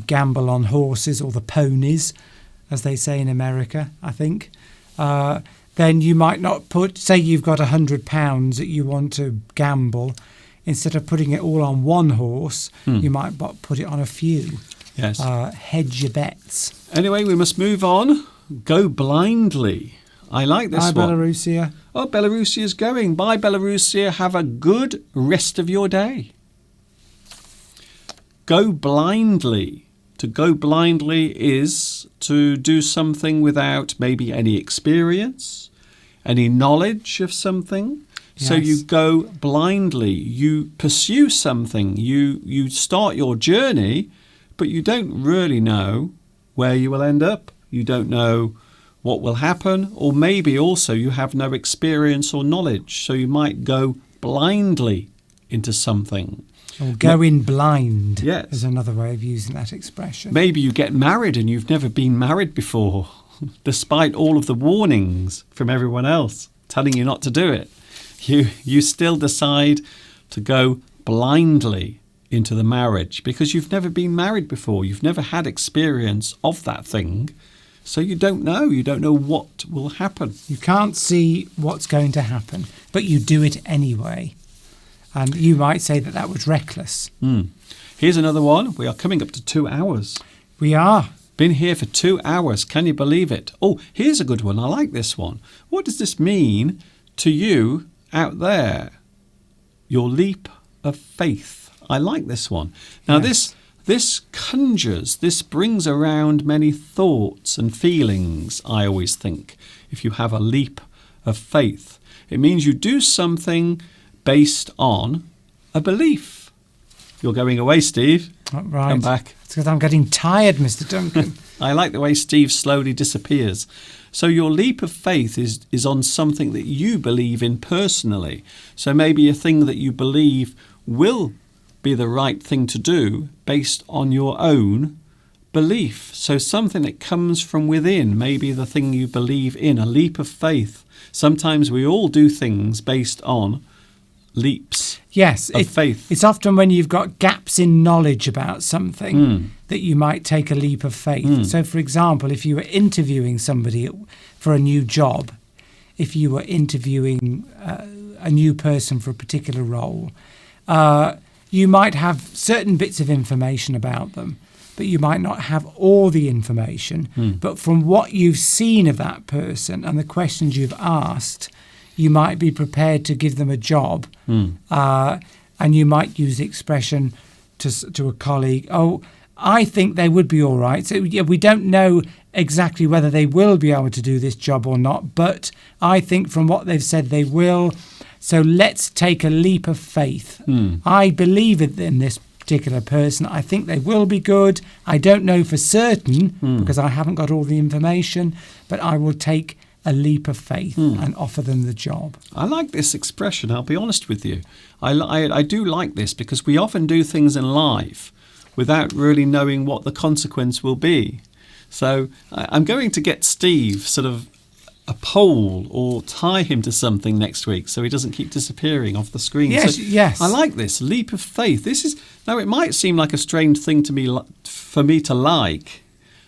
Speaker 3: gamble on horses or the ponies, as they say in America, I think, then you might not say you've got £100 that you want to gamble. Instead of putting it all on one horse, you might put it on a few.
Speaker 1: Yes.
Speaker 3: Hedge your bets.
Speaker 1: Anyway, we must move on. Go blindly. I like this one.
Speaker 3: Bye, Belarusia.
Speaker 1: Oh, Belarusia's going. Bye, Belarusia. Have a good rest of your day. Go blindly. To go blindly is to do something without maybe any experience, any knowledge of something.
Speaker 3: Yes.
Speaker 1: So you go blindly. You pursue something. You start your journey, but you don't really know where you will end up. You don't know what will happen, or maybe also you have no experience or knowledge. So you might go blindly into something.
Speaker 3: Or go in blind.
Speaker 1: Yes.
Speaker 3: Is another way of using that expression.
Speaker 1: Maybe you get married and you've never been married before, despite all of the warnings from everyone else telling you not to do it. You still decide to go blindly into the marriage because you've never been married before. You've never had experience of that thing. So you don't know. You don't know what will happen.
Speaker 3: You can't see what's going to happen, but you do it anyway. And you might say that was reckless.
Speaker 1: Here's another one. We are coming up to 2 hours.
Speaker 3: We are.
Speaker 1: Been here for 2 hours. Can you believe it? Oh, here's a good one. I like this one. What does this mean to you out there? Your leap of faith. I like this one. Now,
Speaker 3: Yes.
Speaker 1: this conjures, this brings around many thoughts and feelings, I always think, if you have a leap of faith. It means you do something based on a belief. You're going away, Steve.
Speaker 3: Right.
Speaker 1: Come back.
Speaker 3: It's because I'm getting tired, Mr. Duncan.
Speaker 1: I like the way Steve slowly disappears. So your leap of faith is on something that you believe in personally. So maybe a thing that you believe will be the right thing to do based on your own belief. So something that comes from within, maybe the thing you believe in, a leap of faith. Sometimes we all do things based on leaps
Speaker 3: Yes,
Speaker 1: of faith.
Speaker 3: It's often when you've got gaps in knowledge about something that you might take a leap of faith. So, for example, if you were interviewing somebody for a new job, if you were interviewing a new person for a particular role, you might have certain bits of information about them, but you might not have all the information. But from what you've seen of that person and the questions you've asked, you might be prepared to give them a job, and you might use the expression to a colleague, "Oh, I think they would be all right." So yeah, we don't know exactly whether they will be able to do this job or not, but I think from what they've said they will. So let's take a leap of faith. I believe in this particular person. I think they will be good. I don't know for certain because I haven't got all the information, but I will take a leap of faith and offer them the job.
Speaker 1: I like this expression, I'll be honest with you. I do like this because we often do things in life without really knowing what the consequence will be. So I'm going to get Steve sort of a pole or tie him to something next week so he doesn't keep disappearing off the screen.
Speaker 3: Yes,
Speaker 1: so
Speaker 3: yes.
Speaker 1: I like this, leap of faith. Now it might seem like a strange thing for me to like,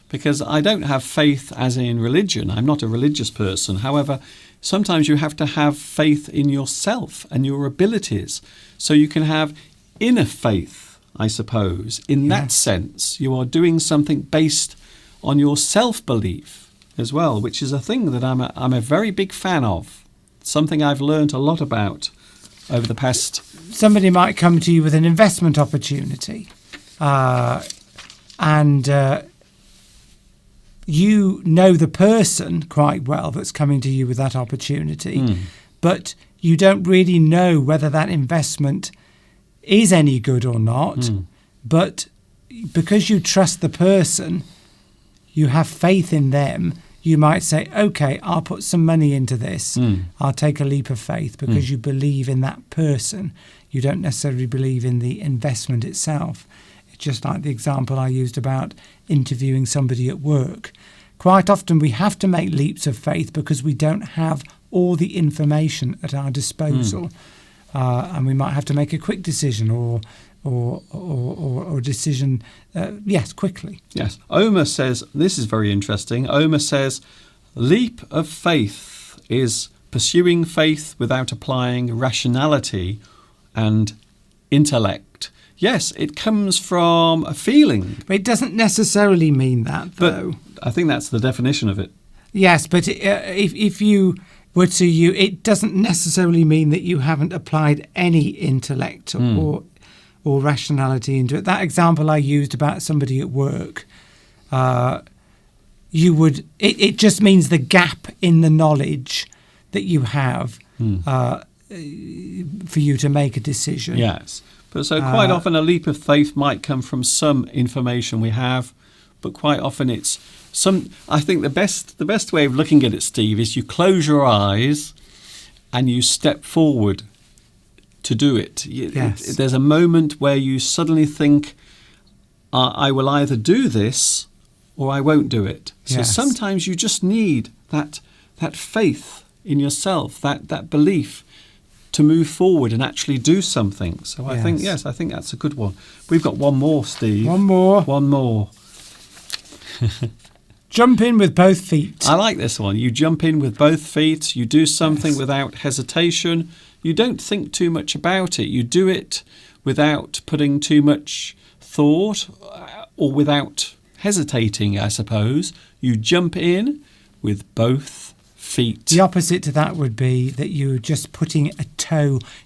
Speaker 1: because I don't have faith as in religion. I'm not a religious person. However, sometimes you have to have faith in yourself and your abilities. So you can have inner faith, I suppose. In that sense, you are doing something based on your self-belief as well, which is a thing that I'm a very big fan of. Something I've learned a lot about over the past...
Speaker 3: Somebody might come to you with an investment opportunity, and you know the person quite well that's coming to you with that opportunity, but you don't really know whether that investment is any good or not. But because you trust the person, you have faith in them, you might say, okay, I'll put some money into this. I'll take a leap of faith because you believe in that person. You don't necessarily believe in the investment itself. It's just like the example I used about interviewing somebody at work. Quite often we have to make leaps of faith because we don't have all the information at our disposal. And we might have to make a quick decision or a decision, quickly.
Speaker 1: Yes. Omer says, this is very interesting. Omer says, leap of faith is pursuing faith without applying rationality and intellect. Yes, it comes from a feeling.
Speaker 3: But it doesn't necessarily mean that, though.
Speaker 1: But I think that's the definition of it.
Speaker 3: Yes, but if you were to it doesn't necessarily mean that you haven't applied any intellect or rationality into it. That example I used about somebody at work, it just means the gap in the knowledge that you have for you to make a decision.
Speaker 1: Yes. But so quite often a leap of faith might come from some information we have, but quite often it's I think the best way of looking at it, Steve, is you close your eyes and you step forward to do it.
Speaker 3: Yes.
Speaker 1: There's a moment where you suddenly think, I will either do this or I won't do it. So sometimes you just need that faith in yourself, that belief to move forward and actually do something. So I think that's a good one. We've got one more, Steve.
Speaker 3: One more. Jump in with both feet.
Speaker 1: I like this one. You jump in with both feet. You do something without hesitation. You don't think too much about it. You do it without putting too much thought or without hesitating, I suppose. You jump in with both feet.
Speaker 3: The opposite to that would be that you're just putting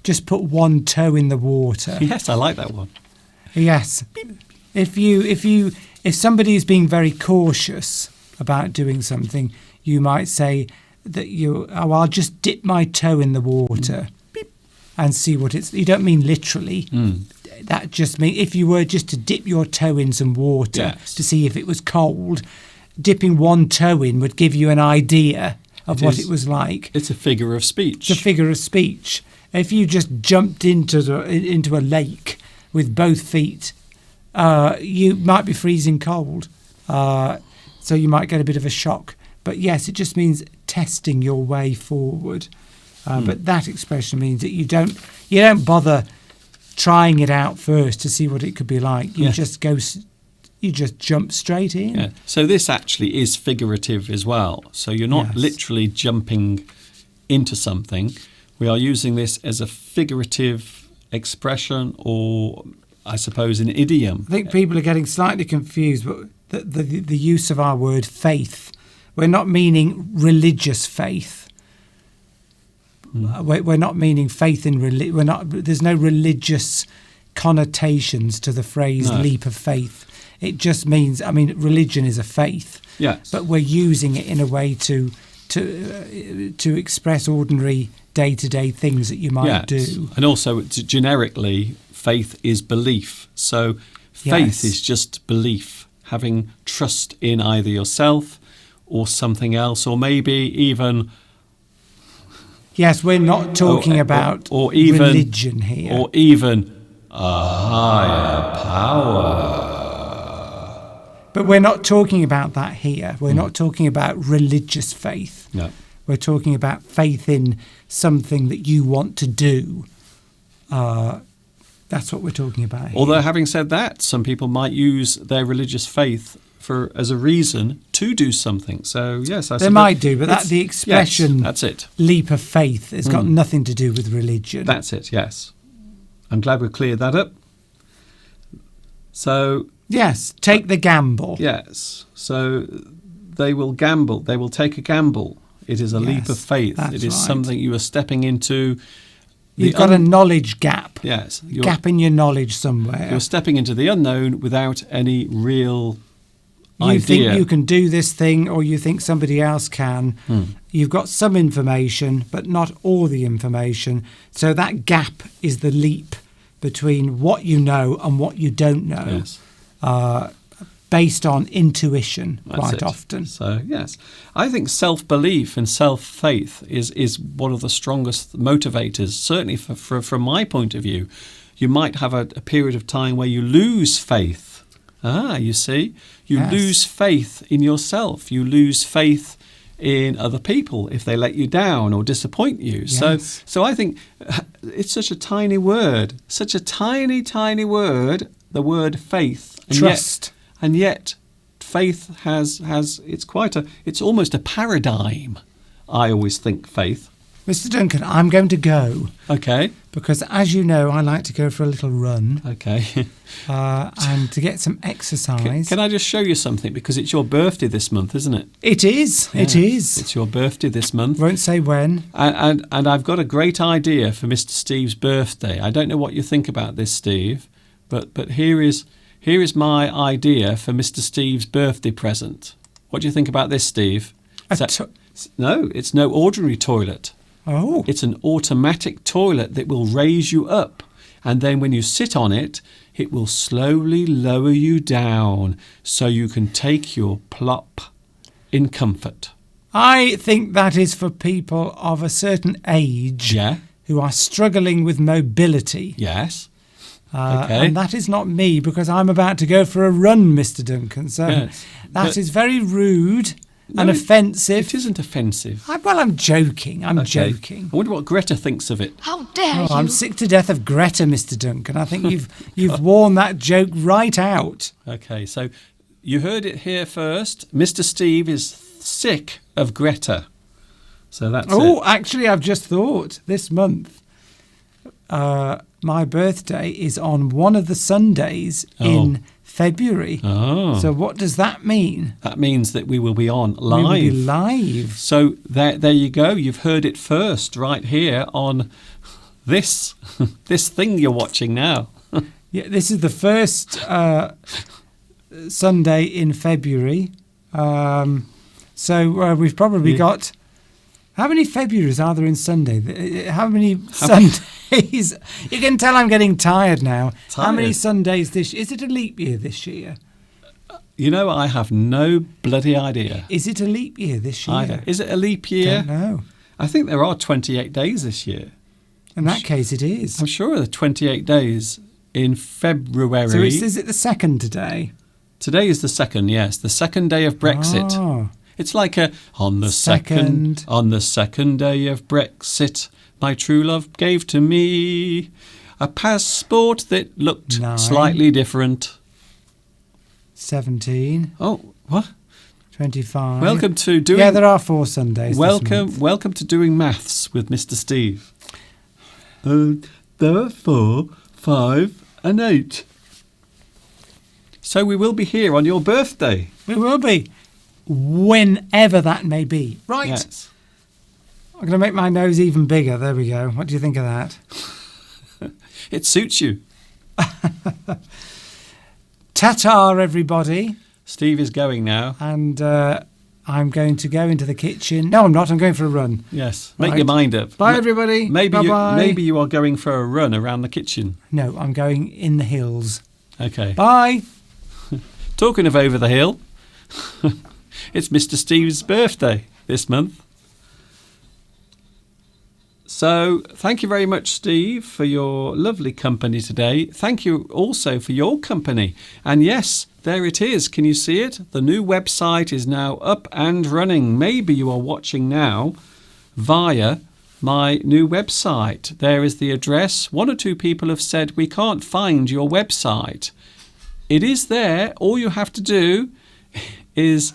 Speaker 3: just put one toe in the water.
Speaker 1: Yes, I like that one.
Speaker 3: Yes. If somebody is being very cautious about doing something, you might say that I'll just dip my toe in the water and see what it's. You don't mean literally. That just means if you were just to dip your toe in some water to see if it was cold, dipping one toe in would give you an idea of what it was like.
Speaker 1: It's a figure of speech.
Speaker 3: It's a figure of speech. If you just jumped into a lake with both feet, you might be freezing cold. So you might get a bit of a shock. But yes, it just means testing your way forward. But that expression means that you don't bother trying it out first to see what it could be like. You just jump straight in.
Speaker 1: Yeah. So this actually is figurative as well. So you're not literally jumping into something. We are using this as a figurative expression, or I suppose an idiom.
Speaker 3: I think people are getting slightly confused, but the use of our word faith, we're not meaning religious faith. We're not meaning faith in there's no religious connotations to the phrase leap of faith. It just means, religion is a faith.
Speaker 1: Yes.
Speaker 3: But we're using it in a way to express ordinary day-to-day things that you might do.
Speaker 1: And also, generically, faith is belief. So faith is just belief, having trust in either yourself or something else, or maybe even...
Speaker 3: Yes, we're not talking about
Speaker 1: or even,
Speaker 3: religion here.
Speaker 1: Or even a higher power.
Speaker 3: But we're not talking about that here. We're not talking about religious faith.
Speaker 1: No.
Speaker 3: We're talking about faith in something that you want to do. That's what we're talking about here.
Speaker 1: Although, having said that, some people might use their religious faith as a reason to do something. So, yes,
Speaker 3: they might do, but the expression
Speaker 1: that's it.
Speaker 3: Leap of faith has got nothing to do with religion.
Speaker 1: That's it, yes. I'm glad we've cleared that up. So...
Speaker 3: Yes, take the gamble.
Speaker 1: Yes. So they will gamble. They will take a gamble. It is a leap of faith. It is something you are stepping into.
Speaker 3: You've got a knowledge gap.
Speaker 1: Yes.
Speaker 3: Gap in your knowledge somewhere.
Speaker 1: You're stepping into the unknown without any real idea.
Speaker 3: You think you can do this thing, or you think somebody else can. You've got some information, but not all the information. So that gap is the leap between what you know and what you don't know.
Speaker 1: Yes.
Speaker 3: Based on intuition quite
Speaker 1: it.
Speaker 3: often.
Speaker 1: So, yes. I think self-belief and self-faith is one of the strongest motivators, certainly from my point of view. You might have a period of time where you lose faith. You see? You lose faith in yourself. You lose faith in other people if they let you down or disappoint you.
Speaker 3: Yes.
Speaker 1: So I think it's such a tiny word, such a tiny, tiny word, the word faith.
Speaker 3: Trust.
Speaker 1: And yet faith has it's almost a paradigm. I always think faith.
Speaker 3: Mr. Duncan, I'm going to go.
Speaker 1: Okay.
Speaker 3: Because as you know, I like to go for a little run.
Speaker 1: Okay.
Speaker 3: And to get some exercise.
Speaker 1: Can I just show you something? Because it's your birthday this month, isn't it?
Speaker 3: It is.
Speaker 1: Yes,
Speaker 3: it is.
Speaker 1: It's your birthday this month.
Speaker 3: Won't say when.
Speaker 1: And I've got a great idea for Mr. Steve's birthday. I don't know what you think about this, Steve, but here is my idea for Mr. Steve's birthday present. What do you think about this, Steve? No, it's no ordinary toilet.
Speaker 3: Oh.
Speaker 1: It's an automatic toilet that will raise you up. And then when you sit on it, it will slowly lower you down so you can take your plop in comfort.
Speaker 3: I think that is for people of a certain age who are struggling with mobility.
Speaker 1: Yes. Okay.
Speaker 3: And that is not me, because I'm about to go for a run, Mr. Duncan. So that is very rude and offensive.
Speaker 1: It isn't offensive.
Speaker 3: I'm joking. I'm joking.
Speaker 1: I wonder what Greta thinks of it.
Speaker 4: How dare you?
Speaker 3: I'm sick to death of Greta, Mr. Duncan. I think you've worn that joke right out.
Speaker 1: Okay, so you heard it here first. Mr. Steve is sick of Greta. So that's it.
Speaker 3: Actually, I've just thought this month, my birthday is on one of the Sundays in February.
Speaker 1: Oh.
Speaker 3: So what does that mean?
Speaker 1: That means that we will be on live.
Speaker 3: We will be live.
Speaker 1: So there you go. You've heard it first right here on this thing you're watching now.
Speaker 3: Yeah, this is the first Sunday in February. So we've probably got... How many Februaries are there in Sunday? How many Sundays? You can tell I'm getting tired now. How many Sundays this... Is it a leap year this year?
Speaker 1: You know, I have no bloody idea.
Speaker 3: Is it a leap year this year?
Speaker 1: Is it a leap year?
Speaker 3: Don't know.
Speaker 1: I think there are 28 days this year.
Speaker 3: In that case, it is.
Speaker 1: I'm sure there are 28 days in February.
Speaker 3: So is it the 2nd today?
Speaker 1: Today is the 2nd, yes. The 2nd day of Brexit.
Speaker 3: Oh.
Speaker 1: It's like on the second day of Brexit, my true love gave to me a passport that looked
Speaker 3: 9.
Speaker 1: Slightly different.
Speaker 3: 17.
Speaker 1: Oh, what?
Speaker 3: 25.
Speaker 1: Welcome to doing...
Speaker 3: Yeah, there are 4 Sundays this month.
Speaker 1: Welcome to doing maths with Mr. Steve. There are 4, 5 and 8. So we will be here on your birthday.
Speaker 3: We will be. Whenever that may be. Right.
Speaker 1: Yes.
Speaker 3: I'm going to make my nose even bigger. There we go. What do you think of that?
Speaker 1: It suits you.
Speaker 3: Ta-ta, everybody.
Speaker 1: Steve is going now.
Speaker 3: And I'm going to go into the kitchen. No, I'm not. I'm going for a run.
Speaker 1: Yes. Make your mind up.
Speaker 3: Bye, everybody. Bye-bye.
Speaker 1: Maybe you are going for a run around the kitchen.
Speaker 3: No, I'm going in the hills.
Speaker 1: Okay.
Speaker 3: Bye.
Speaker 1: Talking of over the hill, it's Mr. Steve's birthday this month. So thank you very much, Steve, for your lovely company today. Thank you also for your company. And yes, there it is. Can you see it? The new website is now up and running. Maybe you are watching now via my new website. There is the address. 1 or 2 people have said we can't find your website. It is there. All you have to do is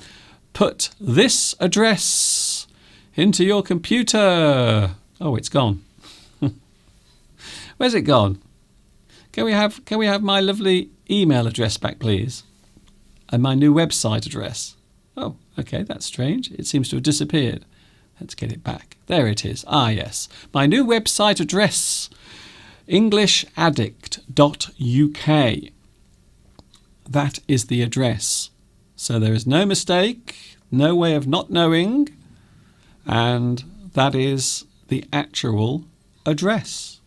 Speaker 1: put this address into your computer. Oh, it's gone. Where's it gone? Can we have my lovely email address back, please? And my new website address. Oh, okay, that's strange. It seems to have disappeared. Let's get it back. There it is. Ah, yes. My new website address, englishaddict.uk. That is the address. So there is no mistake, no way of not knowing, and that is the actual address.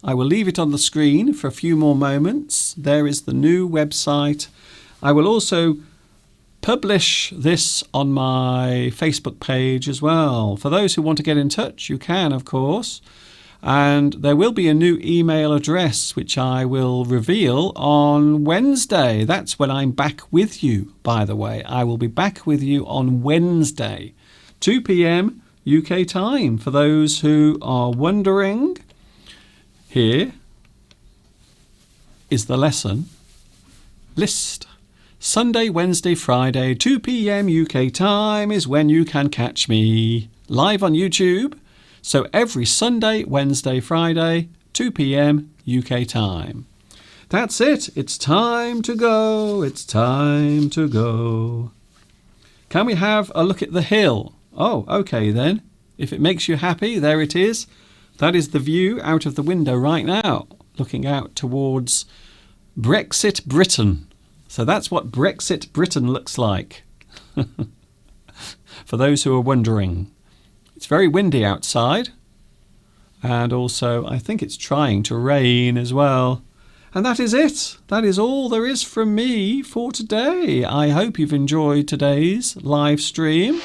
Speaker 1: I will leave it on the screen for a few more moments. There is the new website. I will also publish this on my Facebook page as well. For those who want to get in touch, you can, of course. And there will be a new email address which I will reveal on Wednesday. That's when I'm back with you, by the way. I will be back with you on Wednesday, 2 p.m. UK time. For those who are wondering, here is the lesson list. Sunday, Wednesday, Friday, 2 p.m. UK time is when you can catch me live on YouTube. So every Sunday, Wednesday, Friday, 2 p.m. UK time. That's it. It's time to go. It's time to go. Can we have a look at the hill? Oh, okay then. If it makes you happy, there it is. That is the view out of the window right now, looking out towards Brexit Britain. So that's what Brexit Britain looks like. For those who are wondering. It's very windy outside. And also, I think it's trying to rain as well. And that is it. That is all there is from me for today. I hope you've enjoyed today's live stream.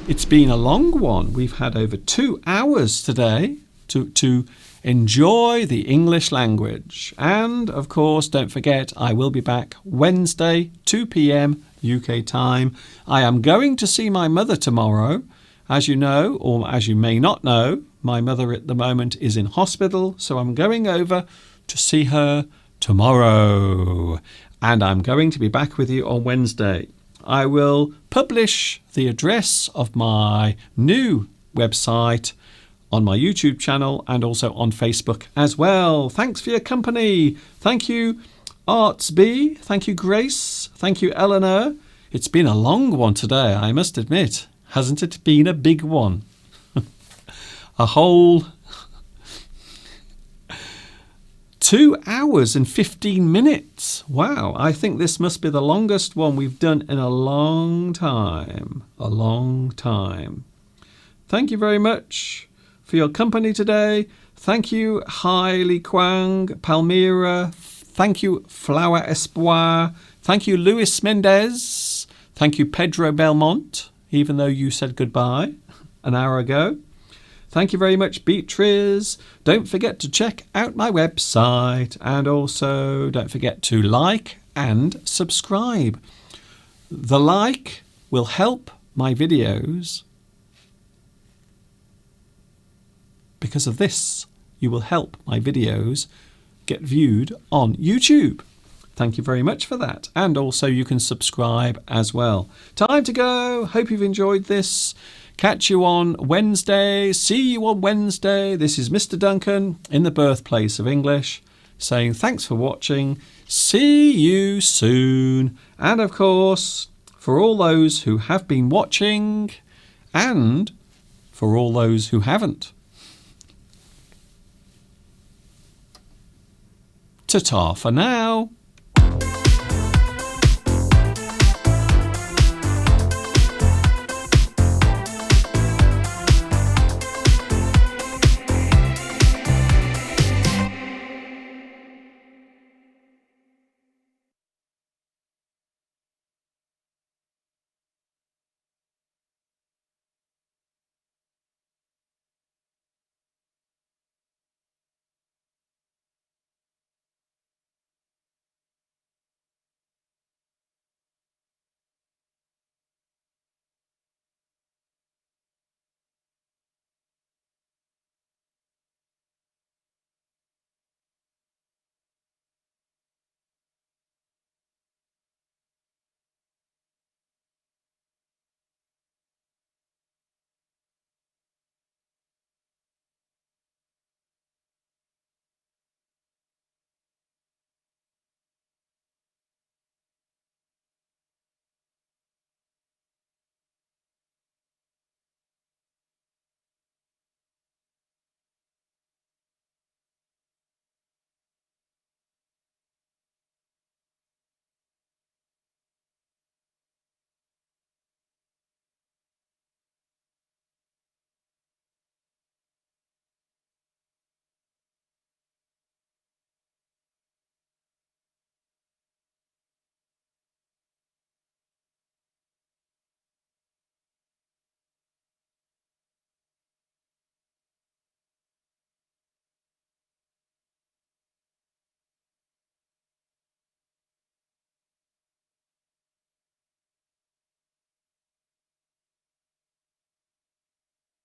Speaker 1: It's been a long one. We've had over 2 hours today to enjoy the English language. And, of course, don't forget, I will be back Wednesday, 2 p.m. UK time. I am going to see my mother tomorrow. As you know, or as you may not know, my mother at the moment is in hospital, so I'm going over to see her tomorrow. And I'm going to be back with you on Wednesday. I will publish the address of my new website on my YouTube channel and also on Facebook as well. Thanks for your company. Thank you, Artsby. Thank you, Grace. Thank you, Eleanor. It's been a long one today, I must admit. Hasn't it been a big one? 2 hours and 15 minutes. Wow, I think this must be the longest one we've done in a long time. A long time. Thank you very much for your company today. Thank you, Hailey Kwang, Palmyra. Thank you, Flower Espoir. Thank you, Luis Mendez. Thank you, Pedro Belmont, even though you said goodbye an hour ago. Thank you very much, Beatriz. Don't forget to check out my website, and also don't forget to like and subscribe. The like will help my videos. Because of this, you will help my videos get viewed on YouTube. Thank you very much for that. And also you can subscribe as well. Time to go. Hope you've enjoyed this. Catch you on Wednesday. See you on Wednesday. This is Mr. Duncan in the birthplace of English saying thanks for watching. See you soon. And of course, for all those who have been watching and for all those who haven't. Ta-ta for now.